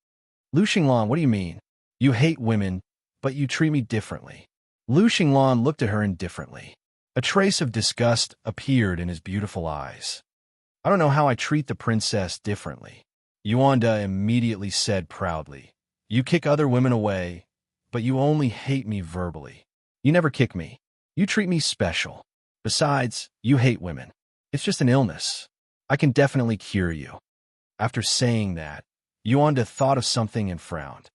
Speaker 1: Lu Xinglan, what do you mean? You hate women, but you treat me differently. Lu Xinglan looked at her indifferently. A trace of disgust appeared in his beautiful eyes. I don't know how I treat the princess differently. Yuanda immediately said proudly. You kick other women away, but you only hate me verbally. You never kick me. You treat me special. Besides, you hate women. It's just an illness. I can definitely cure you. After saying that, Yuanda thought of something and frowned.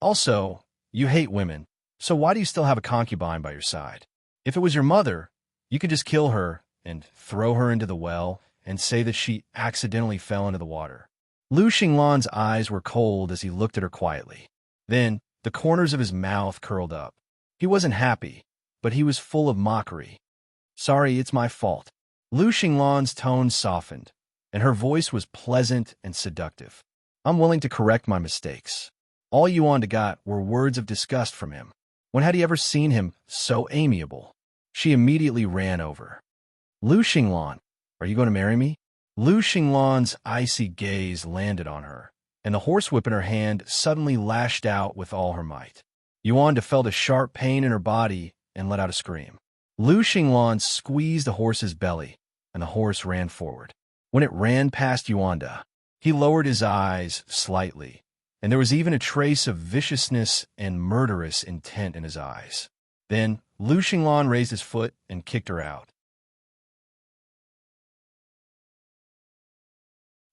Speaker 1: Also, you hate women, so why do you still have a concubine by your side? If it was your mother, you could just kill her and throw her into the well and say that she accidentally fell into the water. Lu Xinglan's eyes were cold as he looked at her quietly. Then, the corners of his mouth curled up. He wasn't happy, but he was full of mockery. Sorry, it's my fault. Lu Xinglan's tone softened, and her voice was pleasant and seductive. I'm willing to correct my mistakes. All Yuanda got were words of disgust from him. When had he ever seen him so amiable? She immediately ran over. Lu Xinglan, are you going to marry me? Lu Xinglan's icy gaze landed on her, and the horsewhip in her hand suddenly lashed out with all her might. Yuanda felt a sharp pain in her body and let out a scream. Lu Xinglan squeezed the horse's belly, and the horse ran forward. When it ran past Yuanda, he lowered his eyes slightly, and there was even a trace of viciousness and murderous intent in his eyes. Then, Lu Xinglan raised his foot and kicked her out.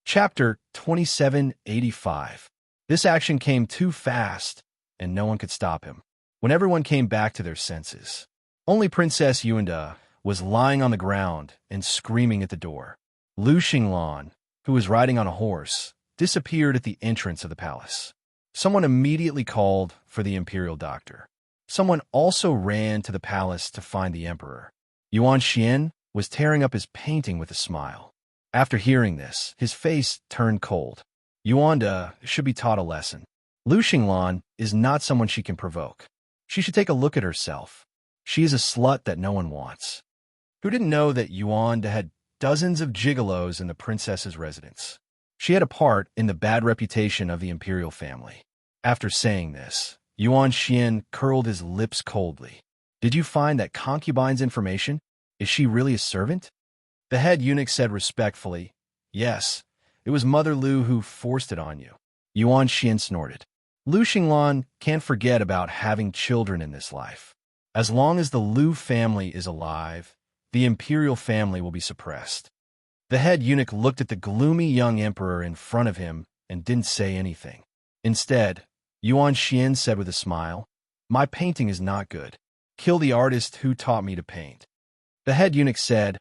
Speaker 1: Chapter 2785. This action came too fast, and no one could stop him. When everyone came back to their senses, only Princess Yuanda was lying on the ground and screaming at the door. Lu Xinglan, who was riding on a horse, disappeared at the entrance of the palace. Someone immediately called for the imperial doctor. Someone also ran to the palace to find the emperor. Yuan Xian was tearing up his painting with a smile. After hearing this, his face turned cold. Yuanda should be taught a lesson. Lu Xinglan is not someone she can provoke. She should take a look at herself. She is a slut that no one wants. Who didn't know that Yuanda had dozens of gigolos in the princess's residence? She had a part in the bad reputation of the imperial family. After saying this, Yuan Xian curled his lips coldly. Did you find that concubine's information? Is she really a servant? The head eunuch said respectfully, Yes, it was Mother Lu who forced it on you. Yuan Xian snorted. Lu Xinglan can't forget about having children in this life. As long as the Lu family is alive, the imperial family will be suppressed. The head eunuch looked at the gloomy young emperor in front of him and didn't say anything. Instead, Yuan Xian said with a smile, My painting is not good. Kill the artist who taught me to paint. The head eunuch said,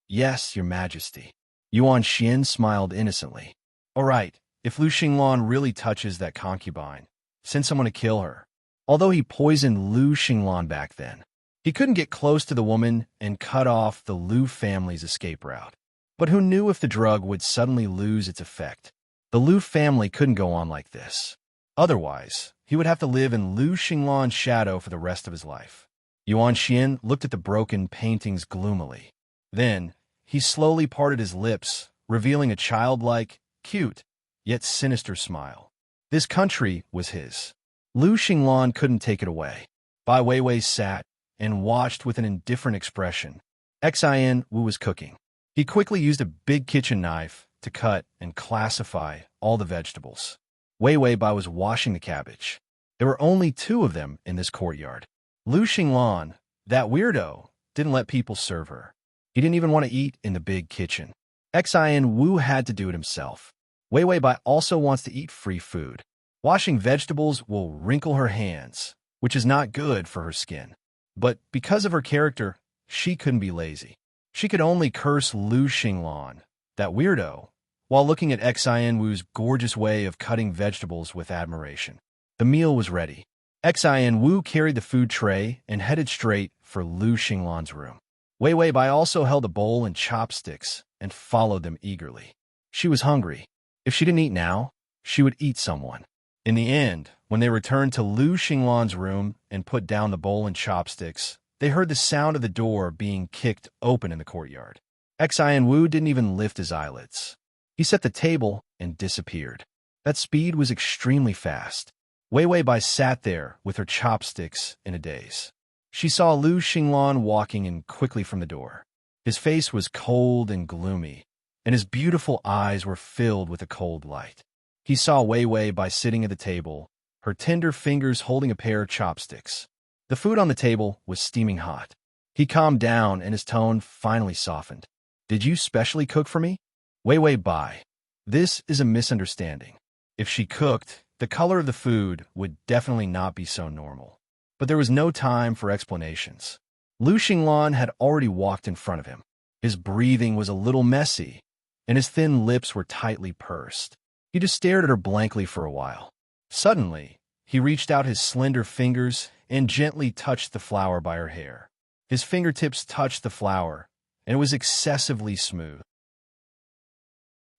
Speaker 1: Yes, your majesty. Yuan Xian smiled innocently. All right, if Lu Xinglan really touches that concubine, send someone to kill her. Although he poisoned Lu Xinglan back then, he couldn't get close to the woman and cut off the Lu family's escape route. But who knew if the drug would suddenly lose its effect? The Lu family couldn't go on like this. Otherwise, he would have to live in Lu Xinglan's shadow for the rest of his life. Yuan Xian looked at the broken paintings gloomily. Then, he slowly parted his lips, revealing a childlike, cute, yet sinister smile. This country was his. Lu Xinglan couldn't take it away. Bai Weiwei sat and watched with an indifferent expression. Xin Wu was cooking. He quickly used a big kitchen knife to cut and classify all the vegetables. Weiwei Bai was washing the cabbage. There were only 2 of them in this courtyard. Lu Xinglan, that weirdo, didn't let people serve her. He didn't even want to eat in the big kitchen. Xin Wu had to do it himself. Weiwei Bai also wants to eat free food. Washing vegetables will wrinkle her hands, which is not good for her skin. But because of her character, she couldn't be lazy. She could only curse Lu Xinglan, that weirdo, while looking at Xin Wu's gorgeous way of cutting vegetables with admiration. The meal was ready. Xin Wu carried the food tray and headed straight for Lu Xinglan's room. Weiwei Bai also held a bowl and chopsticks and followed them eagerly. She was hungry. If she didn't eat now, she would eat someone. In the end, when they returned to Lu Xinglan's room and put down the bowl and chopsticks, they heard the sound of the door being kicked open in the courtyard. Xin Wu didn't even lift his eyelids. He set the table and disappeared. That speed was extremely fast. Weiwei Bai sat there with her chopsticks in a daze. She saw Lu Xinglan walking in quickly from the door. His face was cold and gloomy, and his beautiful eyes were filled with a cold light. He saw Weiwei Bai sitting at the table, her tender fingers holding a pair of chopsticks. The food on the table was steaming hot. He calmed down and his tone finally softened. "Did you specially cook for me?" "Weiwei Bai, this is a misunderstanding. If she cooked, the color of the food would definitely not be so normal." But there was no time for explanations. Lu Xinglan had already walked in front of him. His breathing was a little messy, and his thin lips were tightly pursed. He just stared at her blankly for a while. Suddenly, he reached out his slender fingers and gently touched the flower by her hair. His fingertips touched the flower, and it was excessively smooth.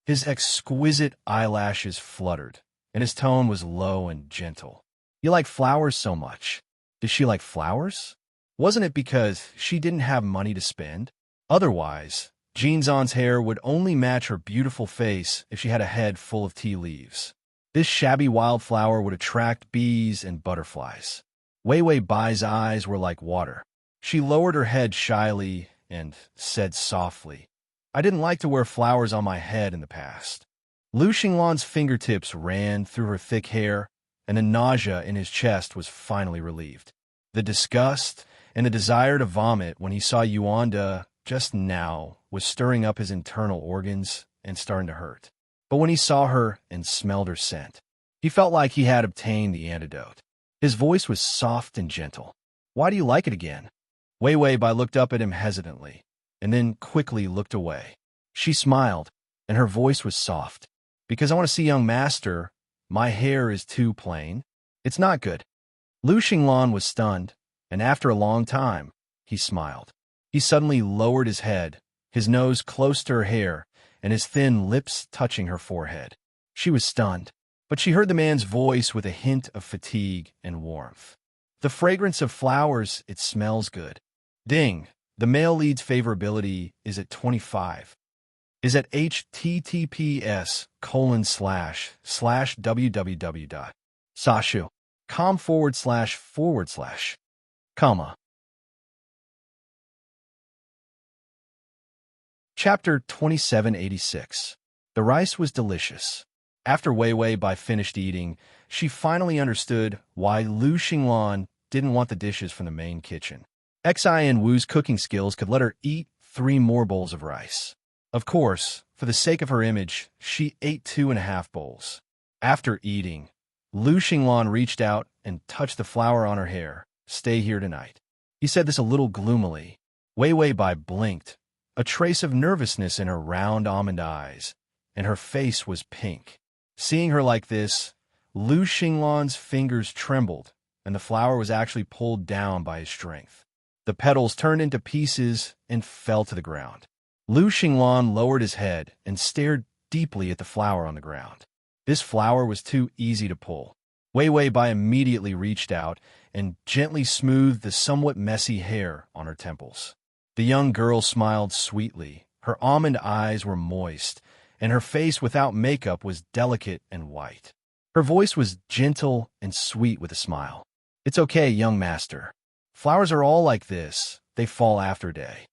Speaker 1: His exquisite eyelashes fluttered, and his tone was low and gentle. "You like flowers so much. Does she like flowers? Wasn't it because she didn't have money to spend? Otherwise, Jinzan's hair would only match her beautiful face if she had a head full of tea leaves. This shabby wildflower would attract bees and butterflies." Weiwei Bai's eyes were like water. She lowered her head shyly and said softly, "I didn't like to wear flowers on my head in the past." Lu Xinglan's fingertips ran through her thick hair, and the nausea in his chest was finally relieved. The disgust and the desire to vomit when he saw Yuanda just now was stirring up his internal organs and starting to hurt. But when he saw her and smelled her scent, he felt like he had obtained the antidote. His voice was soft and gentle. "Why do you like it again?" Weiwei Bai looked up at him hesitantly, and then quickly looked away. She smiled, and her voice was soft. "Because I want to see young master. My hair is too plain. It's not good." Lu Xinglan was stunned, and after a long time, he smiled. He suddenly lowered his head, his nose close to her hair, and his thin lips touching her forehead. She was stunned, but she heard the man's voice with a hint of fatigue and warmth. "The fragrance of flowers, it smells good." Ding, the male lead's favorability is at 25. Is at https://www.sashu.com// comma. Chapter 2786. The rice was delicious. After Weiwei Bai finished eating, she finally understood why Lu Xinglan didn't want the dishes from the main kitchen. Xin Wu's cooking skills could let her eat 3 more bowls of rice. Of course, for the sake of her image, she ate 2.5 bowls. After eating, Lu Xinglan reached out and touched the flower on her hair. "Stay here tonight." He said this a little gloomily. Weiwei Bai blinked, a trace of nervousness in her round almond eyes, and her face was pink. Seeing her like this, Lu Xinglan's fingers trembled, and the flower was actually pulled down by his strength. The petals turned into pieces and fell to the ground. Lu Xinglan lowered his head and stared deeply at the flower on the ground. This flower was too easy to pull. Weiwei Bai immediately reached out and gently smoothed the somewhat messy hair on her temples. The young girl smiled sweetly, Her almond eyes were moist, and her face without makeup was delicate and white. Her voice was gentle and sweet with a smile. "It's okay, young master. Flowers are all like this. They fall after day."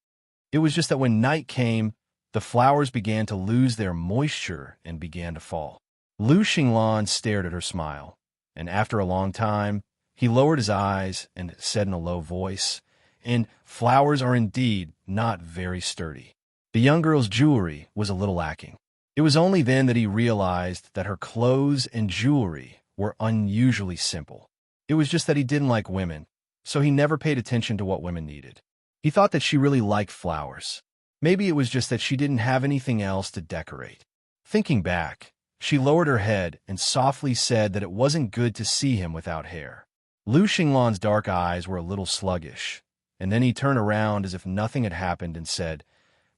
Speaker 1: It was just that when night came, the flowers began to lose their moisture and began to fall. Lu Xinglan stared at her smile, and after a long time, he lowered his eyes and said in a low voice, "And flowers are indeed not very sturdy." The young girl's jewelry was a little lacking. It was only then that he realized that her clothes and jewelry were unusually simple. It was just that he didn't like women, so he never paid attention to what women needed. He thought that she really liked flowers. Maybe it was just that she didn't have anything else to decorate. Thinking back, she lowered her head and softly said that it wasn't good to see him without hair. Lu Xinglan's dark eyes were a little sluggish, and then he turned around as if nothing had happened and said,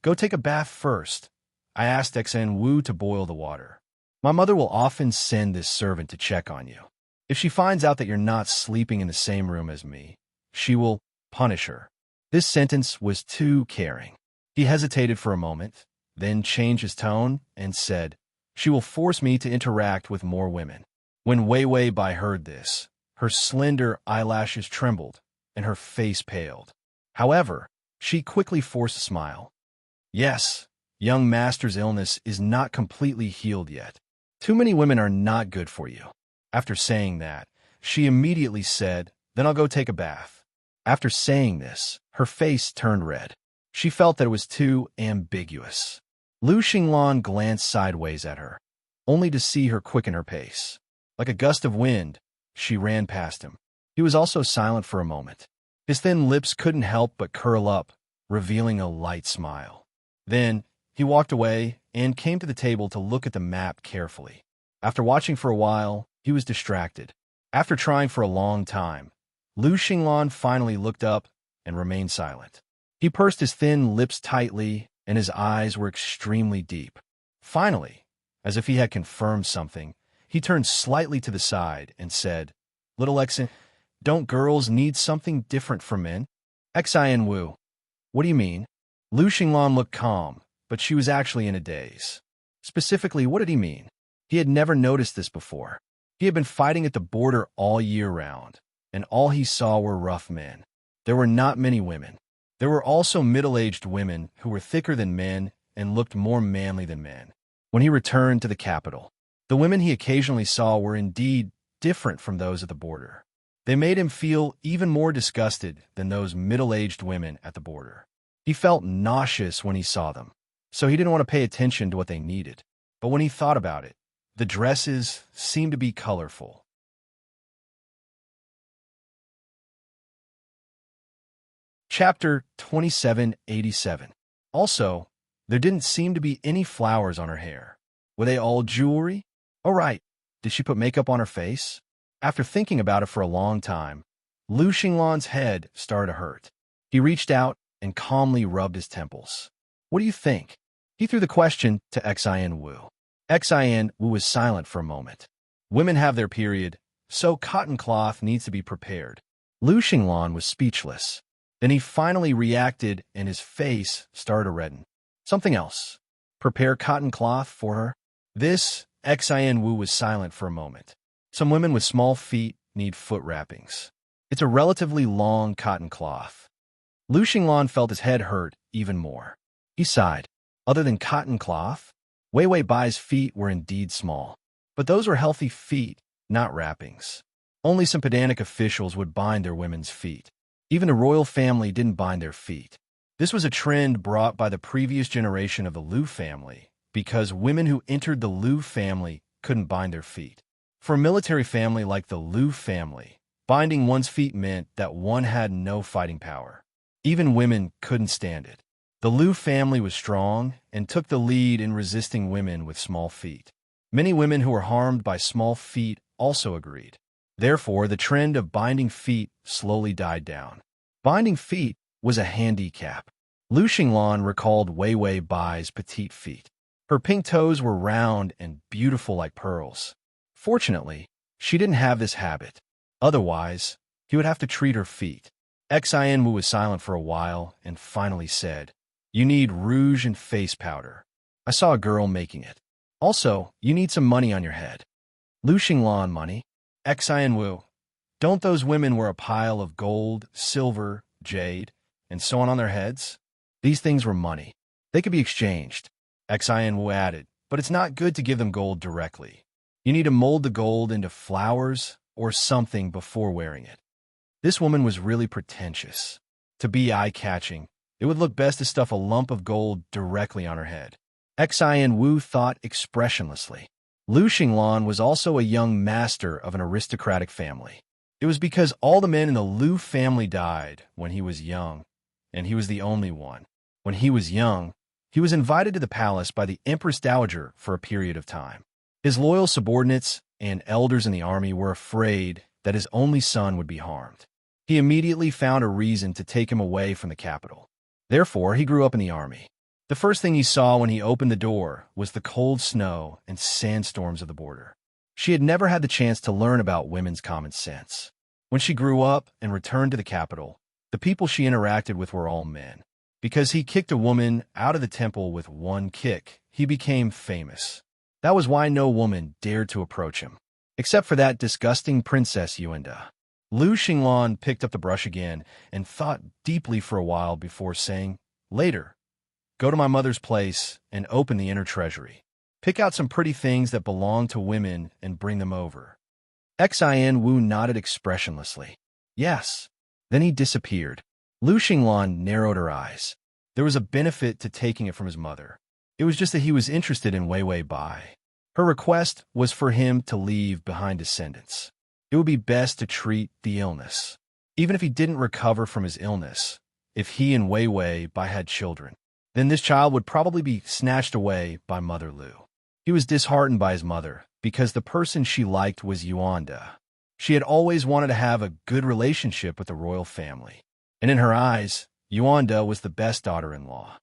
Speaker 1: "Go take a bath first. I asked Xn Wu to boil the water. My mother will often send this servant to check on you. If she finds out that you're not sleeping in the same room as me, she will punish her." This sentence was too caring. He hesitated for a moment, then changed his tone and said, "She will force me to interact with more women." When Wei Wei Bai heard this, her slender eyelashes trembled and her face paled. However, she quickly forced a smile. "Yes, young master's illness is not completely healed yet. Too many women are not good for you." After saying that, she immediately said, "Then I'll go take a bath." After saying this, her face turned red. She felt that it was too ambiguous. Lu Xinglan glanced sideways at her, only to see her quicken her pace. Like a gust of wind, she ran past him. He was also silent for a moment. His thin lips couldn't help but curl up, revealing a light smile. Then, he walked away and came to the table to look at the map carefully. After watching for a while, he was distracted. After trying for a long time, Lu Xinglan finally looked up and remained silent. He pursed his thin lips tightly, and his eyes were extremely deep. Finally, as if he had confirmed something, he turned slightly to the side and said, "Little Xin, don't girls need something different from men?" Xin Wu, what do you mean? Lu Xinglan looked calm, but she was actually in a daze. Specifically, what did he mean? He had never noticed this before. He had been fighting at the border all year round, and all he saw were rough men. There were not many women. There were also middle-aged women who were thicker than men and looked more manly than men. When he returned to the capital, the women he occasionally saw were indeed different from those at the border. They made him feel even more disgusted than those middle-aged women at the border. He felt nauseous when he saw them, so he didn't want to pay attention to what they needed. But when he thought about it, the dresses seemed to be colorful. Chapter 2787. Also, there didn't seem to be any flowers on her hair. Were they all jewelry? Oh, right. Did she put makeup on her face? After thinking about it for a long time, Lu Xinglan's head started to hurt. He reached out and calmly rubbed his temples. "What do you think?" He threw the question to Xin Wu. Xin Wu was silent for a moment. Women have their period, so cotton cloth needs to be prepared. Lu Xinglan was speechless. Then he finally reacted and his face started to redden. "Something else. Prepare cotton cloth for her?" This, Xin Wu was silent for a moment. Some women with small feet need foot wrappings. It's a relatively long cotton cloth. Lu Xinglan felt his head hurt even more. He sighed. Other than cotton cloth, Wei Wei Bai's feet were indeed small. But those were healthy feet, not wrappings. Only some pedantic officials would bind their women's feet. Even the royal family didn't bind their feet. This was a trend brought by the previous generation of the Liu family, because women who entered the Liu family couldn't bind their feet. For a military family like the Liu family, binding one's feet meant that one had no fighting power. Even women couldn't stand it. The Liu family was strong and took the lead in resisting women with small feet. Many women who were harmed by small feet also agreed. Therefore, the trend of binding feet slowly died down. Binding feet was a handicap. Lu Xinglan recalled Wei Wei Bai's petite feet. Her pink toes were round and beautiful like pearls. Fortunately, she didn't have this habit. Otherwise, he would have to treat her feet. Xin Wu was silent for a while and finally said, You need rouge and face powder. I saw a girl making it. Also, you need some money on your head. Lu Xinglan money? Xin Wu. Don't those women wear a pile of gold, silver, jade, and so on their heads? These things were money. They could be exchanged. Xin Wu added, but it's not good to give them gold directly. You need to mold the gold into flowers or something before wearing it. This woman was really pretentious. To be eye-catching, it would look best to stuff a lump of gold directly on her head. Xin Wu thought expressionlessly. Lu Xinglan was also a young master of an aristocratic family. It was because all the men in the Lu family died when he was young, and he was the only one. When he was young, he was invited to the palace by the Empress Dowager for a period of time. His loyal subordinates and elders in the army were afraid that his only son would be harmed. He immediately found a reason to take him away from the capital. Therefore, he grew up in the army. The first thing he saw when he opened the door was the cold snow and sandstorms of the border. She had never had the chance to learn about women's common sense. When she grew up and returned to the capital, the people she interacted with were all men. Because he kicked a woman out of the temple with one kick, he became famous. That was why no woman dared to approach him, except for that disgusting Princess Yuanda. Lu Xinglan picked up the brush again and thought deeply for a while before saying, "Later, go to my mother's place and open the inner treasury. Pick out some pretty things that belong to women and bring them over." Xin Wu nodded expressionlessly. Yes. Then he disappeared. Lu Xinglan narrowed her eyes. There was a benefit to taking it from his mother. It was just that he was interested in Wei Wei Bai. Her request was for him to leave behind descendants. It would be best to treat the illness. Even if he didn't recover from his illness, if he and Wei Wei Bai had children, then this child would probably be snatched away by Mother Lu. He was disheartened by his mother because the person she liked was Yuanda. She had always wanted to have a good relationship with the royal family, and in her eyes, Yuanda was the best daughter-in-law.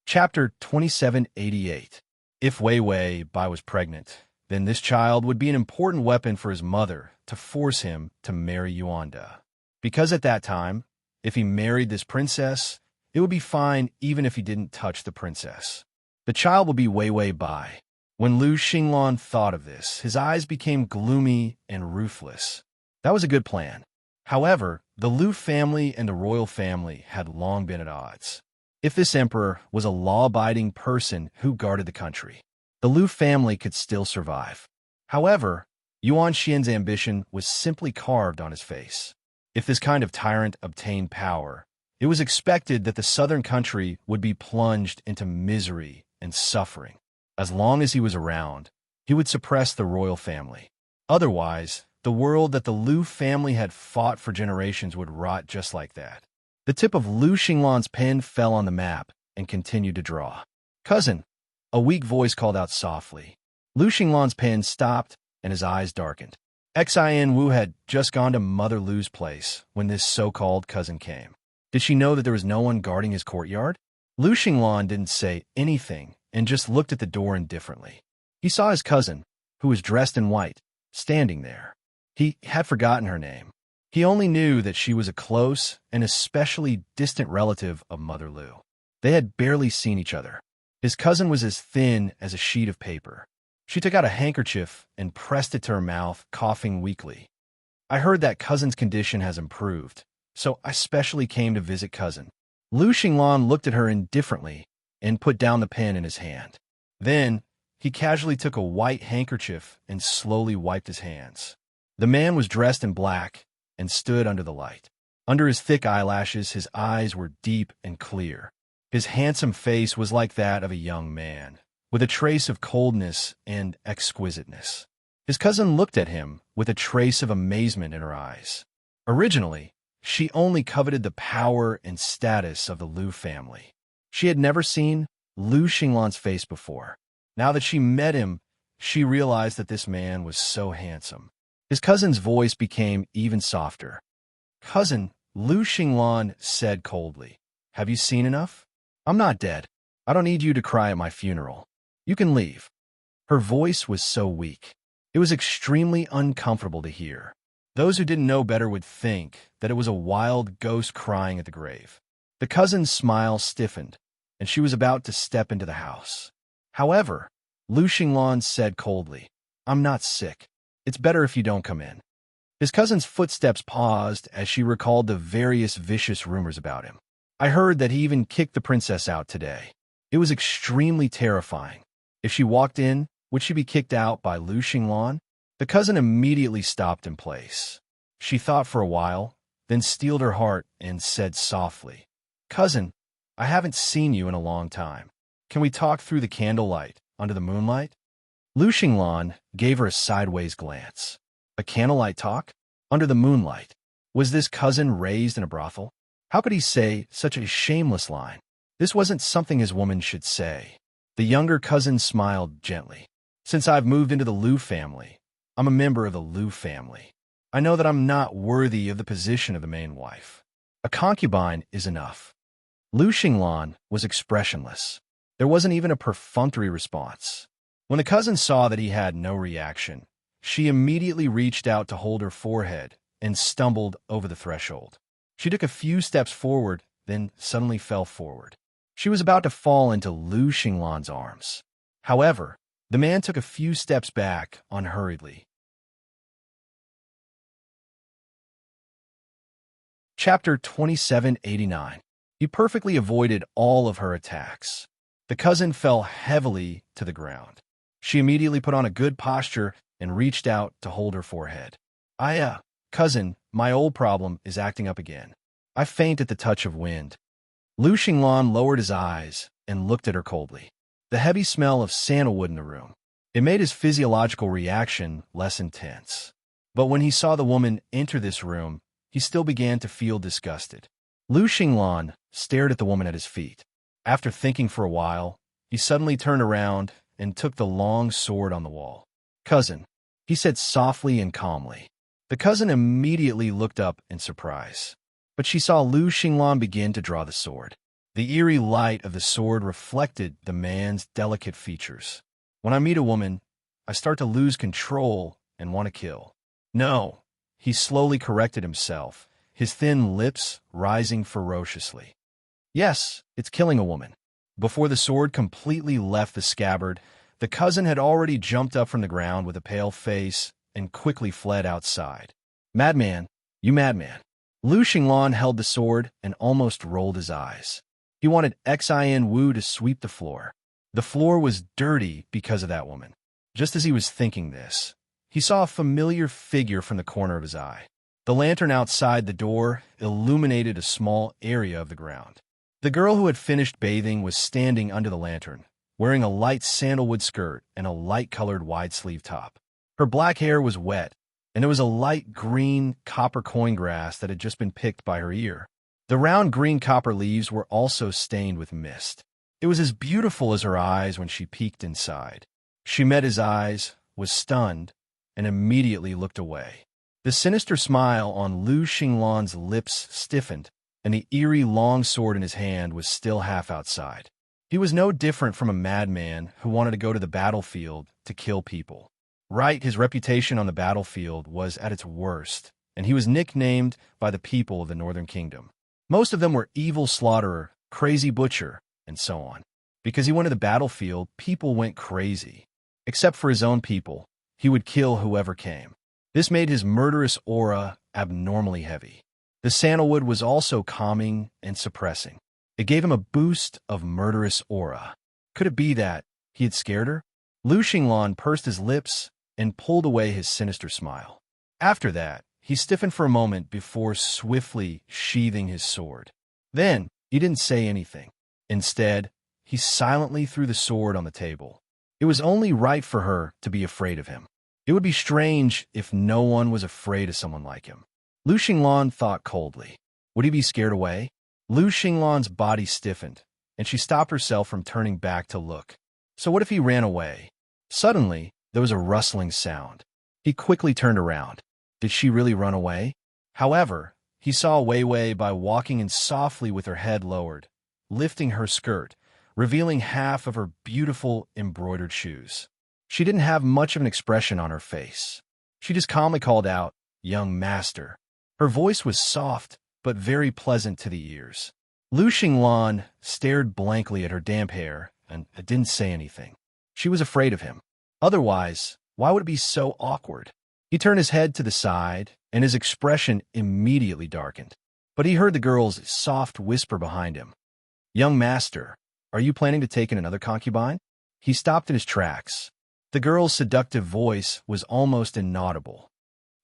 Speaker 1: Chapter 2788. If Wei Wei Bai was pregnant, then this child would be an important weapon for his mother to force him to marry Yuanda. Because at that time, if he married this princess, it would be fine even if he didn't touch the princess. The child would be Wei Wei Bai. When Lu Xinglan thought of this, his eyes became gloomy and ruthless. That was a good plan. However, the Lu family and the royal family had long been at odds. If this emperor was a law-abiding person who guarded the country, the Lu family could still survive. However, Yuan Xian's ambition was simply carved on his face. If this kind of tyrant obtained power, it was expected that the southern country would be plunged into misery and suffering. As long as he was around, he would suppress the royal family. Otherwise, the world that the Lu family had fought for generations would rot just like that. The tip of Lu Xinglan's pen fell on the map and continued to draw. "Cousin," a weak voice called out softly. Lu Xinglan's pen stopped and his eyes darkened. Xin Wu had just gone to Mother Lu's place when this so-called cousin came. Did she know that there was no one guarding his courtyard? Lu Xinglan didn't say anything and just looked at the door indifferently. He saw his cousin, who was dressed in white, standing there. He had forgotten her name. He only knew that she was a close and especially distant relative of Mother Lu. They had barely seen each other. His cousin was as thin as a sheet of paper. She took out a handkerchief and pressed it to her mouth, coughing weakly. "I heard that cousin's condition has improved, so I specially came to visit cousin." Lu Xinglan looked at her indifferently and put down the pen in his hand. Then, he casually took a white handkerchief and slowly wiped his hands. The man was dressed in black and stood under the light. Under his thick eyelashes, his eyes were deep and clear. His handsome face was like that of a young man, with a trace of coldness and exquisiteness. His cousin looked at him with a trace of amazement in her eyes. Originally, she only coveted the power and status of the Lu family. She had never seen Lu Xinglan's face before. Now that she met him, she realized that this man was so handsome. His cousin's voice became even softer. "Cousin," Lu Xinglan said coldly, "have you seen enough? I'm not dead. I don't need you to cry at my funeral. You can leave." Her voice was so weak. It was extremely uncomfortable to hear. Those who didn't know better would think that it was a wild ghost crying at the grave. The cousin's smile stiffened, and she was about to step into the house. However, Lu Xinglan said coldly, "I'm not sick. It's better if you don't come in." His cousin's footsteps paused as she recalled the various vicious rumors about him. "I heard that he even kicked the princess out today. It was extremely terrifying. If she walked in, would she be kicked out by Lu Xinglan?" The cousin immediately stopped in place. She thought for a while, then steeled her heart and said softly, "Cousin, I haven't seen you in a long time. Can we talk through the candlelight, under the moonlight?" Lu Xinglan gave her a sideways glance. A candlelight talk? Under the moonlight? Was this cousin raised in a brothel? How could he say such a shameless line? This wasn't something his woman should say. The younger cousin smiled gently. "Since I've moved into the Lu family, I'm a member of the Lu family. I know that I'm not worthy of the position of the main wife. A concubine is enough." Lu Xinglan was expressionless. There wasn't even a perfunctory response. When the cousin saw that he had no reaction, she immediately reached out to hold her forehead and stumbled over the threshold. She took a few steps forward, then suddenly fell forward. She was about to fall into Lu Xinglan's arms. However, the man took a few steps back unhurriedly. Chapter 2789. He perfectly avoided all of her attacks. The cousin fell heavily to the ground. She immediately put on a good posture and reached out to hold her forehead. Cousin, my old problem is acting up again. I faint at the touch of wind." Lu Xinglan lowered his eyes and looked at her coldly. The heavy smell of sandalwood in the room. It made his physiological reaction less intense. But when he saw the woman enter this room, he still began to feel disgusted. Lu Xinglan stared at the woman at his feet. After thinking for a while, he suddenly turned around and took the long sword on the wall. "Cousin," he said softly and calmly. The cousin immediately looked up in surprise. But she saw Lu Xinglan begin to draw the sword. The eerie light of the sword reflected the man's delicate features. "When I meet a woman, I start to lose control and want to kill." "No," he slowly corrected himself, his thin lips rising ferociously. "Yes, it's killing a woman." Before the sword completely left the scabbard, the cousin had already jumped up from the ground with a pale face and quickly fled outside. "Madman, you madman." Lu Xinglan held the sword and almost rolled his eyes. He wanted Xin Wu to sweep the floor. The floor was dirty because of that woman. Just as he was thinking this, he saw a familiar figure from the corner of his eye. The lantern outside the door illuminated a small area of the ground. The girl who had finished bathing was standing under the lantern, wearing a light sandalwood skirt and a light-colored wide-sleeve top. Her black hair was wet, and there was a light green copper coin grass that had just been picked by her ear. The round green copper leaves were also stained with mist. It was as beautiful as her eyes when she peeked inside. She met his eyes, was stunned, and immediately looked away. The sinister smile on Lu Xinglan's lips stiffened, and the eerie long sword in his hand was still half outside. He was no different from a madman who wanted to go to the battlefield to kill people. Right, his reputation on the battlefield was at its worst, and he was nicknamed by the people of the Northern Kingdom. Most of them were evil slaughterer, crazy butcher, and so on. Because he went to the battlefield, people went crazy. Except for his own people, he would kill whoever came. This made his murderous aura abnormally heavy. The sandalwood was also calming and suppressing. It gave him a boost of murderous aura. Could it be that he had scared her? Lu Xinglan pursed his lips and pulled away his sinister smile. After that, he stiffened for a moment before swiftly sheathing his sword. Then, he didn't say anything. Instead, he silently threw the sword on the table. It was only right for her to be afraid of him. It would be strange if no one was afraid of someone like him. Lu Xinglan thought coldly. Would he be scared away? Lu Xinglan's body stiffened, and she stopped herself from turning back to look. So what if he ran away? Suddenly, there was a rustling sound. He quickly turned around. Did she really run away? However, he saw Wei Wei by walking in softly with her head lowered, lifting her skirt, revealing half of her beautiful embroidered shoes. She didn't have much of an expression on her face. She just calmly called out, young master. Her voice was soft, but very pleasant to the ears. Lu Xinglan stared blankly at her damp hair and didn't say anything. She was afraid of him. Otherwise, why would it be so awkward? He turned his head to the side, and his expression immediately darkened. But he heard the girl's soft whisper behind him. "Young master, are you planning to take in another concubine?" He stopped in his tracks. The girl's seductive voice was almost inaudible.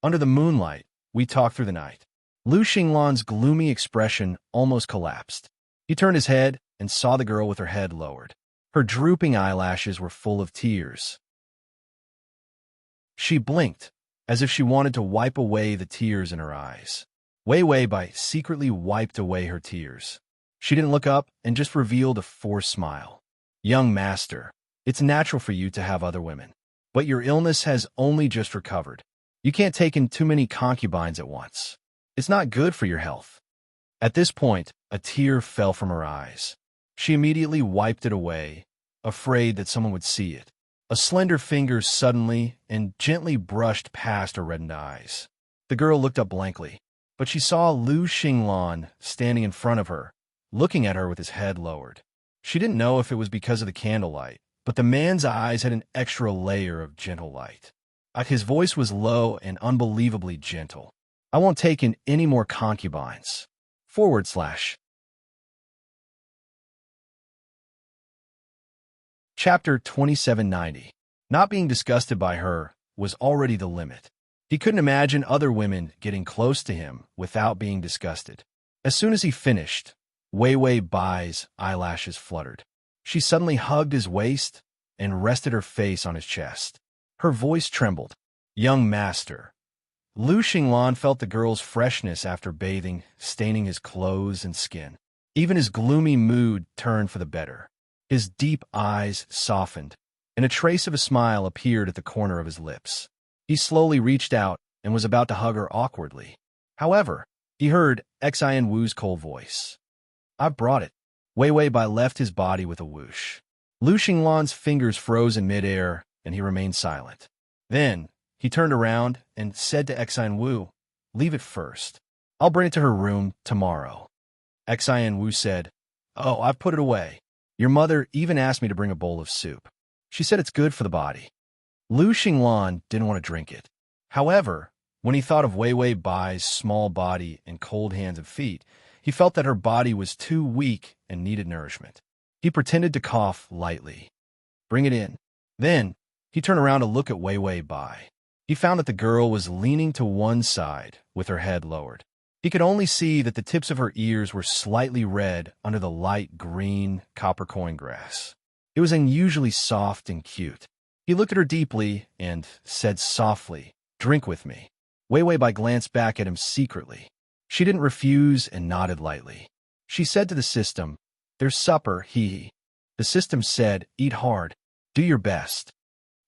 Speaker 1: "Under the moonlight, we talked through the night." Lu Xinglan's gloomy expression almost collapsed. He turned his head and saw the girl with her head lowered. Her drooping eyelashes were full of tears. She blinked, as if she wanted to wipe away the tears in her eyes. Wei Wei Bai secretly wiped away her tears. She didn't look up and just revealed a forced smile. "Young master, it's natural for you to have other women, but your illness has only just recovered. You can't take in too many concubines at once. It's not good for your health." At this point, a tear fell from her eyes. She immediately wiped it away, afraid that someone would see it. A slender finger suddenly and gently brushed past her reddened eyes. The girl looked up blankly, but she saw Lu Xinglan standing in front of her, looking at her with his head lowered. She didn't know if it was because of the candlelight, but the man's eyes had an extra layer of gentle light. His voice was low and unbelievably gentle. "I won't take in any more concubines." / Chapter 2790. Not being disgusted by her was already the limit. He couldn't imagine other women getting close to him without being disgusted. As soon as he finished, Wei Wei Bai's eyelashes fluttered. She suddenly hugged his waist and rested her face on his chest. Her voice trembled. "Young master." Lu Xinglan felt the girl's freshness after bathing, staining his clothes and skin. Even his gloomy mood turned for the better. His deep eyes softened, and a trace of a smile appeared at the corner of his lips. He slowly reached out and was about to hug her awkwardly. However, he heard Xian Wu's cold voice. "I've brought it." Wei Wei Bai left his body with a whoosh. Lu Xinglan's fingers froze in midair, and he remained silent. Then, he turned around and said to Xian Wu, "Leave it first. I'll bring it to her room tomorrow." Xian Wu said, "Oh, I've put it away. Your mother even asked me to bring a bowl of soup. She said it's good for the body." Lu Xinglan didn't want to drink it. However, when he thought of Wei Wei Bai's small body and cold hands and feet, he felt that her body was too weak and needed nourishment. He pretended to cough lightly. "Bring it in." Then, he turned around to look at Wei Wei Bai. He found that the girl was leaning to one side with her head lowered. He could only see that the tips of her ears were slightly red under the light green copper coin grass. It was unusually soft and cute. He looked at her deeply and said softly, "Drink with me." Wei Wei Bai glanced back at him secretly. She didn't refuse and nodded lightly. She said to the system, "There's supper, hee." The system said, "Eat hard. Do your best."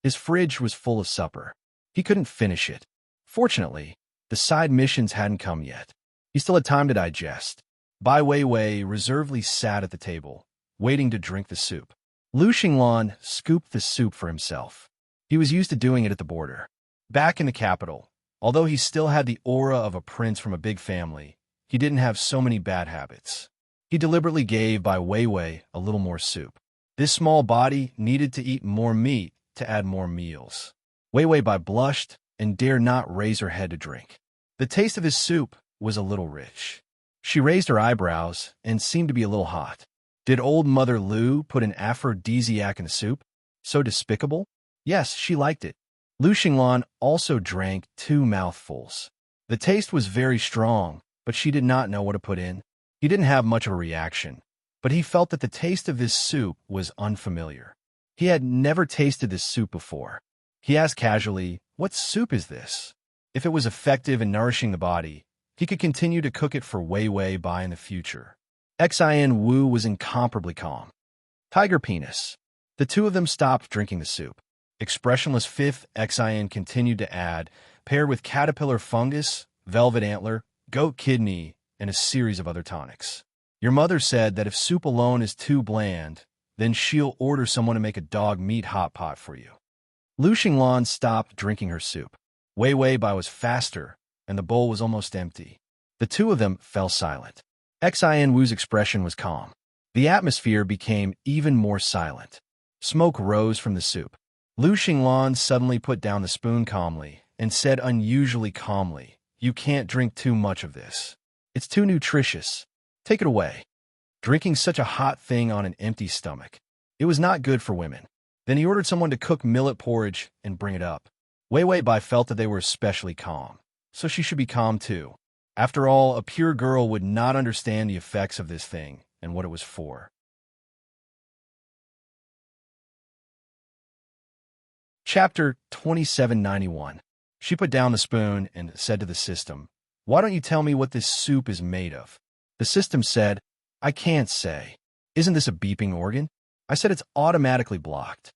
Speaker 1: His fridge was full of supper. He couldn't finish it. Fortunately, the side missions hadn't come yet. He still had time to digest. Bai Weiwei reservedly sat at the table, waiting to drink the soup. Lu Xinglan scooped the soup for himself. He was used to doing it at the border. Back in the capital, although he still had the aura of a prince from a big family, he didn't have so many bad habits. He deliberately gave Bai Weiwei a little more soup. This small body needed to eat more meat to add more meals. Weiwei Bai blushed and dared not raise her head to drink. The taste of his soup was a little rich. She raised her eyebrows and seemed to be a little hot. Did old Mother Lu put an aphrodisiac in the soup? So despicable? Yes, she liked it. Lu Xinglan also drank 2 mouthfuls. The taste was very strong, but she did not know what to put in. He didn't have much of a reaction, but he felt that the taste of this soup was unfamiliar. He had never tasted this soup before. He asked casually, "What soup is this?" If it was effective in nourishing the body, he could continue to cook it for Weiwei Bai in the future. Xian Wu was incomparably calm. Tiger penis. The two of them stopped drinking the soup. Expressionless fifth Xian continued to add, paired with caterpillar fungus, velvet antler, goat kidney, and a series of other tonics. Your mother said that if soup alone is too bland, then she'll order someone to make a dog meat hot pot for you. Lu Xinglan stopped drinking her soup. Weiwei Bai was faster, and the bowl was almost empty. The two of them fell silent. Xin Wu's expression was calm. The atmosphere became even more silent. Smoke rose from the soup. Lu Xinglan suddenly put down the spoon calmly and said unusually calmly, "You can't drink too much of this. It's too nutritious. Take it away." Drinking such a hot thing on an empty stomach. It was not good for women. Then he ordered someone to cook millet porridge and bring it up. Wei Wei Bai felt that they were especially calm, so she should be calm too. After all, a pure girl would not understand the effects of this thing and what it was for. Chapter 2791. She put down the spoon and said to the system, "Why don't you tell me what this soup is made of?" The system said, "I can't say. Isn't this a beeping organ?" I said it's automatically blocked.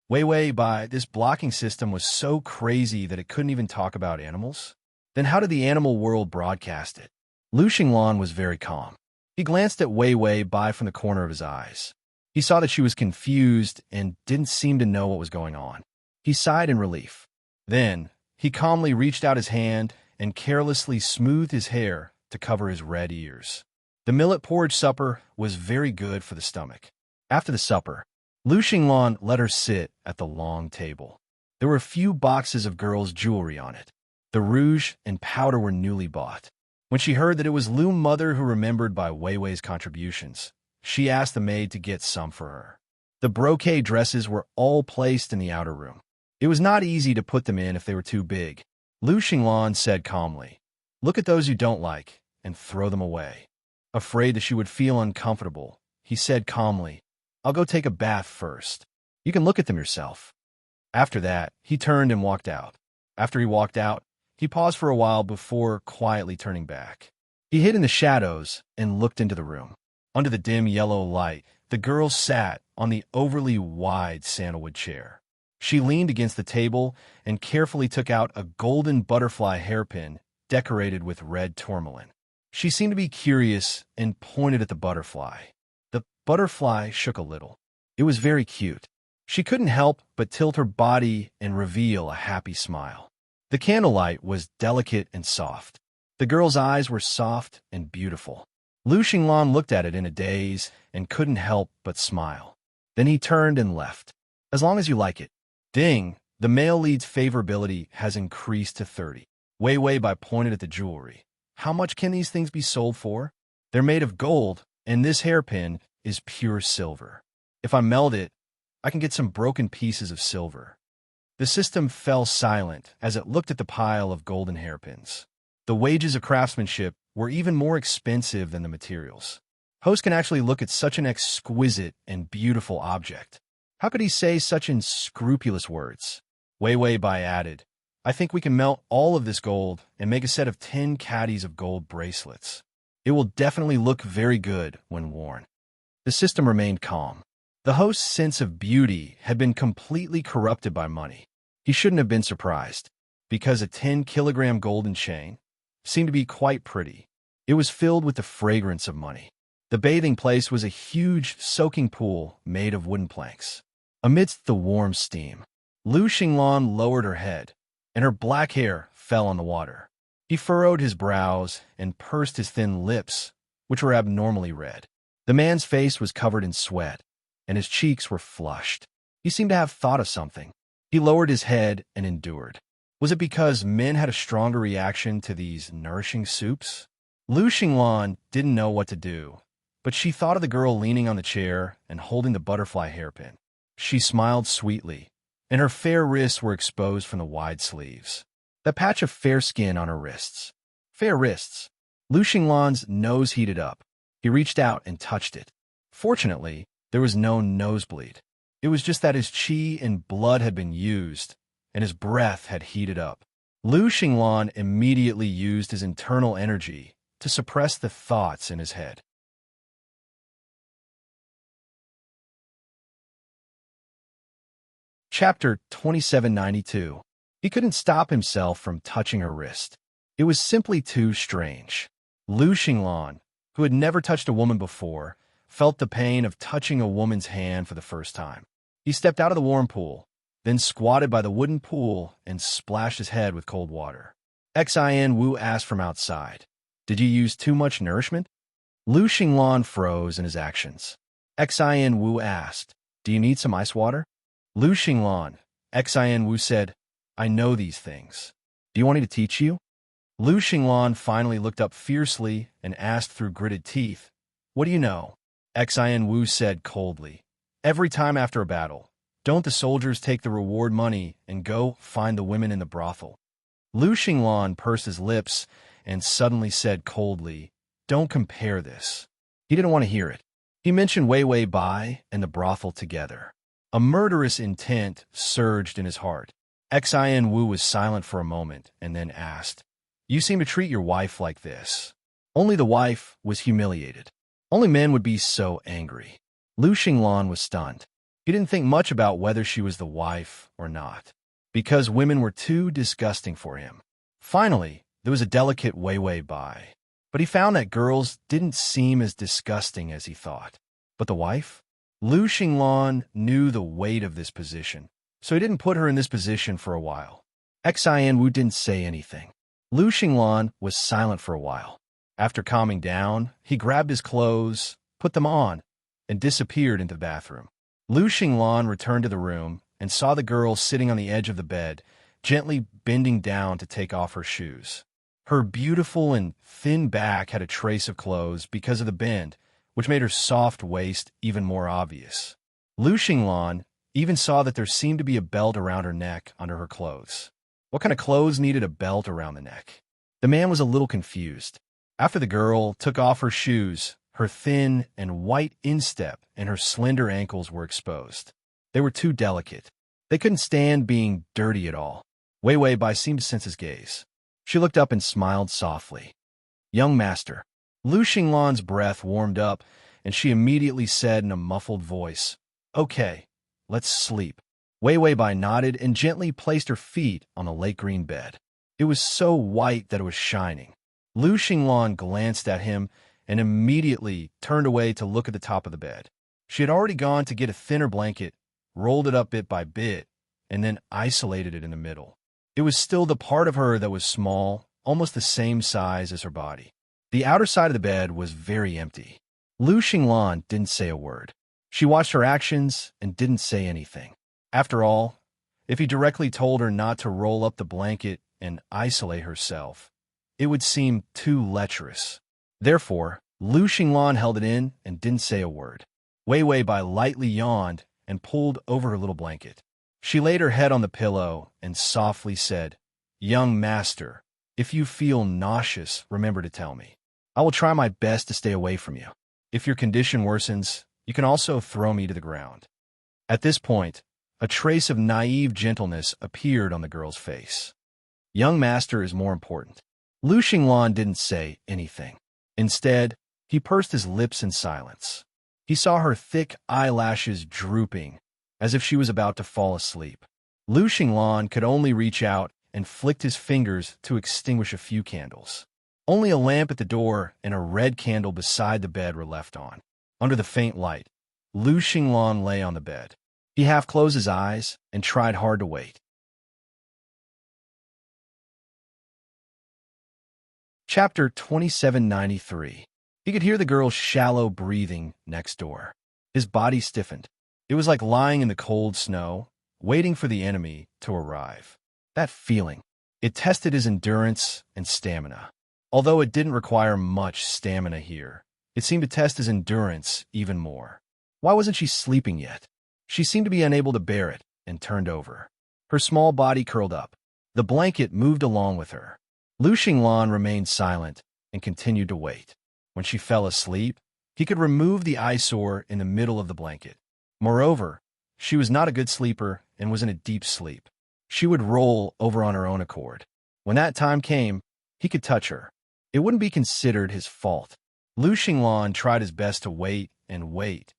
Speaker 1: Wei Wei Bai, this blocking system was so crazy that it couldn't even talk about animals? Then how did the animal world broadcast it? Lu Xinglan was very calm. He glanced at Wei Wei Bai from the corner of his eyes. He saw that she was confused and didn't seem to know what was going on. He sighed in relief. Then, he calmly reached out his hand and carelessly smoothed his hair to cover his red ears. The millet porridge supper was very good for the stomach. After the supper, Lu Xinglan let her sit at the long table. There were a few boxes of girls' jewelry on it. The rouge and powder were newly bought. When she heard that it was Lu's mother who remembered by Wei Wei's contributions, she asked the maid to get some for her. The brocade dresses were all placed in the outer room. It was not easy to put them in if they were too big. Lu Xinglan said calmly, "Look at those you don't like and throw them away." Afraid that she would feel uncomfortable, he said calmly, "I'll go take a bath first. You can look at them yourself." After that, he turned and walked out. After he walked out, he paused for a while before quietly turning back. He hid in the shadows and looked into the room. Under the dim yellow light, the girl sat on the overly wide sandalwood chair. She leaned against the table and carefully took out a golden butterfly hairpin decorated with red tourmaline. She seemed to be curious and pointed at the butterfly. The butterfly shook a little. It was very cute. She couldn't help but tilt her body and reveal a happy smile. The candlelight was delicate and soft. The girl's eyes were soft and beautiful. Lu Xinglan looked at it in a daze and couldn't help but smile. Then he turned and left. "As long as you like it." Ding! The male lead's favorability has increased to 30. Wei Wei Bai pointed at the jewelry. "How much can these things be sold for?" "They're made of gold, and this hairpin is pure silver. If I melt it, I can get some broken pieces of silver." The system fell silent as it looked at the pile of golden hairpins. The wages of craftsmanship were even more expensive than the materials. Host can actually look at such an exquisite and beautiful object. How could he say such unscrupulous words? Wei Wei Bai added, "I think we can melt all of this gold and make a set of 10 caddies of gold bracelets. It will definitely look very good when worn." The system remained calm. The host's sense of beauty had been completely corrupted by money. He shouldn't have been surprised, because a 10-kilogram golden chain seemed to be quite pretty. It was filled with the fragrance of money. The bathing place was a huge soaking pool made of wooden planks. Amidst the warm steam, Lu Xinglan lowered her head, and her black hair fell on the water. He furrowed his brows and pursed his thin lips, which were abnormally red. The man's face was covered in sweat, and his cheeks were flushed. He seemed to have thought of something. He lowered his head and endured. Was it because men had a stronger reaction to these nourishing soups? Lu Xinglan didn't know what to do, but she thought of the girl leaning on the chair and holding the butterfly hairpin. She smiled sweetly, and her fair wrists were exposed from the wide sleeves. The patch of fair skin on her wrists. Fair wrists. Lu Xinglan's nose heated up. He reached out and touched it. Fortunately, there was no nosebleed. It was just that his qi and blood had been used, and his breath had heated up. Lu Xinglan immediately used his internal energy to suppress the thoughts in his head. Chapter 2792. He couldn't stop himself from touching her wrist. It was simply too strange. Lu Xinglan, who had never touched a woman before, felt the pain of touching a woman's hand for the first time. He stepped out of the warm pool, then squatted by the wooden pool and splashed his head with cold water. Xin Wu asked from outside. Did you use too much nourishment? Lu Xinglan froze in his actions. Xin Wu asked, do you need some ice water? Lu Xinglan, Xin Wu said, I know these things. Do you want me to teach you? Lu Xinglan finally looked up fiercely and asked through gritted teeth, what do you know? Xin Wu said coldly, every time after a battle, don't the soldiers take the reward money and go find the women in the brothel? Lu Xinglan pursed his lips and suddenly said coldly, don't compare this. He didn't want to hear it. He mentioned Wei Wei Bai and the brothel together. A murderous intent surged in his heart. Xin Wu was silent for a moment and then asked, you seem to treat your wife like this. Only the wife was humiliated. Only men would be so angry. Lu Xinglan was stunned. He didn't think much about whether she was the wife or not, because women were too disgusting for him. Finally, there was a delicate Wei Wei Bai, but he found that girls didn't seem as disgusting as he thought. But the wife? Lu Xinglan knew the weight of this position, so he didn't put her in this position for a while. Xin Wu didn't say anything. Lu Xinglan was silent for a while. After calming down, he grabbed his clothes, put them on, and disappeared into the bathroom. Lu Xinglan returned to the room and saw the girl sitting on the edge of the bed, gently bending down to take off her shoes. Her beautiful and thin back had a trace of clothes because of the bend, which made her soft waist even more obvious. Lu Xinglan even saw that there seemed to be a belt around her neck under her clothes. What kind of clothes needed a belt around the neck? The man was a little confused. After the girl took off her shoes, her thin and white instep and her slender ankles were exposed. They were too delicate. They couldn't stand being dirty at all. Wei Wei Bai seemed to sense his gaze. She looked up and smiled softly. Young master. Lu Xinglan's breath warmed up, and she immediately said in a muffled voice, okay, let's sleep. Wei Wei Bai nodded and gently placed her feet on the lake green bed. It was so white that it was shining. Lu Xinglan glanced at him and immediately turned away to look at the top of the bed. She had already gone to get a thinner blanket, rolled it up bit by bit, and then isolated it in the middle. It was still the part of her that was small, almost the same size as her body. The outer side of the bed was very empty. Lu Xinglan didn't say a word. She watched her actions and didn't say anything. After all, if he directly told her not to roll up the blanket and isolate herself, it would seem too lecherous. Therefore, Lu Xinglan held it in and didn't say a word. Wei Wei Bai lightly yawned and pulled over her little blanket. She laid her head on the pillow and softly said, young master, if you feel nauseous, remember to tell me. I will try my best to stay away from you. If your condition worsens, you can also throw me to the ground. At this point, a trace of naive gentleness appeared on the girl's face. Young master is more important. Lu Xinglan didn't say anything. Instead, he pursed his lips in silence. He saw her thick eyelashes drooping, as if she was about to fall asleep. Lu Xinglan could only reach out and flicked his fingers to extinguish a few candles. Only a lamp at the door and a red candle beside the bed were left on. Under the faint light, Lu Xinglan lay on the bed. He half closed his eyes and tried hard to wait. Chapter 2793. He could hear the girl's shallow breathing next door. His body stiffened. It was like lying in the cold snow, waiting for the enemy to arrive. That feeling, it tested his endurance and stamina. Although it didn't require much stamina here, it seemed to test his endurance even more. Why wasn't she sleeping yet? She seemed to be unable to bear it and turned over. Her small body curled up. The blanket moved along with her. Lu Xinglan remained silent and continued to wait. When she fell asleep, he could remove the eyesore in the middle of the blanket. Moreover, she was not a good sleeper and was in a deep sleep. She would roll over on her own accord. When that time came, he could touch her. It wouldn't be considered his fault. Lu Xinglan tried his best to wait and wait.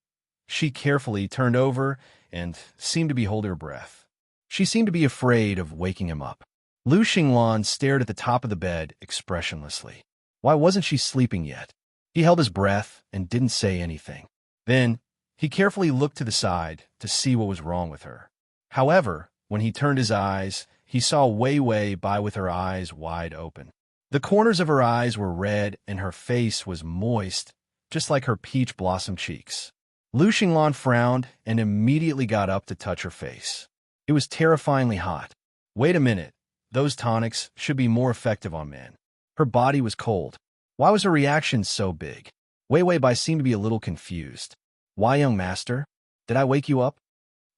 Speaker 1: She carefully turned over and seemed to be holding her breath. She seemed to be afraid of waking him up. Lu Xinglan stared at the top of the bed expressionlessly. Why wasn't she sleeping yet? He held his breath and didn't say anything. Then, he carefully looked to the side to see what was wrong with her. However, when he turned his eyes, he saw Wei Wei by with her eyes wide open. The corners of her eyes were red and her face was moist, just like her peach blossom cheeks. Lu Xinglan frowned and immediately got up to touch her face. It was terrifyingly hot. Wait a minute, those tonics should be more effective on men. Her body was cold. Why was her reaction so big? Wei Wei Bai seemed to be a little confused. Why, young master? Did I wake you up?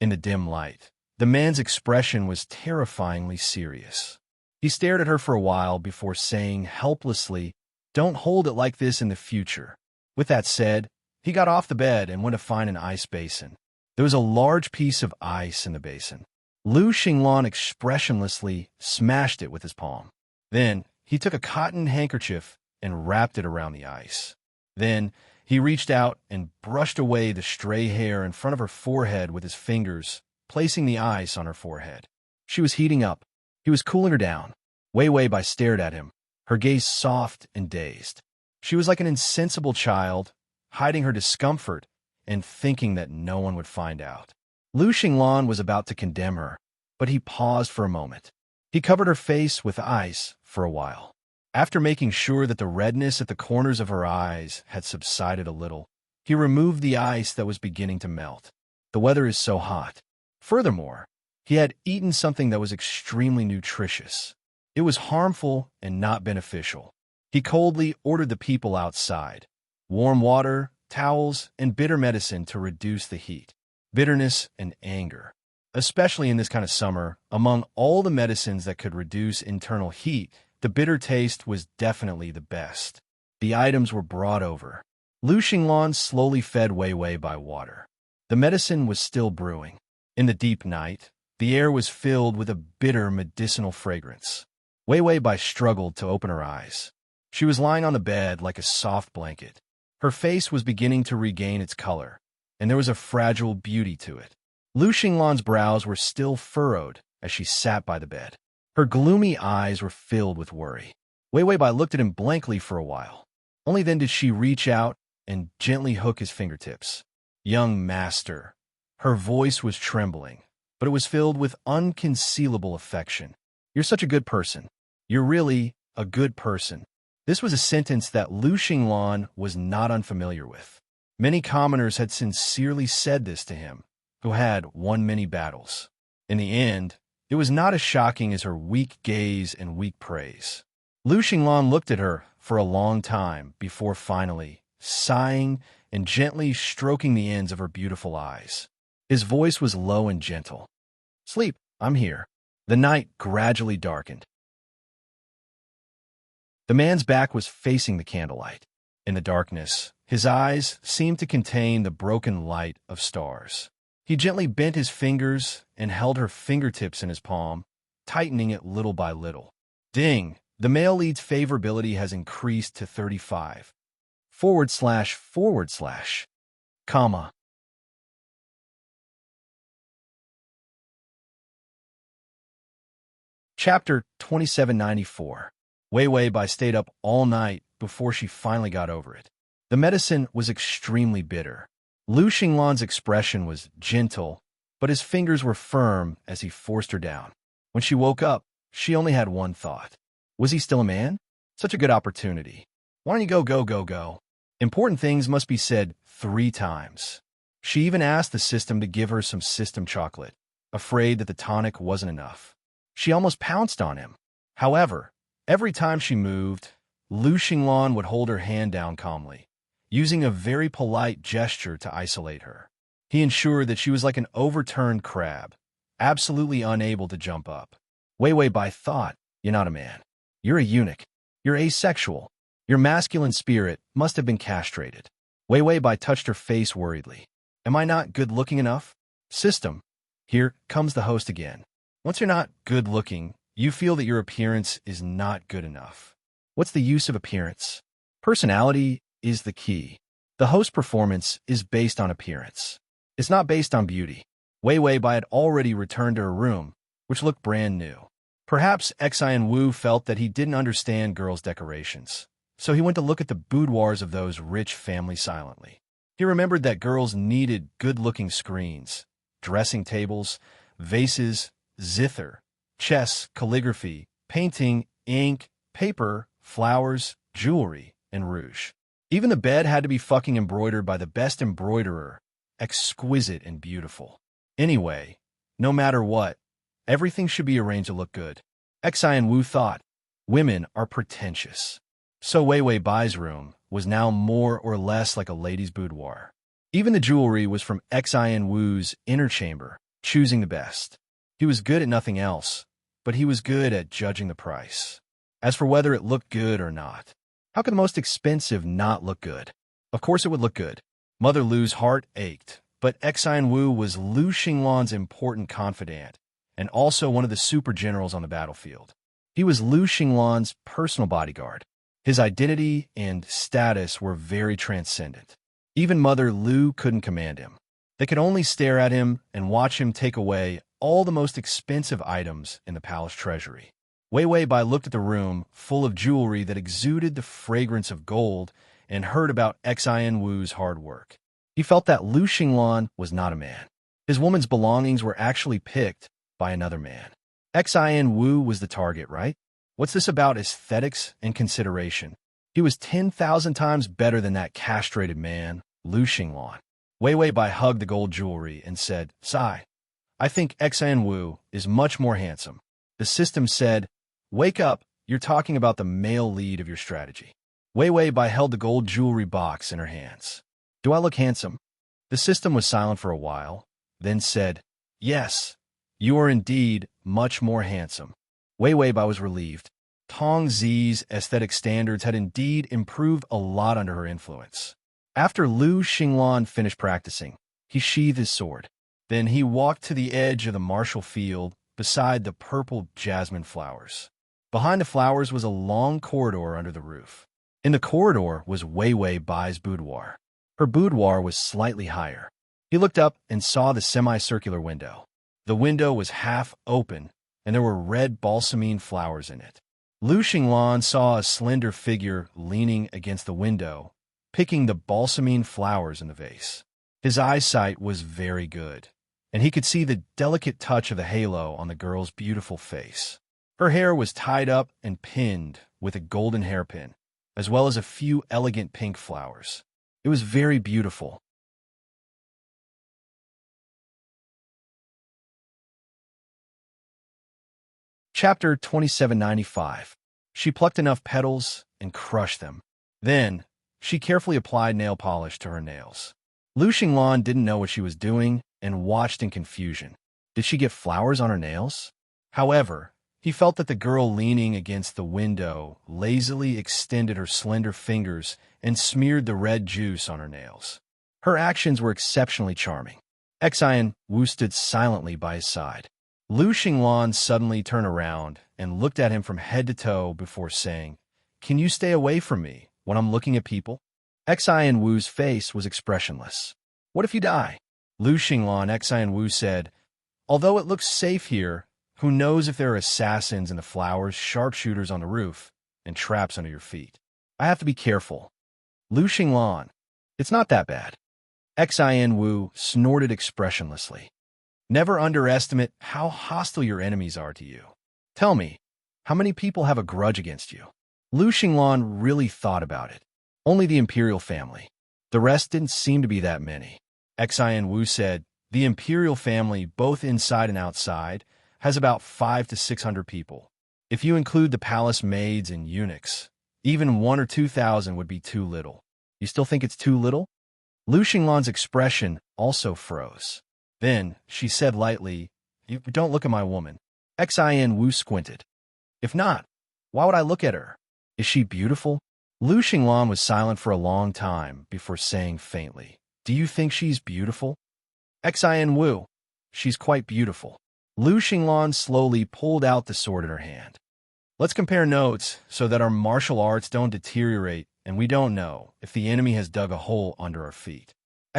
Speaker 1: In the dim light, the man's expression was terrifyingly serious. He stared at her for a while before saying helplessly, "Don't hold it like this in the future." With that said, he got off the bed and went to find an ice basin. There was a large piece of ice in the basin. Lu Xinglan expressionlessly smashed it with his palm. Then, he took a cotton handkerchief and wrapped it around the ice. Then, he reached out and brushed away the stray hair in front of her forehead with his fingers, placing the ice on her forehead. She was heating up. He was cooling her down. Wei Wei Bai stared at him, her gaze soft and dazed. She was like an insensible child, hiding her discomfort and thinking that no one would find out. Lu Xinglan was about to condemn her, but he paused for a moment. He covered her face with ice for a while. After making sure that the redness at the corners of her eyes had subsided a little, he removed the ice that was beginning to melt. The weather is so hot. Furthermore, he had eaten something that was extremely nutritious. It was harmful and not beneficial. He coldly ordered the people outside. Warm water, towels, and bitter medicine to reduce the heat. Bitterness and anger. Especially in this kind of summer, among all the medicines that could reduce internal heat, the bitter taste was definitely the best. The items were brought over. Lu Xinglan slowly fed Wei Wei Bai water. The medicine was still brewing. In the deep night, the air was filled with a bitter medicinal fragrance. Wei Wei Bai struggled to open her eyes. She was lying on the bed like a soft blanket. Her face was beginning to regain its color, and there was a fragile beauty to it. Lu Xinglan's brows were still furrowed as she sat by the bed. Her gloomy eyes were filled with worry. Wei Wei Bai looked at him blankly for a while. Only then did she reach out and gently hook his fingertips. "Young master." Her voice was trembling, but it was filled with unconcealable affection. "You're such a good person. You're really a good person." This was a sentence that Lu Xinglan was not unfamiliar with. Many commoners had sincerely said this to him, who had won many battles. In the end, it was not as shocking as her weak gaze and weak praise. Lu Xinglan looked at her for a long time before finally, sighing and gently stroking the ends of her beautiful eyes. His voice was low and gentle. "Sleep, I'm here." The night gradually darkened. The man's back was facing the candlelight. In the darkness, his eyes seemed to contain the broken light of stars. He gently bent his fingers and held her fingertips in his palm, tightening it little by little. Ding! The male lead's favorability has increased to 35. / comma. Chapter 2794. Wei Wei Bai stayed up all night before she finally got over it. The medicine was extremely bitter. Lu Xinglan's expression was gentle, but his fingers were firm as he forced her down. When she woke up, she only had one thought. Was he still a man? Such a good opportunity. Why don't you go? Important things must be said 3 times. She even asked the system to give her some system chocolate, afraid that the tonic wasn't enough. She almost pounced on him. However, every time she moved, Lu Xinglan would hold her hand down calmly, using a very polite gesture to isolate her. He ensured that she was like an overturned crab, absolutely unable to jump up. Wei Wei Bai thought, "You're not a man. You're a eunuch. You're asexual. Your masculine spirit must have been castrated." Wei Wei Bai touched her face worriedly. "Am I not good-looking enough?" "System." Here comes the host again. "Once you're not good-looking, you feel that your appearance is not good enough. What's the use of appearance? Personality is the key. The host performance is based on appearance. It's not based on beauty." Wei Wei Bai had already returned to her room, which looked brand new. Perhaps Xian Wu felt that he didn't understand girls' decorations, so he went to look at the boudoirs of those rich families silently. He remembered that girls needed good-looking screens, dressing tables, vases, zither, chess, calligraphy, painting, ink, paper, flowers, jewelry, and rouge. Even the bed had to be fucking embroidered by the best embroiderer, exquisite and beautiful. Anyway, no matter what, everything should be arranged to look good. Xi Wu thought, women are pretentious. So Wei Wei Bai's room was now more or less like a lady's boudoir. Even the jewelry was from Xi Wu's inner chamber, choosing the best. He was good at nothing else, but he was good at judging the price. As for whether it looked good or not, how could the most expensive not look good? Of course it would look good. Mother Lu's heart ached, but Xi Wu was Lu Xinglan's important confidant, and also one of the super generals on the battlefield. He was Lu Xinglan's personal bodyguard. His identity and status were very transcendent. Even Mother Lu couldn't command him. They could only stare at him and watch him take away all the most expensive items in the palace treasury. Wei Wei Bai looked at the room full of jewelry that exuded the fragrance of gold and heard about Xi Wu's hard work. He felt that Lu Xinglan was not a man. His woman's belongings were actually picked by another man. Xi Wu was the target, right? What's this about aesthetics and consideration? He was 10,000 times better than that castrated man, Lu Xinglan. Wei Wei Bai hugged the gold jewelry and said, "Sai, I think Xi Wu is much more handsome." The system said, "Wake up, you're talking about the male lead of your strategy." Wei Wei Bai held the gold jewelry box in her hands. "Do I look handsome?" The system was silent for a while, then said, "Yes, you are indeed much more handsome." Wei Wei Bai was relieved. Tong Zi's aesthetic standards had indeed improved a lot under her influence. After Lu Xinglan finished practicing, he sheathed his sword. Then he walked to the edge of the martial field beside the purple jasmine flowers. Behind the flowers was a long corridor under the roof. In the corridor was Wei Wei Bai's boudoir. Her boudoir was slightly higher. He looked up and saw the semicircular window. The window was half open, and there were red balsamine flowers in it. Lu Xinglan saw a slender figure leaning against the window, picking the balsamine flowers in the vase. His eyesight was very good, and he could see the delicate touch of the halo on the girl's beautiful face. Her hair was tied up and pinned with a golden hairpin, as well as a few elegant pink flowers. It was very beautiful. Chapter 2795. She plucked enough petals and crushed them. Then, she carefully applied nail polish to her nails. Lu Xinglan didn't know what she was doing and watched in confusion. Did she get flowers on her nails? However, he felt that the girl leaning against the window lazily extended her slender fingers and smeared the red juice on her nails. Her actions were exceptionally charming. Xi Wu stood silently by his side. Lu Xinglan suddenly turned around and looked at him from head to toe before saying, "Can you stay away from me when I'm looking at people?" Xi Wu's face was expressionless. "What if you die?" Lu Xinglan, Xi Wu said, "Although it looks safe here, who knows if there are assassins in the flowers, sharpshooters on the roof, and traps under your feet. I have to be careful." Lu Xinglan, "It's not that bad." Xi Wu snorted expressionlessly. "Never underestimate how hostile your enemies are to you. Tell me, how many people have a grudge against you?" Lu Xinglan really thought about it. Only the imperial family. The rest didn't seem to be that many. Xi Wu said, "The imperial family, both inside and outside, has about 500 to 600 people. If you include the palace maids and eunuchs, even 1,000 or 2,000 would be too little." "You still think it's too little?" Lu Xinglan's expression also froze. Then she said lightly, "You don't look at my woman." Xi Wu squinted. "If not, why would I look at her? Is she beautiful?" Lu Xinglan was silent for a long time before saying faintly, "Do you think she's beautiful?" Xi Wu, "She's quite beautiful." Lu Xinglan slowly pulled out the sword in her hand. "Let's compare notes so that our martial arts don't deteriorate and we don't know if the enemy has dug a hole under our feet."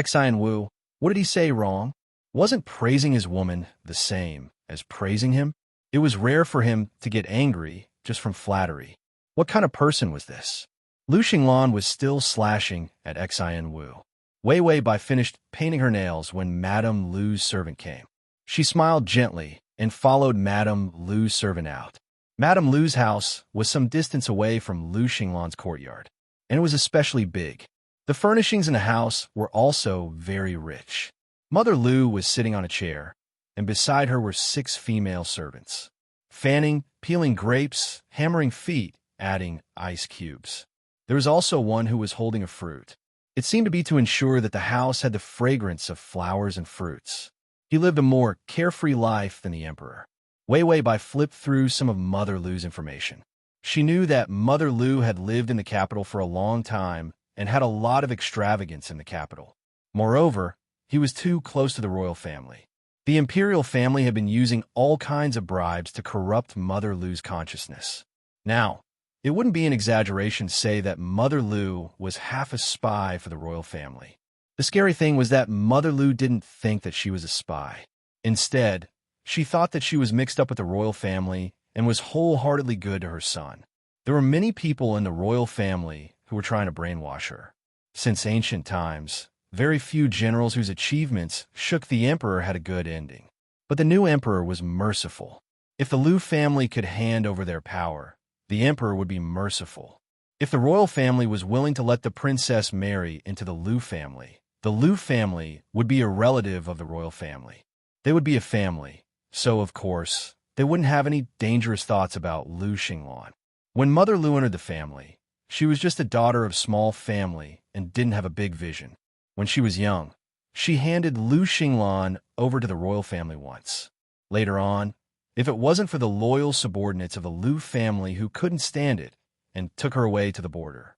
Speaker 1: Xi Wu, "What did he say wrong?" Wasn't praising his woman the same as praising him? It was rare for him to get angry just from flattery. What kind of person was this? Lu Xinglan was still slashing at Xi Wu. Wei Wei Bai finished painting her nails when Madame Lu's servant came. She smiled gently and followed Madame Lu's servant out. Madame Lu's house was some distance away from Lu Xinglan's courtyard, and it was especially big. The furnishings in the house were also very rich. Mother Lu was sitting on a chair, and beside her were 6 female servants, fanning, peeling grapes, hammering feet, adding ice cubes. There was also one who was holding a fruit. It seemed to be to ensure that the house had the fragrance of flowers and fruits. He lived a more carefree life than the emperor. Wei Wei Bai flipped through some of Mother Lu's information. She knew that Mother Lu had lived in the capital for a long time and had a lot of extravagance in the capital. Moreover, he was too close to the royal family. The imperial family had been using all kinds of bribes to corrupt Mother Lu's consciousness. Now, it wouldn't be an exaggeration to say that Mother Lu was half a spy for the royal family. The scary thing was that Mother Lu didn't think that she was a spy. Instead, she thought that she was mixed up with the royal family and was wholeheartedly good to her son. There were many people in the royal family who were trying to brainwash her. Since ancient times, very few generals whose achievements shook the emperor had a good ending. But the new emperor was merciful. If the Lu family could hand over their power, the emperor would be merciful. If the royal family was willing to let the princess marry into the Lu family would be a relative of the royal family. They would be a family, so of course, they wouldn't have any dangerous thoughts about Lu Xinglan. When Mother Lu entered the family, she was just a daughter of small family and didn't have a big vision. When she was young, she handed Lu Xinglan over to the royal family once. Later on, if it wasn't for the loyal subordinates of the Lu family who couldn't stand it and took her away to the border.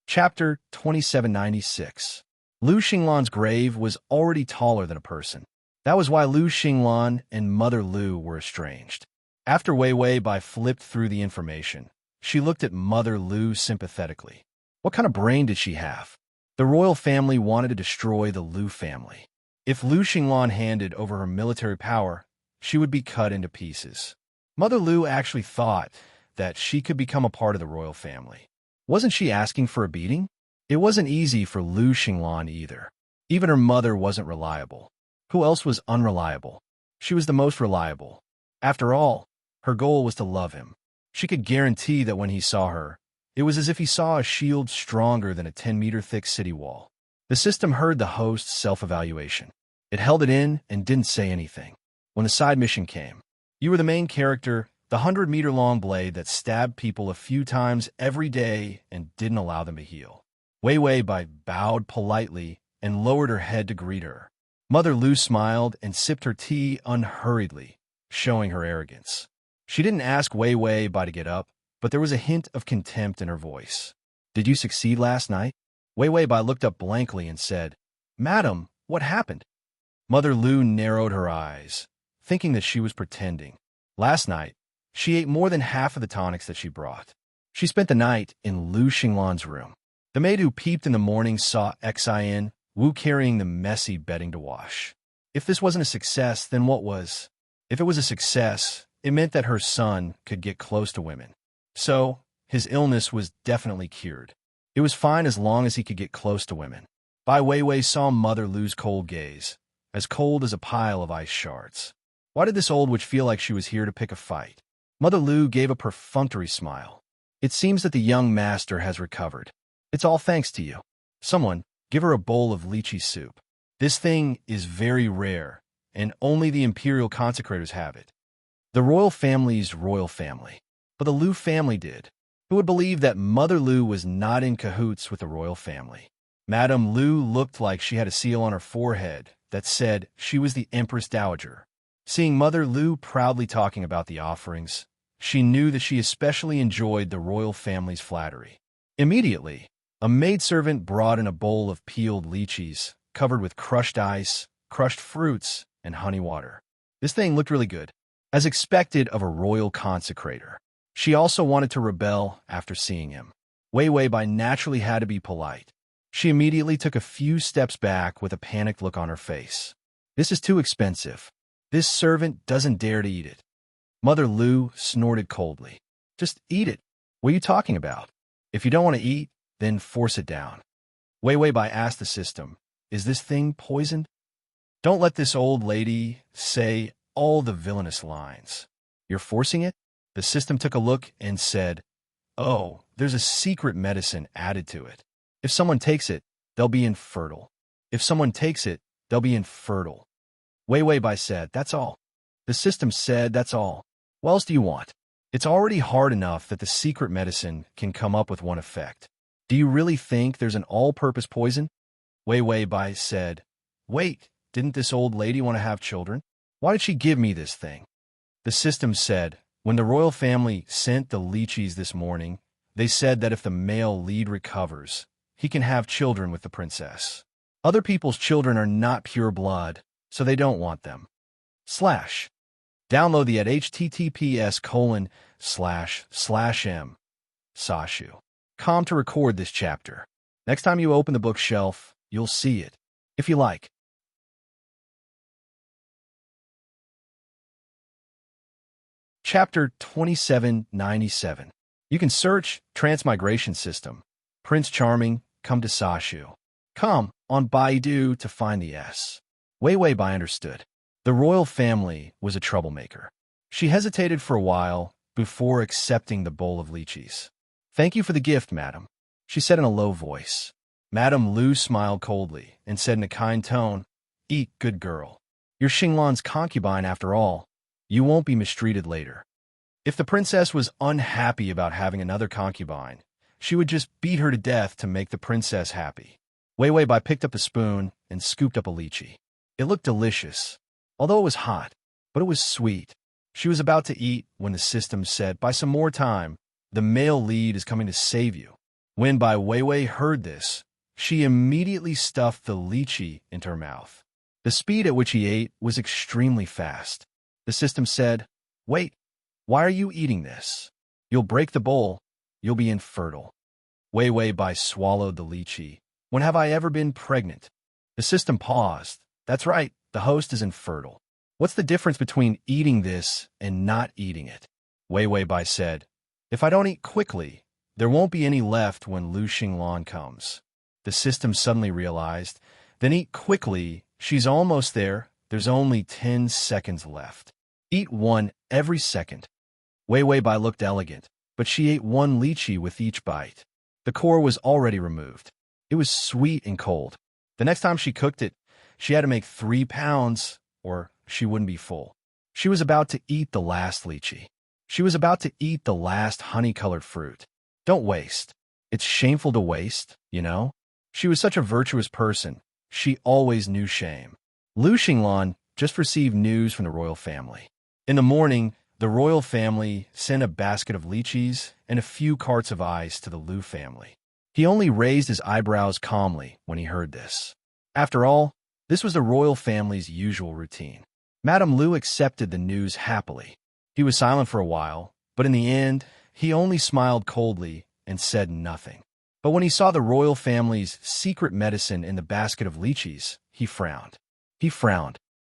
Speaker 1: Chapter 2796. Lu Xinglan's grave was already taller than a person. That was why Lu Xinglan and Mother Lu were estranged. After Wei Wei Bai flipped through the information, she looked at Mother Lu sympathetically. What kind of brain did she have? The royal family wanted to destroy the Lu family. If Lu Xinglan handed over her military power, she would be cut into pieces. Mother Lu actually thought that she could become a part of the royal family. Wasn't she asking for a beating? It wasn't easy for Lu Xinglan either. Even her mother wasn't reliable. Who else was unreliable? She was the most reliable. After all, her goal was to love him. She could guarantee that when he saw her, it was as if he saw a shield stronger than a 10-meter-thick city wall. The system heard the host's self-evaluation. It held it in and didn't say anything. When the side mission came, you were the main character, the 100-meter-long blade that stabbed people a few times every day and didn't allow them to heal. Wei Wei Bai bowed politely and lowered her head to greet her. Mother Lu smiled and sipped her tea unhurriedly, showing her arrogance. She didn't ask Wei Wei Bai to get up, but there was a hint of contempt in her voice. "Did you succeed last night?" Wei Wei Bai looked up blankly and said, "Madam, what happened?" Mother Lu narrowed her eyes, thinking that she was pretending. Last night, she ate more than half of the tonics that she brought. She spent the night in Lu Xinglan's room. The maid who peeped in the morning saw Xin Wu carrying the messy bedding to wash. If this wasn't a success, then what was? If it was a success, it meant that her son could get close to women. So, his illness was definitely cured. It was fine as long as he could get close to women. Bai Weiwei saw Mother Lu's cold gaze, as cold as a pile of ice shards. Why did this old witch feel like she was here to pick a fight? Mother Lu gave a perfunctory smile. "It seems that the young master has recovered. It's all thanks to you. Someone, give her a bowl of lychee soup. This thing is very rare, and only the imperial consecrators have it. The royal family's royal family. But the Lu family did. Who would believe that Mother Lu was not in cahoots with the royal family?" Madame Lu looked like she had a seal on her forehead that said she was the Empress Dowager. Seeing Mother Lu proudly talking about the offerings, she knew that she especially enjoyed the royal family's flattery. Immediately, a maidservant brought in a bowl of peeled lychees, covered with crushed ice, crushed fruits, and honey water. This thing looked really good, as expected of a royal consecrator. She also wanted to rebel after seeing him. Wei Wei Bai naturally had to be polite. She immediately took a few steps back with a panicked look on her face. "This is too expensive. This servant doesn't dare to eat it." Mother Lu snorted coldly. "Just eat it. What are you talking about? If you don't want to eat, then force it down." Wei Wei Bai asked the system, "Is this thing poisoned?" Don't let this old lady say all the villainous lines. You're forcing it? The system took a look and said, "Oh, there's a secret medicine added to it. If someone takes it, they'll be infertile. If someone takes it, they'll be infertile." Wei Wei Bai said, "That's all." The system said, "That's all. What else do you want? It's already hard enough that the secret medicine can come up with one effect. Do you really think there's an all-purpose poison?" Wei Wei Bai said, "Wait, didn't this old lady want to have children? Why did she give me this thing?" The system said, "When the royal family sent the lychees this morning, they said that if the male lead recovers, he can have children with the princess. Other people's children are not pure blood, so they don't want them." Download the at https://m/sashu.com to record this chapter. Next time you open the bookshelf, you'll see it, if you like. Chapter 2797. You can search Transmigration System. Prince Charming, come to Sashu. Come on Baidu to find the S. Wei Wei Bai understood. The royal family was a troublemaker. She hesitated for a while before accepting the bowl of lychees. "Thank you for the gift, madam," she said in a low voice. Madame Lu smiled coldly and said in a kind tone, "Eat, good girl. You're Xinglan's concubine after all. You won't be mistreated later." If the princess was unhappy about having another concubine, she would just beat her to death to make the princess happy. Wei Wei Bai picked up the spoon and scooped up a lychee. It looked delicious, although it was hot, but it was sweet. She was about to eat when the system said, "Buy some more time. The male lead is coming to save you." When Bai Wei Wei heard this, she immediately stuffed the lychee into her mouth. The speed at which he ate was extremely fast. The system said, "Wait, why are you eating this? You'll break the bowl. You'll be infertile." Wei Wei Bai swallowed the lychee. "When have I ever been pregnant?" The system paused. "That's right, the host is infertile. What's the difference between eating this and not eating it?" Wei Wei Bai said, "If I don't eat quickly, there won't be any left when Lu Xinglan comes." The system suddenly realized, "Then eat quickly, she's almost there, there's only 10 seconds left. Eat one every second." Wei Wei Bai looked elegant, but she ate one lychee with each bite. The core was already removed. It was sweet and cold. The next time she cooked it, she had to make 3 pounds, or she wouldn't be full. She was about to eat the last lychee. She was about to eat the last honey-colored fruit. Don't waste. It's shameful to waste, you know? She was such a virtuous person. She always knew shame. Lu Xinglan just received news from the royal family. In the morning, the royal family sent a basket of lychees and a few carts of ice to the Lu family. He only raised his eyebrows calmly when he heard this. After all, this was the royal family's usual routine. Madame Lu accepted the news happily. He was silent for a while, but in the end, he only smiled coldly and said nothing. But when he saw the royal family's secret medicine in the basket of lychees, he frowned.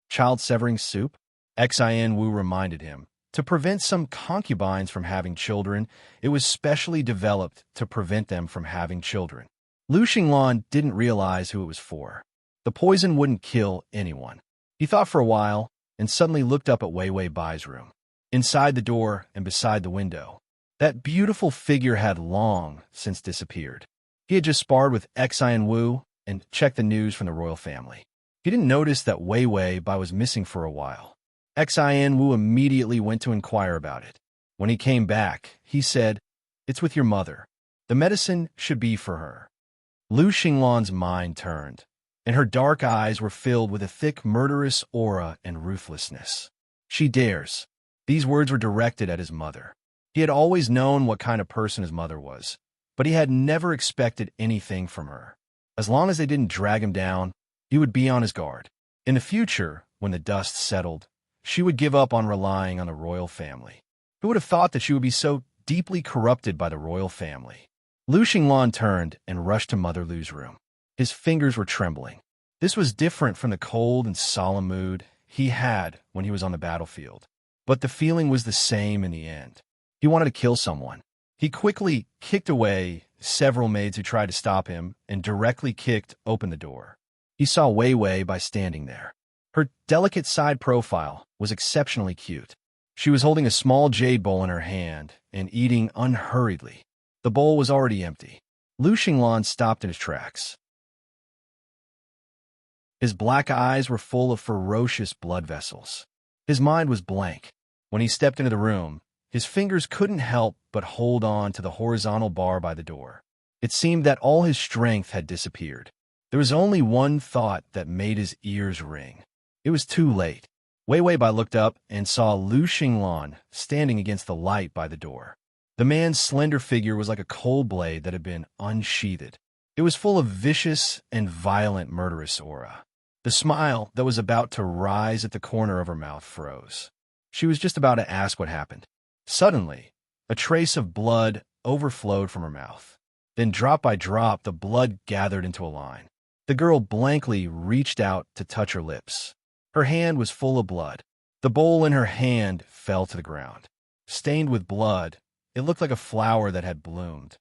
Speaker 1: Child-severing soup? Xin Wu reminded him. To prevent some concubines from having children, it was specially developed to prevent them from having children. Lu Xinglan didn't realize who it was for. The poison wouldn't kill anyone. He thought for a while and suddenly looked up at Wei Wei Bai's room. Inside the door and beside the window, that beautiful figure had long since disappeared. He had just sparred with Xin Wu and checked the news from the royal family. He didn't notice that Wei Wei Bai was missing for a while. Xin Wu immediately went to inquire about it. When he came back, he said, "It's with your mother. The medicine should be for her." Lu Xinglan's mind turned, and her dark eyes were filled with a thick, murderous aura and ruthlessness. "She dares." These words were directed at his mother. He had always known what kind of person his mother was, but he had never expected anything from her. As long as they didn't drag him down, he would be on his guard. In the future, when the dust settled, she would give up on relying on the royal family. Who would have thought that she would be so deeply corrupted by the royal family? Lu Xinglan turned and rushed to Mother Lu's room. His fingers were trembling. This was different from the cold and solemn mood he had when he was on the battlefield. But the feeling was the same in the end. He wanted to kill someone. He quickly kicked away several maids who tried to stop him and directly kicked open the door. He saw Wei Wei by standing there. Her delicate side profile was exceptionally cute. She was holding a small jade bowl in her hand and eating unhurriedly. The bowl was already empty. Lu Xinglan stopped in his tracks. His black eyes were full of ferocious blood vessels. His mind was blank. When he stepped into the room, his fingers couldn't help but hold on to the horizontal bar by the door. It seemed that all his strength had disappeared. There was only one thought that made his ears ring. It was too late. Wei Weibai looked up and saw Lu Xinglan standing against the light by the door. The man's slender figure was like a cold blade that had been unsheathed. It was full of vicious and violent murderous aura. The smile that was about to rise at the corner of her mouth froze. She was just about to ask what happened. Suddenly, a trace of blood overflowed from her mouth. Then drop by drop, the blood gathered into a line. The girl blankly reached out to touch her lips. Her hand was full of blood. The bowl in her hand fell to the ground. Stained with blood, it looked like a flower that had bloomed.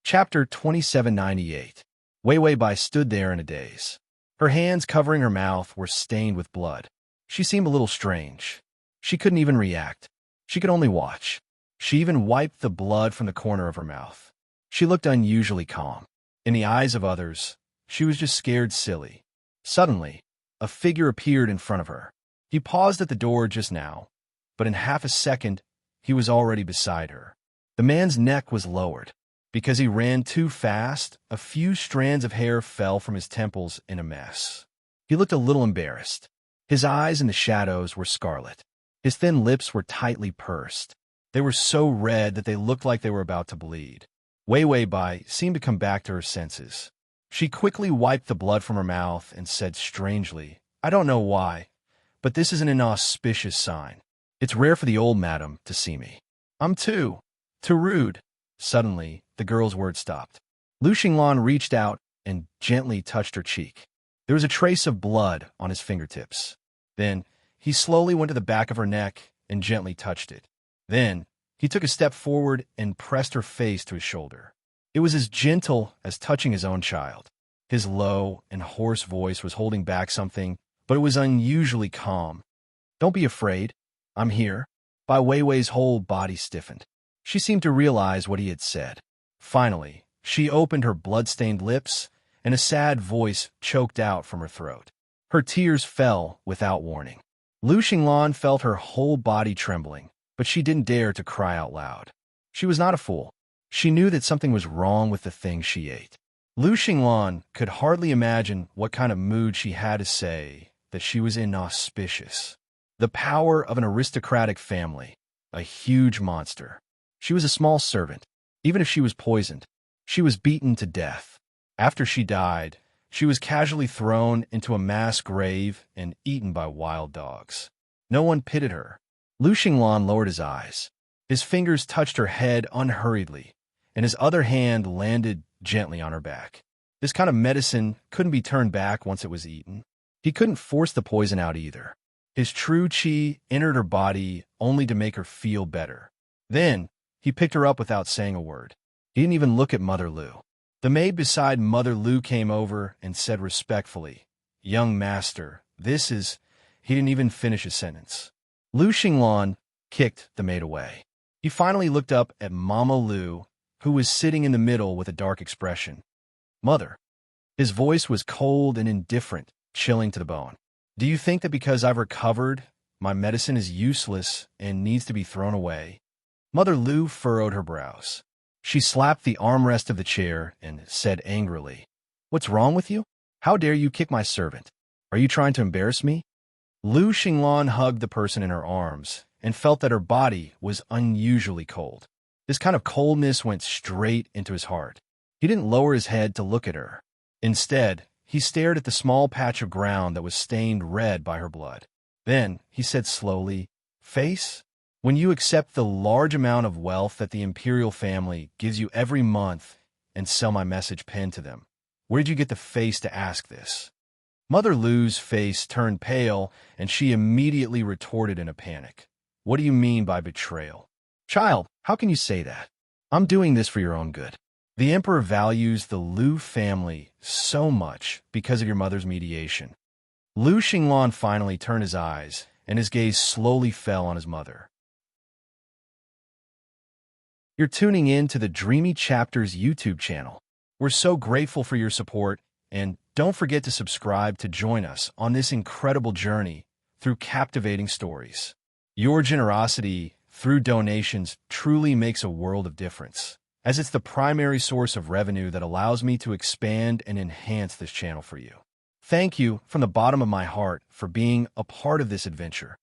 Speaker 1: Chapter 2798. Wei Weibai stood there in a daze. Her hands covering her mouth were stained with blood. She seemed a little strange. She couldn't even react. She could only watch. She even wiped the blood from the corner of her mouth. She looked unusually calm. In the eyes of others, she was just scared silly. Suddenly, a figure appeared in front of her. He paused at the door just now, but in half a second, he was already beside her. The man's neck was lowered. Because he ran too fast, a few strands of hair fell from his temples in a mess. He looked a little embarrassed. His eyes in the shadows were scarlet. His thin lips were tightly pursed. They were so red that they looked like they were about to bleed. Wei Weibai seemed to come back to her senses. She quickly wiped the blood from her mouth and said strangely, "I don't know why, but this is an inauspicious sign. It's rare for the old madam to see me. I'm too rude." Suddenly, the girl's words stopped. Lu Xinglan reached out and gently touched her cheek. There was a trace of blood on his fingertips. Then, he slowly went to the back of her neck and gently touched it. Then, he took a step forward and pressed her face to his shoulder. It was as gentle as touching his own child. His low and hoarse voice was holding back something, but it was unusually calm. "Don't be afraid. I'm here." Bai Weiwei's whole body stiffened. She seemed to realize what he had said. Finally, she opened her blood-stained lips, and a sad voice choked out from her throat. Her tears fell without warning. Lu Xinglan felt her whole body trembling, but she didn't dare to cry out loud. She was not a fool. She knew that something was wrong with the thing she ate. Lu Xinglan could hardly imagine what kind of mood she had to say that she was inauspicious. The power of an aristocratic family, a huge monster. She was a small servant. Even if she was poisoned, she was beaten to death. After she died, she was casually thrown into a mass grave and eaten by wild dogs. No one pitied her. Lu Xinglan lowered his eyes. His fingers touched her head unhurriedly, and his other hand landed gently on her back. This kind of medicine couldn't be turned back once it was eaten. He couldn't force the poison out either. His true qi entered her body only to make her feel better. Then, he picked her up without saying a word. He didn't even look at Mother Lu. The maid beside Mother Lu came over and said respectfully, "Young master, this is—" He didn't even finish his sentence. Lu Xinglan kicked the maid away. He finally looked up at Mama Lu, who was sitting in the middle with a dark expression. "Mother." His voice was cold and indifferent, chilling to the bone. "Do you think that because I've recovered, my medicine is useless and needs to be thrown away?" Mother Lu furrowed her brows. She slapped the armrest of the chair and said angrily, "What's wrong with you? How dare you kick my servant? Are you trying to embarrass me?" Lu Xinglan hugged the person in her arms and felt that her body was unusually cold. This kind of coldness went straight into his heart. He didn't lower his head to look at her. Instead, he stared at the small patch of ground that was stained red by her blood. Then, he said slowly, "Face? When you accept the large amount of wealth that the imperial family gives you every month and sell my message pen to them, where did you get the face to ask this?" Mother Lu's face turned pale, and she immediately retorted in a panic. What do you mean by betrayal? Child, how can you say that? I'm doing this for your own good. The Emperor values the Lu family so much because of your mother's mediation. Lu Xinglan finally turned his eyes, and his gaze slowly fell on his mother. You're tuning in to the Dreamy Chapters YouTube channel. We're so grateful for your support, and don't forget to subscribe to join us on this incredible journey through captivating stories. Your generosity through donations truly makes a world of difference, as it's the primary source of revenue that allows me to expand and enhance this channel for you. Thank you from the bottom of my heart for being a part of this adventure.